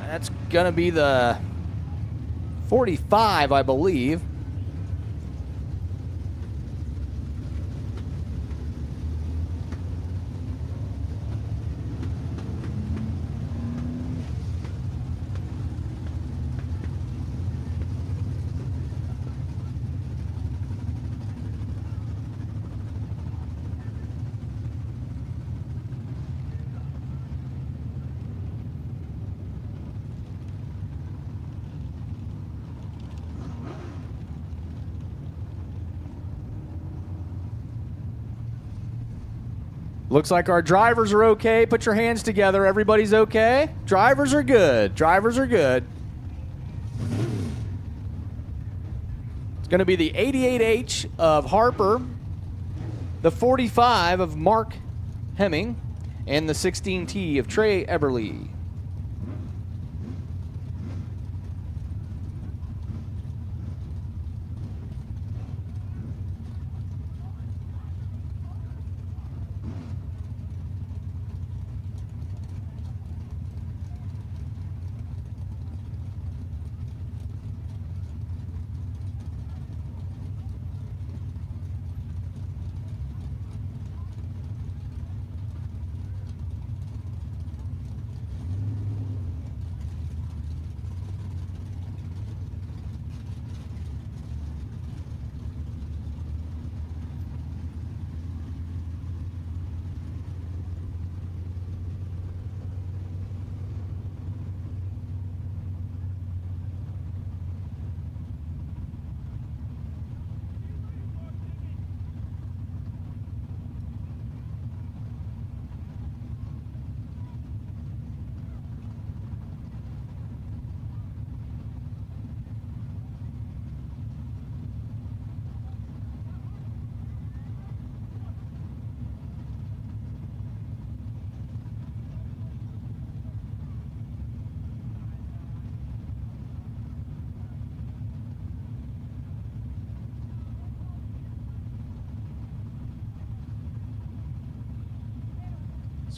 That's going to be the 45, I believe. Looks like our drivers are okay. Put your hands together. Everybody's okay. Drivers are good. Drivers are good. It's going to be the 88H of Harper, the 45 of Mark Hemming, and the 16T of Trey Eberly.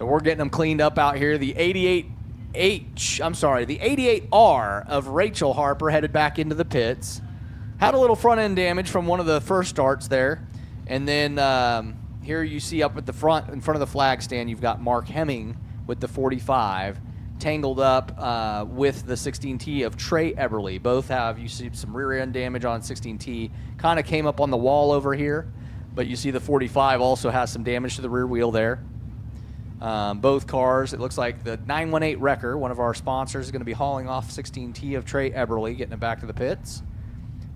So we're getting them cleaned up out here. The 88R of Rachel Harper headed back into the pits. Had a little front end damage from one of the first starts there. And then here you see up at the front, in front of the flag stand, you've got Mark Hemming with the 45 tangled up with the 16T of Trey Eberly. Both have, you see some rear end damage on 16T. Kind of came up on the wall over here, but you see the 45 also has some damage to the rear wheel there. Both cars, it looks like the 918 Wrecker, one of our sponsors, is going to be hauling off 16T of Trey Eberly, getting it back to the pits.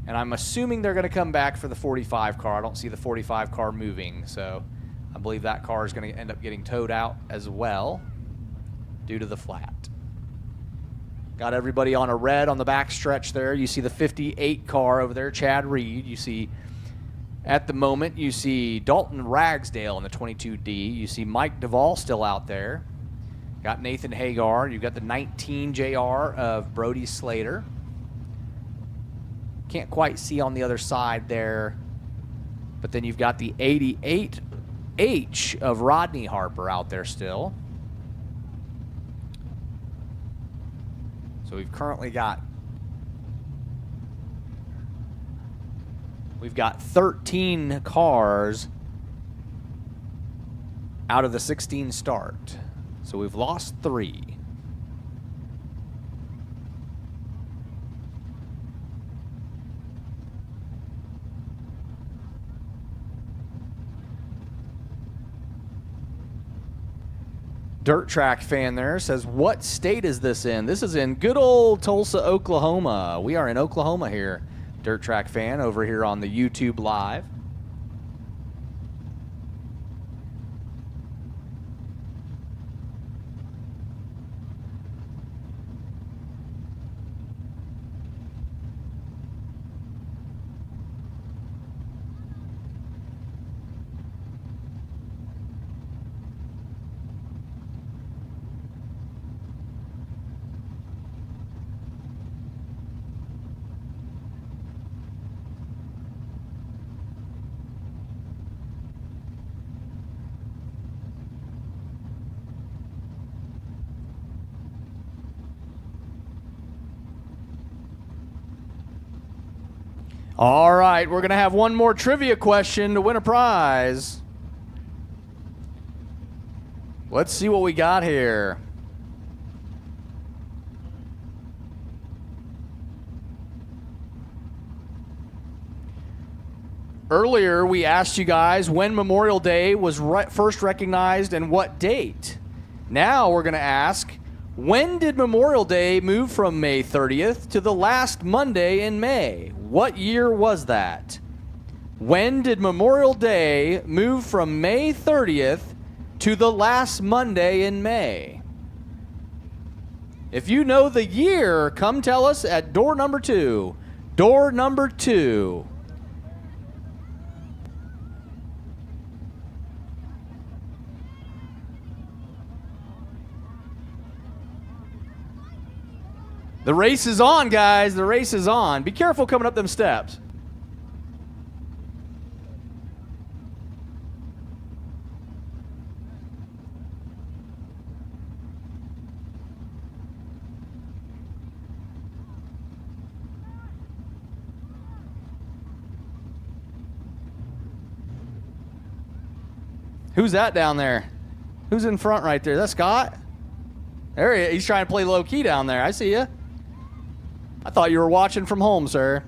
And I'm assuming they're going to come back for the 45 car. I don't see the 45 car moving, so I believe that car is going to end up getting towed out as well due to the flat. Got everybody on a red on the back stretch there. You see the 58 car over there, Chad Reed. You see, at the moment, you see Dalton Ragsdale in the 22D. You see Mike Duvall still out there. Got Nathan Hagar. You've got the 19 JR of Brody Slater. Can't quite see on the other side there. But then you've got the 88H of Rodney Harper out there still. So we've currently got 13 cars out of the 16 start. So we've lost 3. Dirt Track fan there says, what state is this in? This is in good old Tulsa, Oklahoma. We are in Oklahoma here. Dirt Track fan over here on the YouTube Live. All right, we're going to have one more trivia question to win a prize. Let's see what we got here. Earlier, we asked you guys when Memorial Day was first recognized and what date. Now we're going to ask, when did Memorial Day move from May 30th to the last Monday in May? What year was that? When did Memorial Day move from May 30th to the last Monday in May? If you know the year, come tell us at door number 2. Door number 2. The race is on, guys. The race is on. Be careful coming up them steps. Who's that down there? Who's in front right there? Is that Scott? There he is. He's trying to play low key down there. I see you. I thought you were watching from home, sir.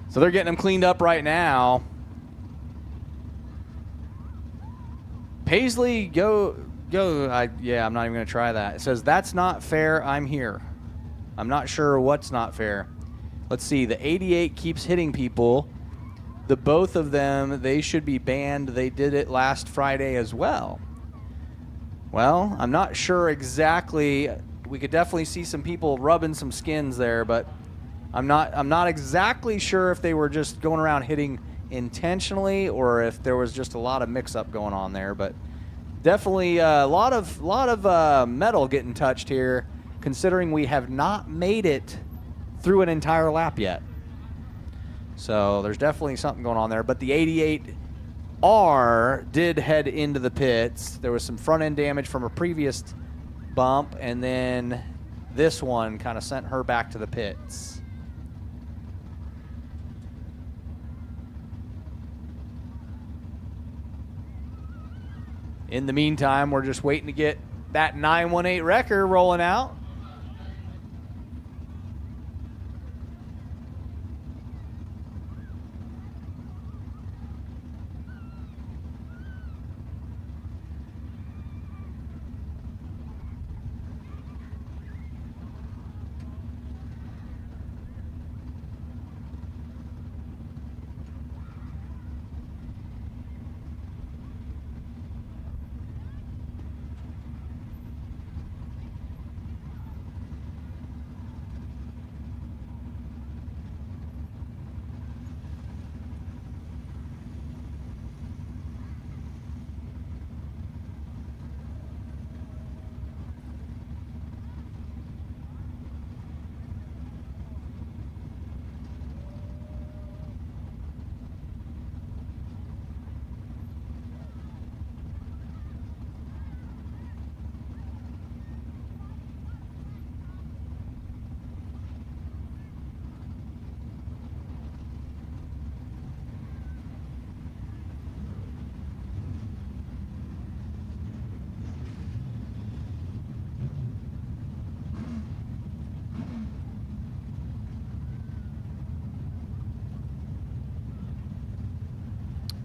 So they're getting him cleaned up right now. Paisley, go. Yeah, I'm not even going to try that. It says, that's not fair. I'm here. I'm not sure what's not fair. Let's see. The 88 keeps hitting people. The both of them, they should be banned. They did it last Friday as well. Well, I'm not sure exactly. We could definitely see some people rubbing some skins there, but I'm not exactly sure if they were just going around hitting intentionally or if there was just a lot of mix-up going on there. But definitely a lot of metal getting touched here, considering we have not made it through an entire lap yet. So there's definitely something going on there. But the 88 R did head into the pits. There was some front end damage from a previous bump, and then this one kind of sent her back to the pits. In the meantime, we're just waiting to get that 918 wrecker rolling out.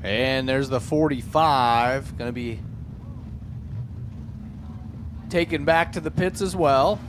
And there's the 45, going to be taken back to the pits as well.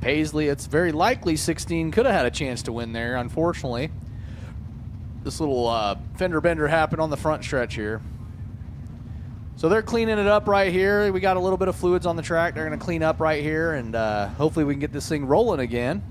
Paisley, it's very likely 16 could have had a chance to win there. Unfortunately, this little fender bender happened on the front stretch here. So they're cleaning it up right here. We got a little bit of fluids on the track. They're going to clean up right here, and hopefully we can get this thing rolling again.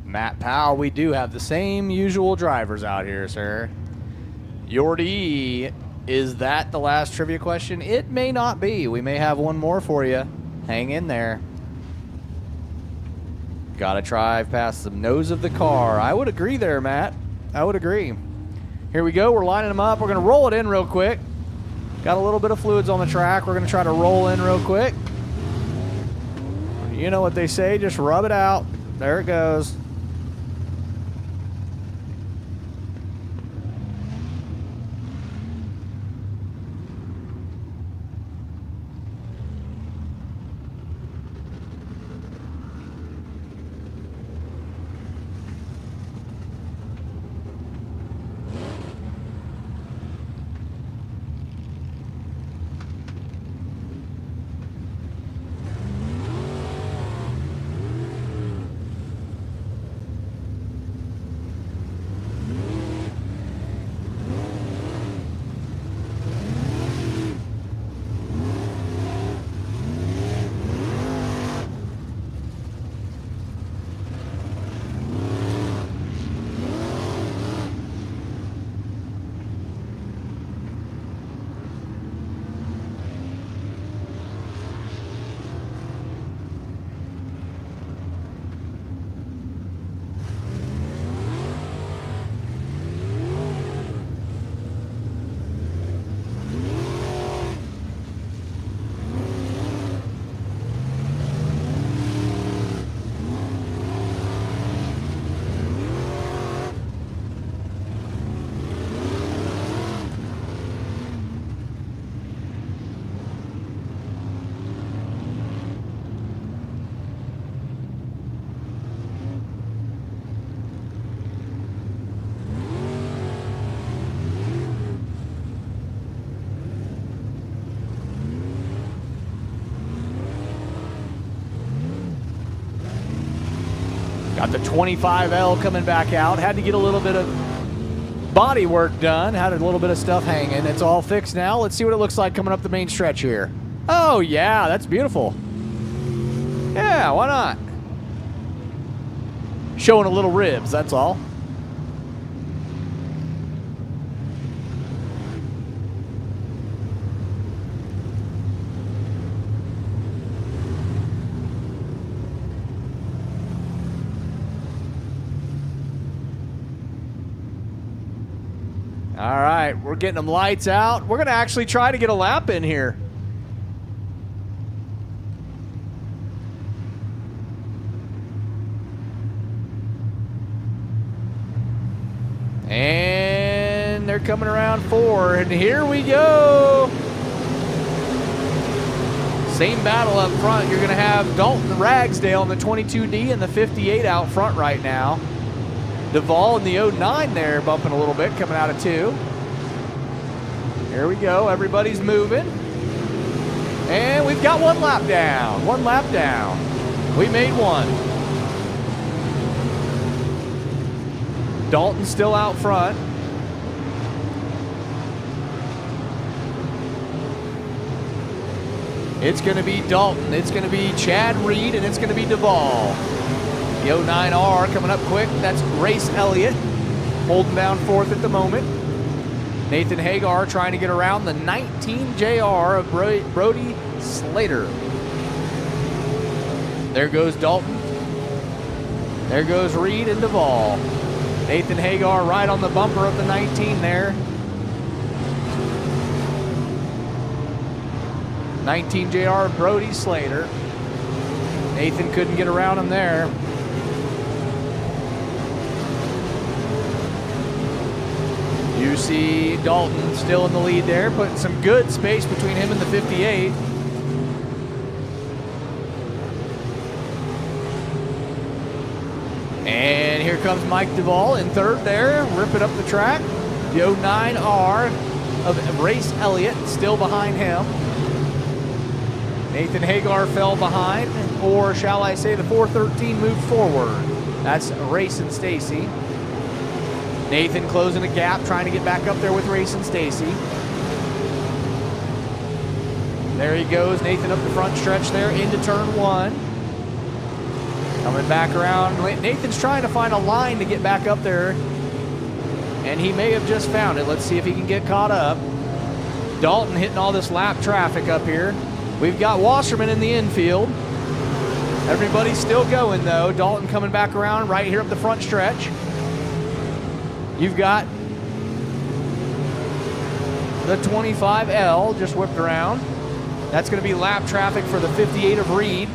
Matt Powell, we do have the same usual drivers out here, sir. Yordi, is that the last trivia question? It may not be. We may have one more for you. Hang in there. Got to drive past the nose of the car. I would agree there, Matt. I would agree. Here we go. We're lining them up. We're going to roll it in real quick. Got a little bit of fluids on the track. We're going to try to roll in real quick. You know what they say. Just rub it out. There it goes. Got the 25L coming back out. Had to get a little bit of body work done. Had a little bit of stuff hanging. It's all fixed now. Let's see what it looks like coming up the main stretch here. Oh, yeah, that's beautiful. Yeah, why not? Showing a little ribs, that's all. All right, we're getting them lights out. We're going to actually try to get a lap in here. And they're coming around 4, and here we go. Same battle up front. You're going to have Dalton Ragsdale in the 22D and the 58 out front right now. Duvall in the 09 there bumping a little bit, coming out of 2. Here we go. Everybody's moving. And we've got 1 lap down. 1 lap down. We made 1. Dalton still out front. It's going to be Dalton. It's going to be Chad Reed, and it's going to be Duvall. The 09R coming up quick. That's Race Elliott holding down 4th at the moment. Nathan Hagar trying to get around the 19 JR of Brody Slater. There goes Dalton. There goes Reed and Duvall. Nathan Hagar right on the bumper of the 19 there. 19 JR Brody Slater. Nathan couldn't get around him there. You see Dalton still in the lead there, putting some good space between him and the 58. And here comes Mike Duvall in 3rd there, ripping up the track. The 09R of Race Elliott still behind him. Nathan Hagar fell behind, or shall I say the 413 moved forward. That's Race and Stacy. Nathan closing a gap, trying to get back up there with Race and Stacy. There he goes, Nathan up the front stretch there into turn 1. Coming back around. Nathan's trying to find a line to get back up there, and he may have just found it. Let's see if he can get caught up. Dalton hitting all this lap traffic up here. We've got Wasserman in the infield. Everybody's still going, though. Dalton coming back around right here up the front stretch. You've got the 25L just whipped around. That's going to be lap traffic for the 58 of Reed.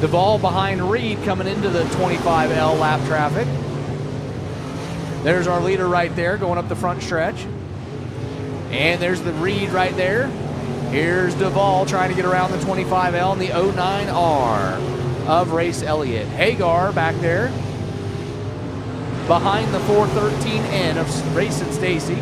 Duvall behind Reed coming into the 25L lap traffic. There's our leader right there going up the front stretch. And there's the Reed right there. Here's Duvall trying to get around the 25L and the 09R of Race Elliott. Hagar back there behind the 413N of Race and Stacy.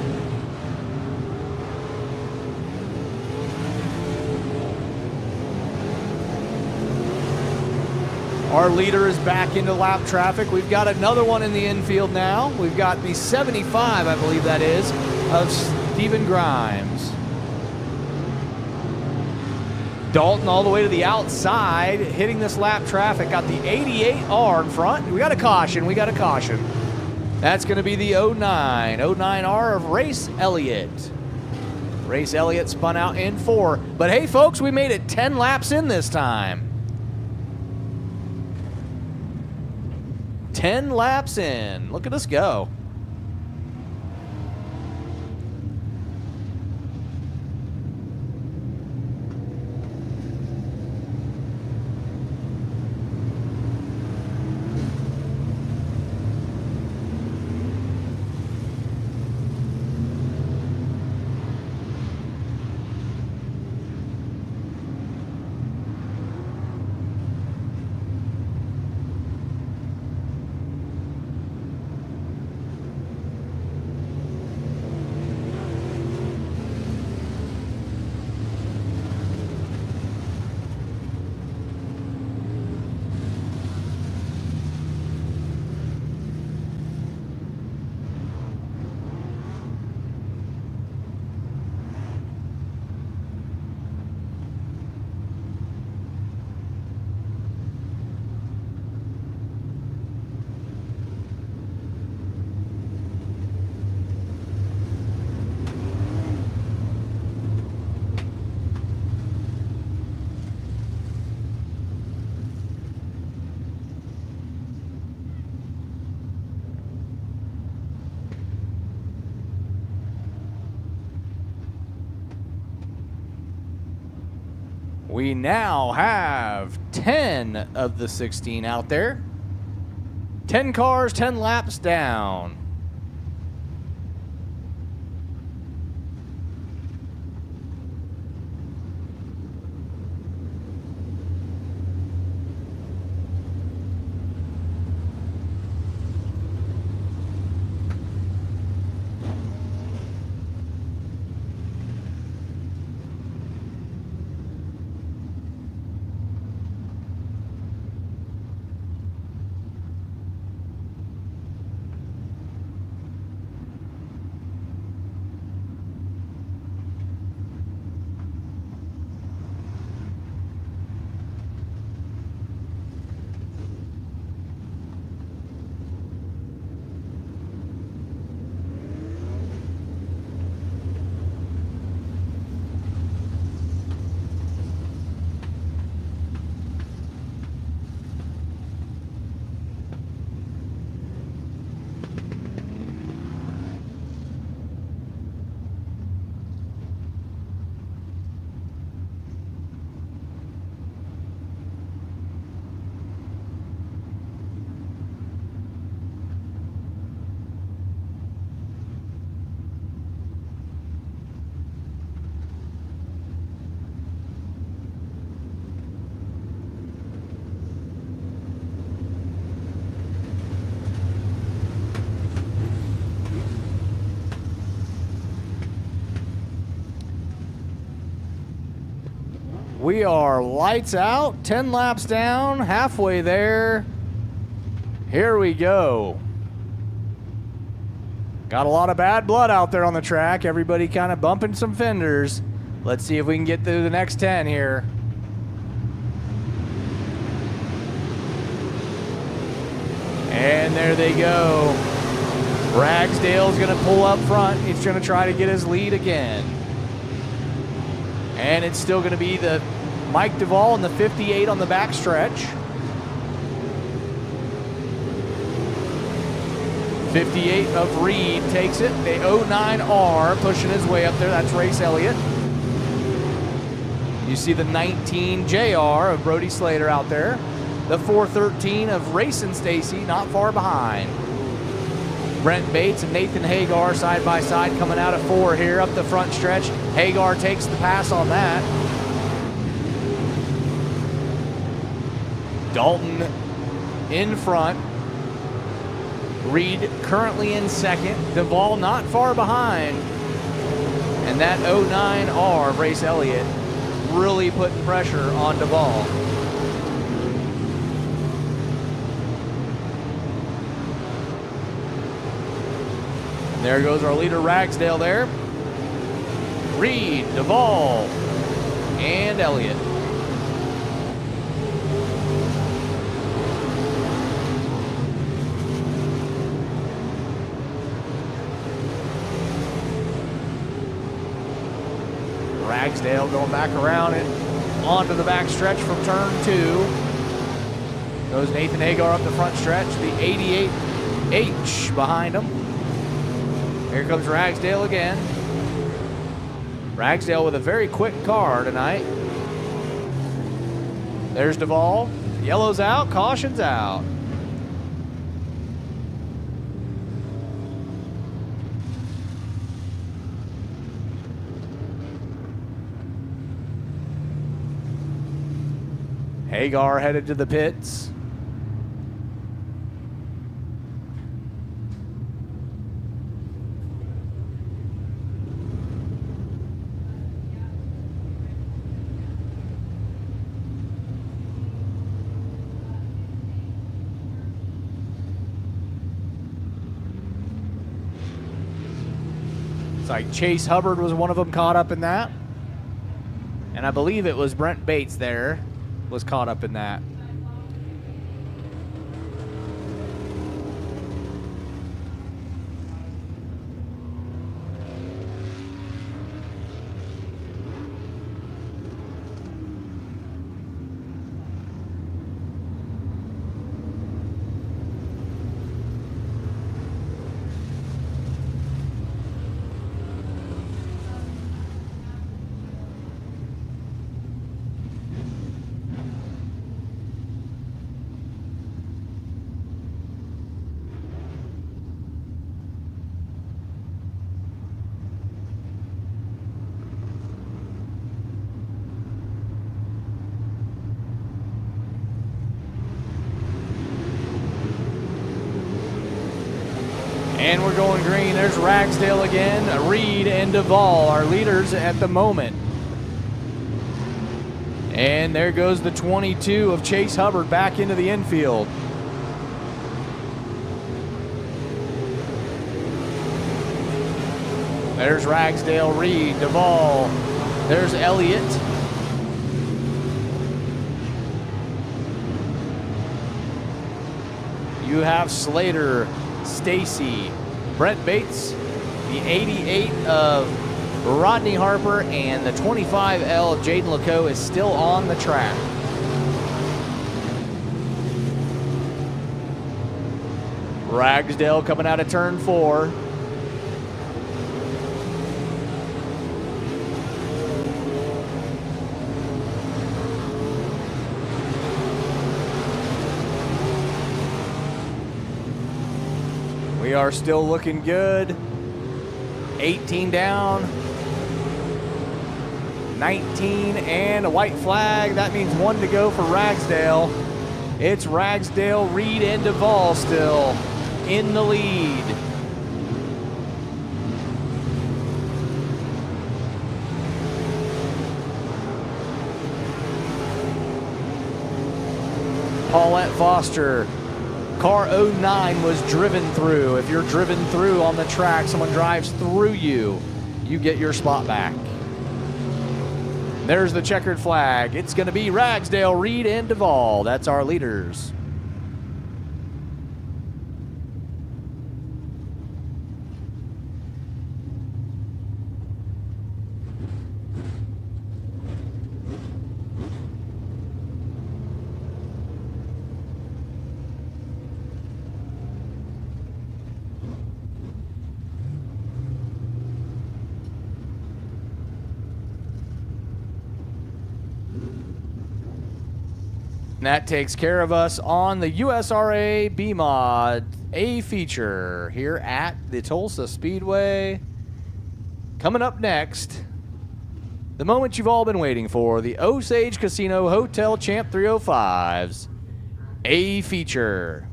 Our leader is back into lap traffic. We've got another one in the infield now. We've got the 75, I believe that is, of Stephen Grimes. Dalton all the way to the outside, hitting this lap traffic. Got the 88R in front. We got a caution. We got a caution. That's going to be the 09R of Race Elliott. Race Elliott spun out in 4. But hey, folks, we made it 10 laps in this time. 10 laps in. Look at us go. We now have 10 of the 16 out there. 10 cars, 10 laps down. We are lights out, 10 laps down, halfway there. Here we go. Got a lot of bad blood out there on the track. Everybody kind of bumping some fenders. Let's see if we can get through the next 10 here. And there they go. Ragsdale's going to pull up front. He's going to try to get his lead again. And it's still going to be the Mike Duvall and the 58 on the backstretch. 58 of Reed takes it. The 09R pushing his way up there. That's Race Elliott. You see the 19 JR of Brody Slater out there. The 413 of Racing Stacy not far behind. Brent Bates and Nathan Hagar side by side coming out of 4 here up the front stretch. Hagar takes the pass on that. Dalton in front. Reed currently in second. Duvall not far behind. And that 09R of Race Elliott really putting pressure on Duvall. There goes our leader Ragsdale there. Reed, Duvall, and Elliott. Ragsdale going back around it onto the back stretch from turn 2. Goes Nathan Hagar up the front stretch. The 88H behind him. Here comes Ragsdale again. Ragsdale with a very quick car tonight. There's Duvall. Yellow's out, caution's out. Hagar headed to the pits. It's like Chase Hubbard was one of them caught up in that. And I believe it was Brent Bates there was caught up in that. And we're going green. There's Ragsdale again. Reed and Duvall, our leaders at the moment. And there goes the 22 of Chase Hubbard back into the infield. There's Ragsdale, Reed, Duvall. There's Elliott. You have Slater, Stacy, Brent Bates, the 88 of Rodney Harper, and the 25L of Jaden LeCaux is still on the track. Ragsdale coming out of turn 4. We are still looking good. 18 down. 19 and a white flag. That means 1 to go for Ragsdale. It's Ragsdale, Reed, and Duvall still in the lead. Paulette Foster. Car 09 was driven through. If you're driven through on the track, someone drives through you, you get your spot back. There's the checkered flag. It's going to be Ragsdale, Reed, and Duvall. That's our leaders. And that takes care of us on the USRA B-Mod A feature here at the Tulsa Speedway. Coming up next, the moment you've all been waiting for, the Osage Casino Hotel Champ 305's A feature.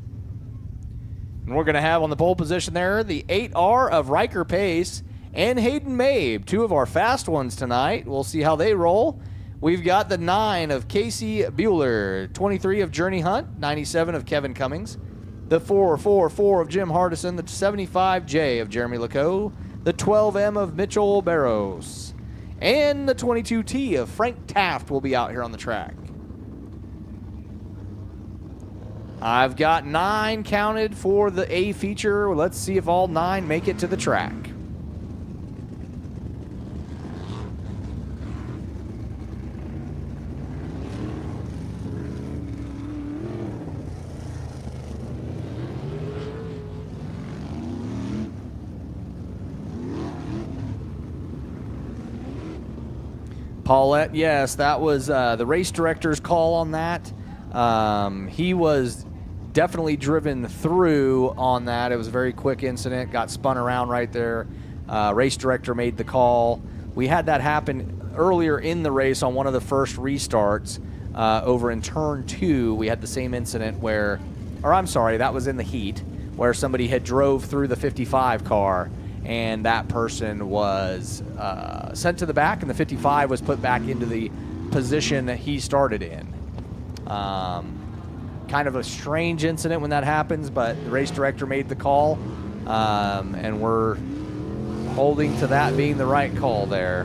And we're going to have on the pole position there the 8R of Riker Pace and Hayden Mabe, 2 of our fast ones tonight. We'll see how they roll. We've got the 9 of Casey Bueller, 23 of Journey Hunt, 97 of Kevin Cummings, the 444 of Jim Hardison, the 75J of Jeremy LeCaux, the 12M of Mitchell Barros, and the 22T of Frank Taft will be out here on the track. I've got 9 counted for the A feature. Let's see if all 9 make it to the track. Paulette, yes, that was the race director's call on that. He was definitely driven through on that. It was a very quick incident, got spun around right there. Race director made the call. We had that happen earlier in the race on one of the first restarts over in turn 2. We had the same incident where, or I'm sorry, that was in the heat, where somebody had drove through the 55 car and that person was sent to the back, and the 55 was put back into the position that he started in. Kind of a strange incident when that happens, but the race director made the call, and we're holding to that being the right call there.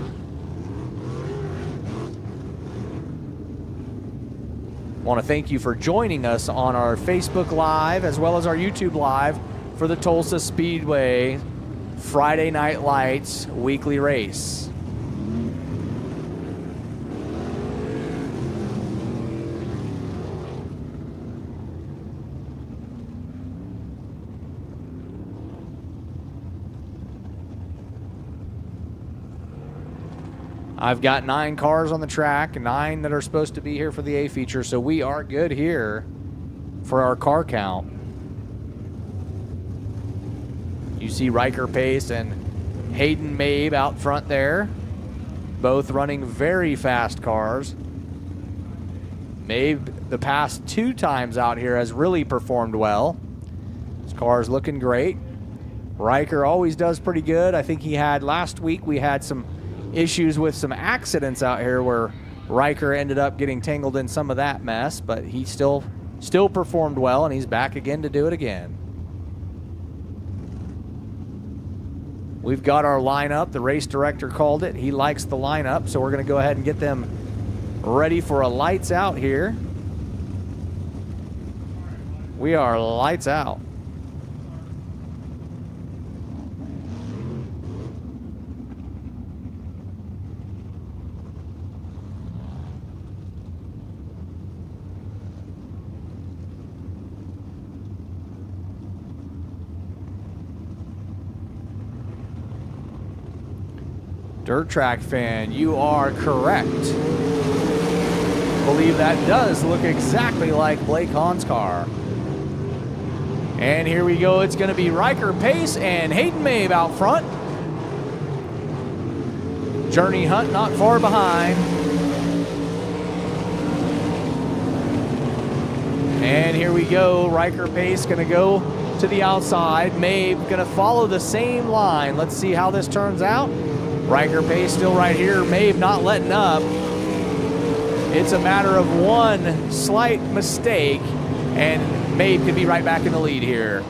Want to thank you for joining us on our Facebook Live as well as our YouTube Live for the Tulsa Speedway Friday Night Lights weekly race. I've got 9 cars on the track, 9 that are supposed to be here for the A feature, so we are good here for our car count. You see Riker Pace and Hayden Mabe out front there, both running very fast cars. Mabe, the past 2 times out here, has really performed well. His car is looking great. Riker always does pretty good. I think he had last week, we had some issues with some accidents out here where Riker ended up getting tangled in some of that mess, but he still performed well, and he's back again to do it again. We've got our lineup. The race director called it. He likes the lineup, so we're going to go ahead and get them ready for a lights out here. We are lights out. Dirt Track fan, you are correct. Believe that does look exactly like Blake Hahn's car. And here we go. It's going to be Riker Pace and Hayden Mabe out front. Journey Hunt not far behind. And here we go. Riker Pace going to go to the outside. Mabe going to follow the same line. Let's see how this turns out. Riker Pace still right here. Mabe not letting up. It's a matter of one slight mistake, and Mabe could be right back in the lead here.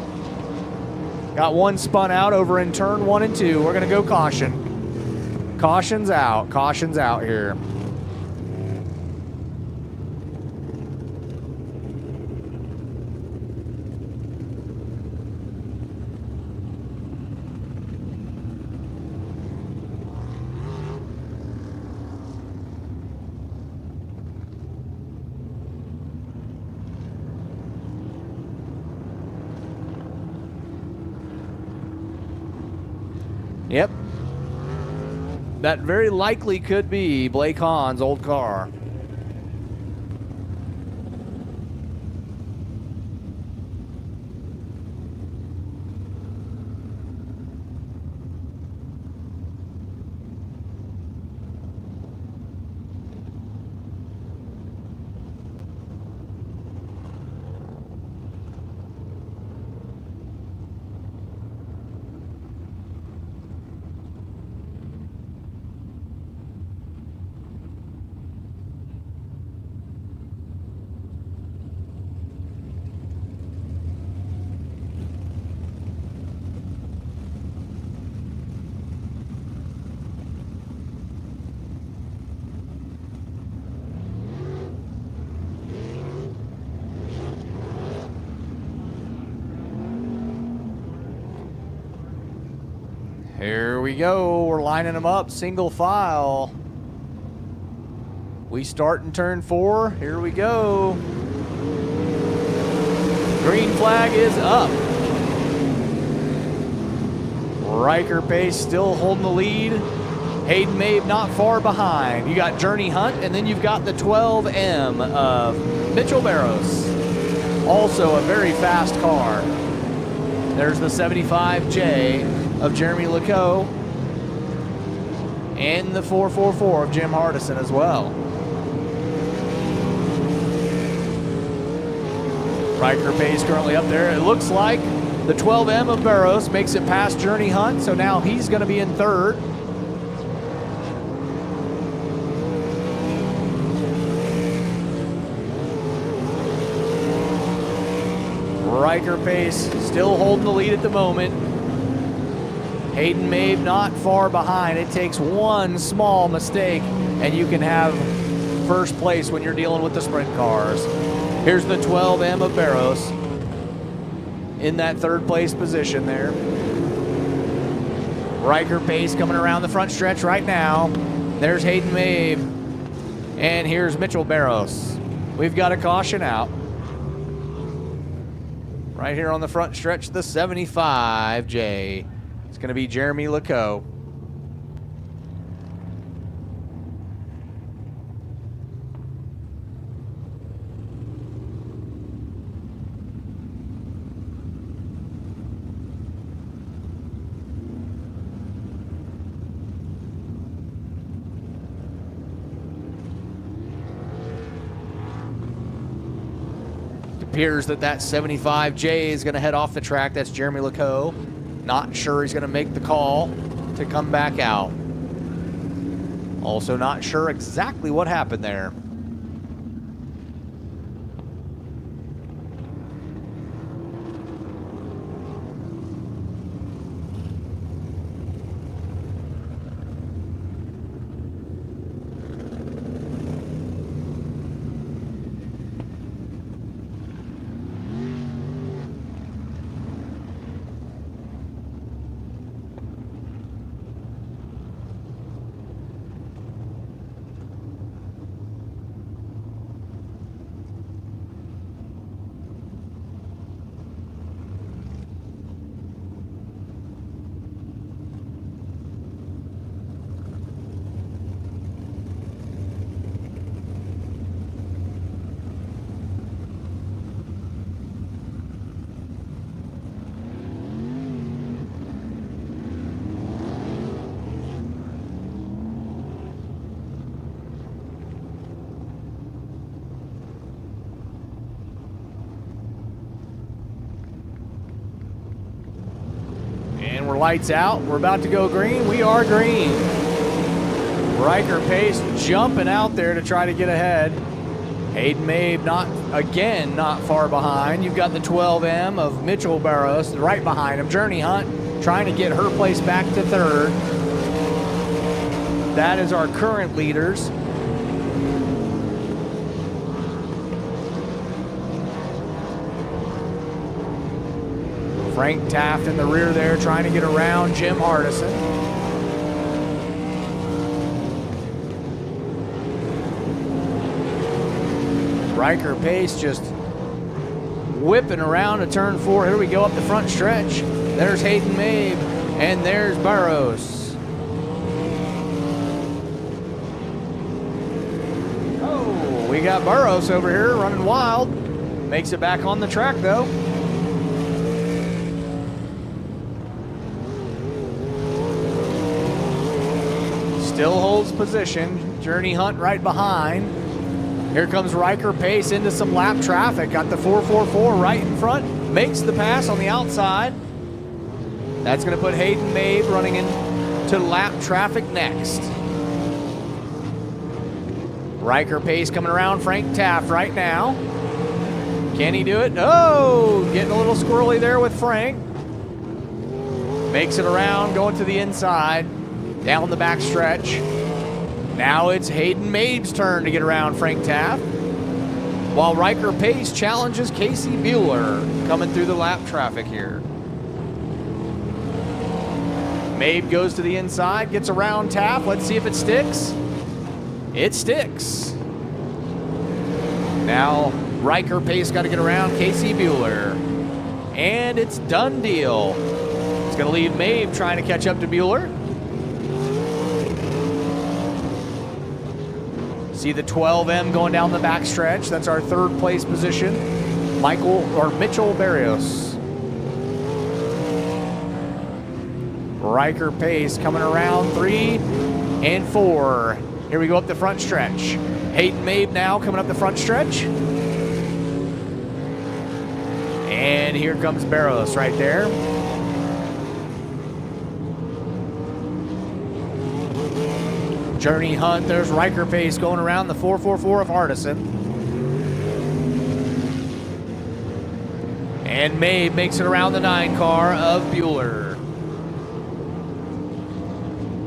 Got one spun out over in turn 1 and 2. We're going to go caution. Caution's out. Caution's out here. Yep. That very likely could be Blake Hahn's old car. Here we go. We're lining them up, single file. We start in turn 4. Here we go. Green flag is up. Riker Pace still holding the lead. Hayden Mabe not far behind. You got Journey Hunt, and then you've got the 12M of Mitchell Barros. Also a very fast car. There's the 75J of Jeremy Lecoq, and the 444 of Jim Hardison as well. Riker Pace currently up there. It looks like the 12M of Barros makes it past Journey Hunt, so now he's going to be in third. Riker Pace still holding the lead at the moment. Hayden Mabe not far behind. It takes one small mistake and you can have first place when you're dealing with the sprint cars. Here's the 12M of Barros in that third place position there. Riker Pace coming around the front stretch right now. There's Hayden Mabe. And here's Mitchell Barros. We've got a caution out. Right here on the front stretch, the 75J. It's going to be Jeremy Lecoq. It appears that 75J is going to head off the track. That's Jeremy Lecoq. Not sure he's going to make the call to come back out. Also not sure exactly what happened there. And we're lights out. We're about to go green. We are green. Riker Pace jumping out there to try to get ahead. Hayden Mabe not far behind. You've got the 12M of Mitchell Barros right behind him. Journey Hunt trying to get her place back to third. That is our current leaders. Frank Taft in the rear there trying to get around Jim Hardison. Riker Pace just whipping around to turn 4. Here we go up the front stretch. There's Hayden Mabe and there's Barros. Oh, we got Barros over here running wild. Makes it back on the track though. Still holds position. Journey Hunt right behind. Here comes Riker Pace into some lap traffic. Got the 444 right in front. Makes the pass on the outside. That's going to put Hayden Mabe running into lap traffic next. Riker Pace coming around Frank Taft right now. Can he do it? Oh, getting a little squirrely there with Frank. Makes it around, going to the inside. Down the back stretch. Now it's Hayden Mabe's turn to get around Frank Taft, while Riker Pace challenges Casey Bueller coming through the lap traffic here. Mabe goes to the inside, gets around Taft. Let's see if it sticks. It sticks. Now Riker Pace got to get around Casey Bueller. And it's done deal. It's going to leave Mabe trying to catch up to Bueller. See the 12M going down the backstretch. That's our third place position. Mitchell Barrios. Riker Pace coming around 3 and 4. Here we go up the front stretch. Hayden Mabe now coming up the front stretch. And here comes Barrios right there. Journey Hunt, there's Riker Pace going around the 444 of Hardison. And Mabe makes it around the 9 car of Bueller.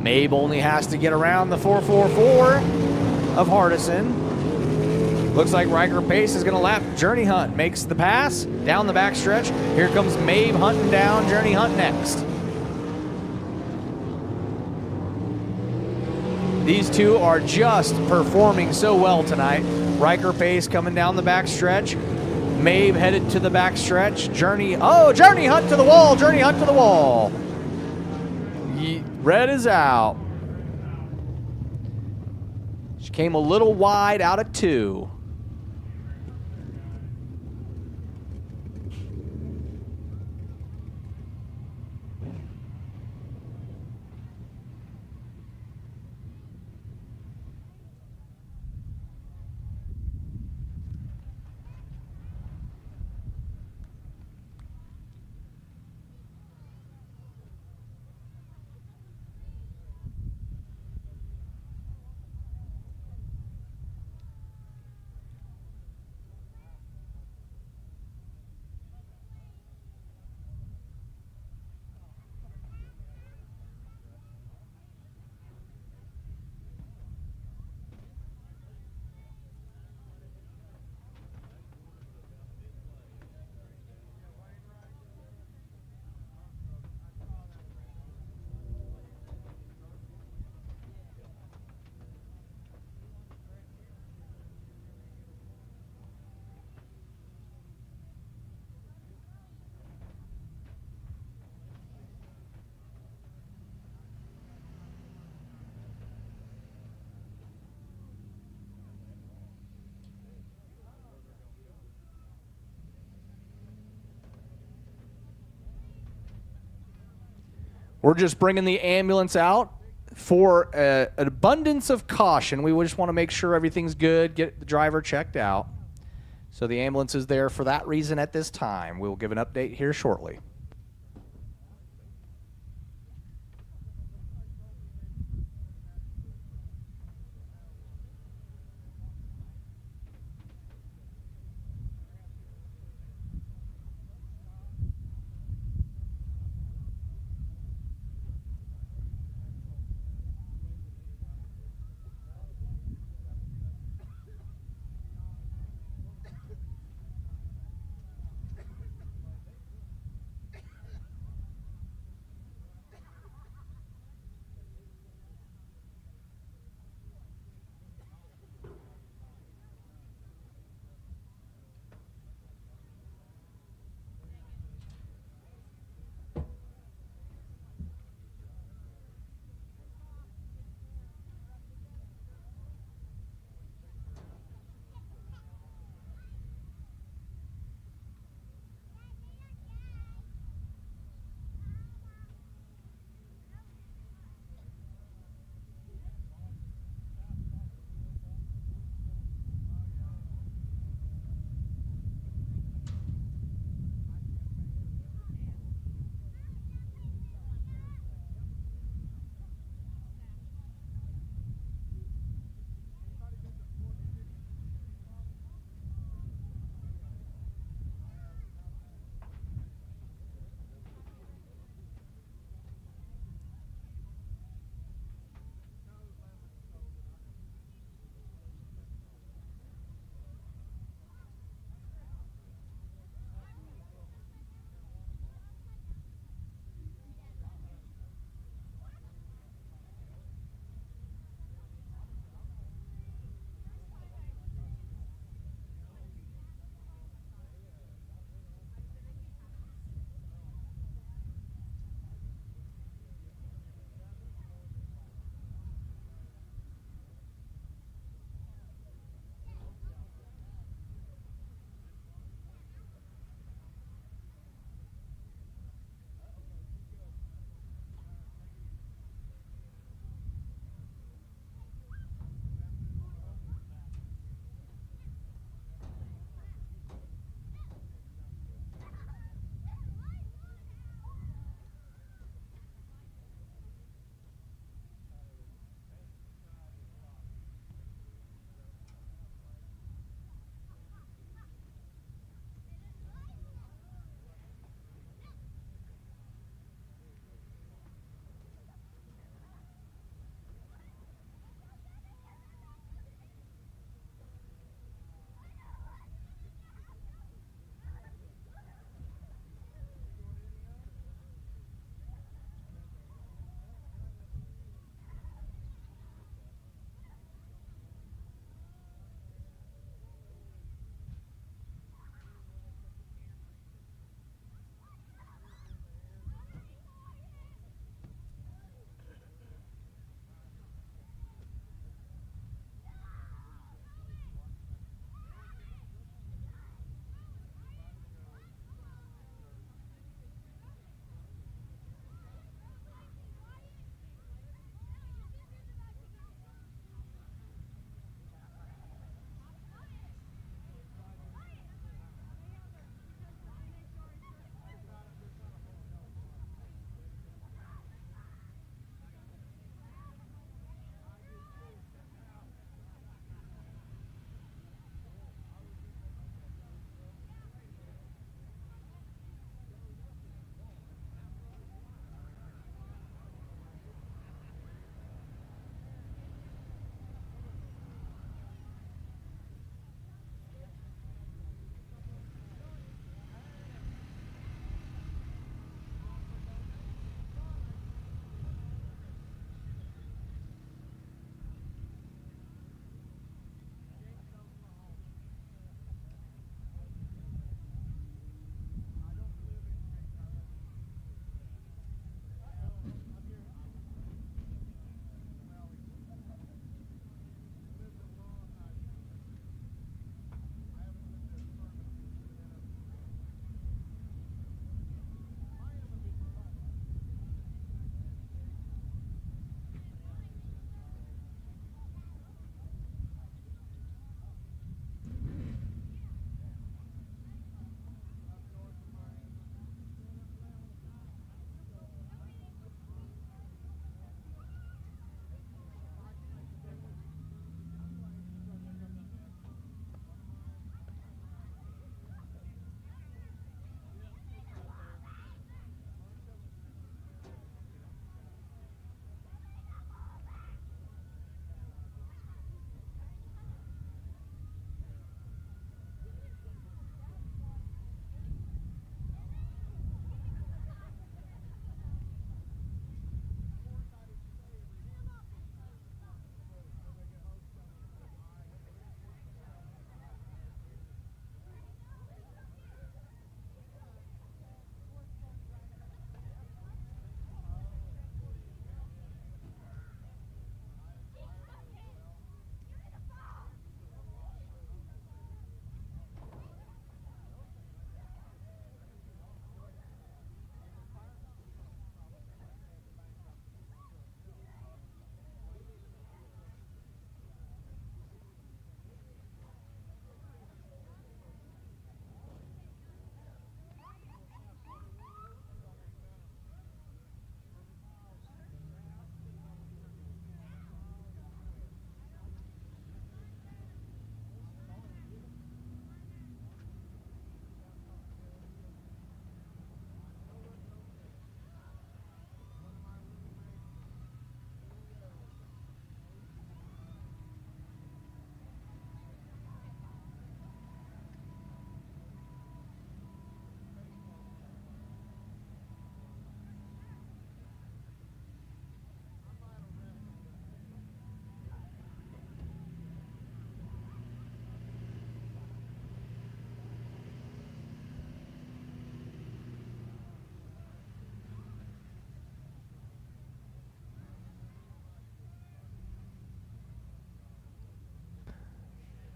Mabe only has to get around the 444 of Hardison. Looks like Riker Pace is going to lap Journey Hunt. Makes the pass down the backstretch. Here comes Mabe hunting down Journey Hunt next. These two are just performing so well tonight. Riker Pace coming down the backstretch. Mabe headed to the backstretch. Journey Hunt to the wall. Journey Hunt to the wall. Red is out. She came a little wide out of 2. We're just bringing the ambulance out for an abundance of caution. We just want to make sure everything's good, get the driver checked out. So the ambulance is there for that reason at this time. We will give an update here shortly.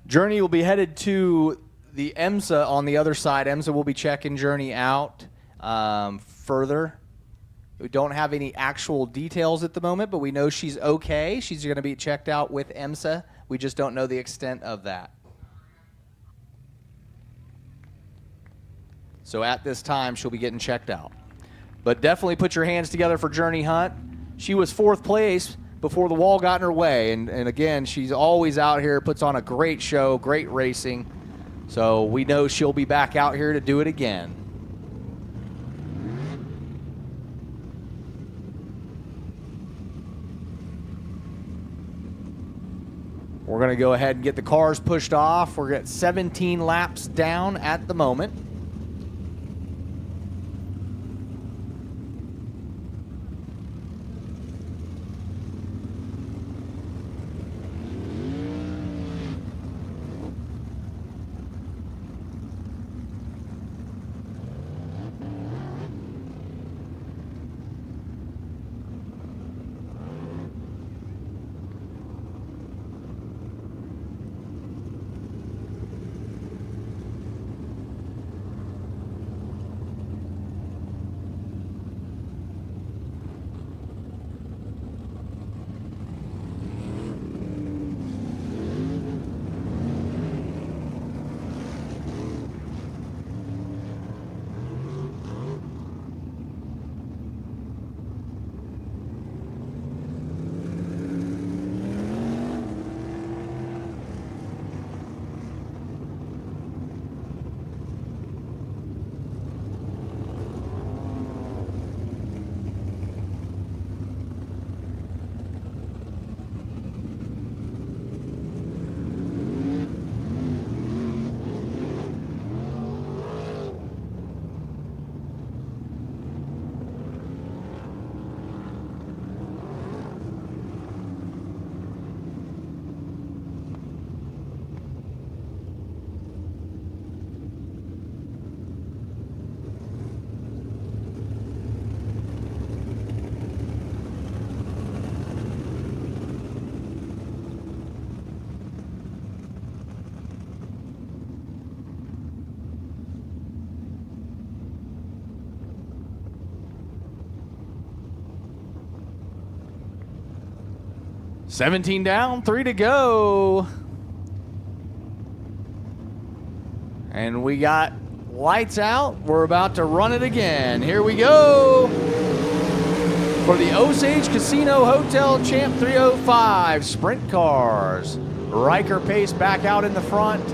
Journey will be headed to the EMSA on the other side. EMSA will be checking Journey out further. We don't have any actual details at the moment, but we know she's okay. She's going to be checked out with EMSA. We just don't know the extent of that. So at this time, she'll be getting checked out. But definitely put your hands together for Journey Hunt. She was 4th place before the wall got in her way. And again, she's always out here, puts on a great show, great racing. So we know she'll be back out here to do it again. We're going to go ahead and get the cars pushed off. We're at 17 laps down at the moment. $17 down, 3 to go. And we got lights out. We're about to run it again. Here we go. For the Osage Casino Hotel Champ 305 Sprint Cars. Riker Pace back out in the front.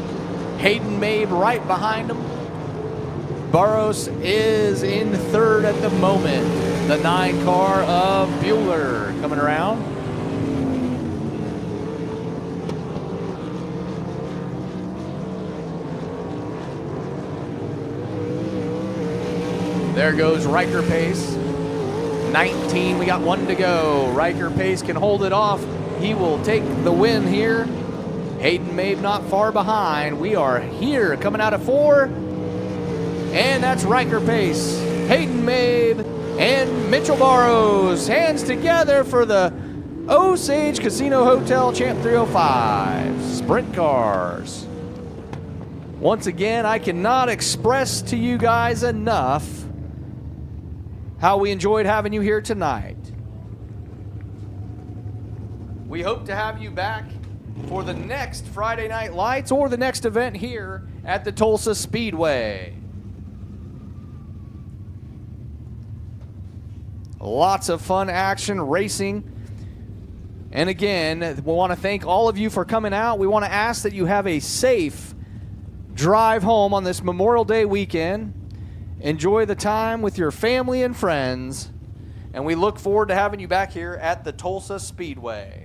Hayden Mabe right behind him. Burrows is in 3rd at the moment. The 9 car of Bueller coming around. There goes Riker Pace. 19, we got 1 to go. Riker Pace can hold it off. He will take the win here. Hayden Mabe not far behind. We are here coming out of 4. And that's Riker Pace, Hayden Mabe, and Mitchell Burrows. Hands together for the Osage Casino Hotel Champ 305 Sprint Cars. Once again, I cannot express to you guys enough how we enjoyed having you here tonight. We hope to have you back for the next Friday Night Lights or the next event here at the Tulsa Speedway. Lots of fun action racing. And again, we want to thank all of you for coming out. We want to ask that you have a safe drive home on this Memorial Day weekend. Enjoy the time with your family and friends, and we look forward to having you back here at the Tulsa Speedway.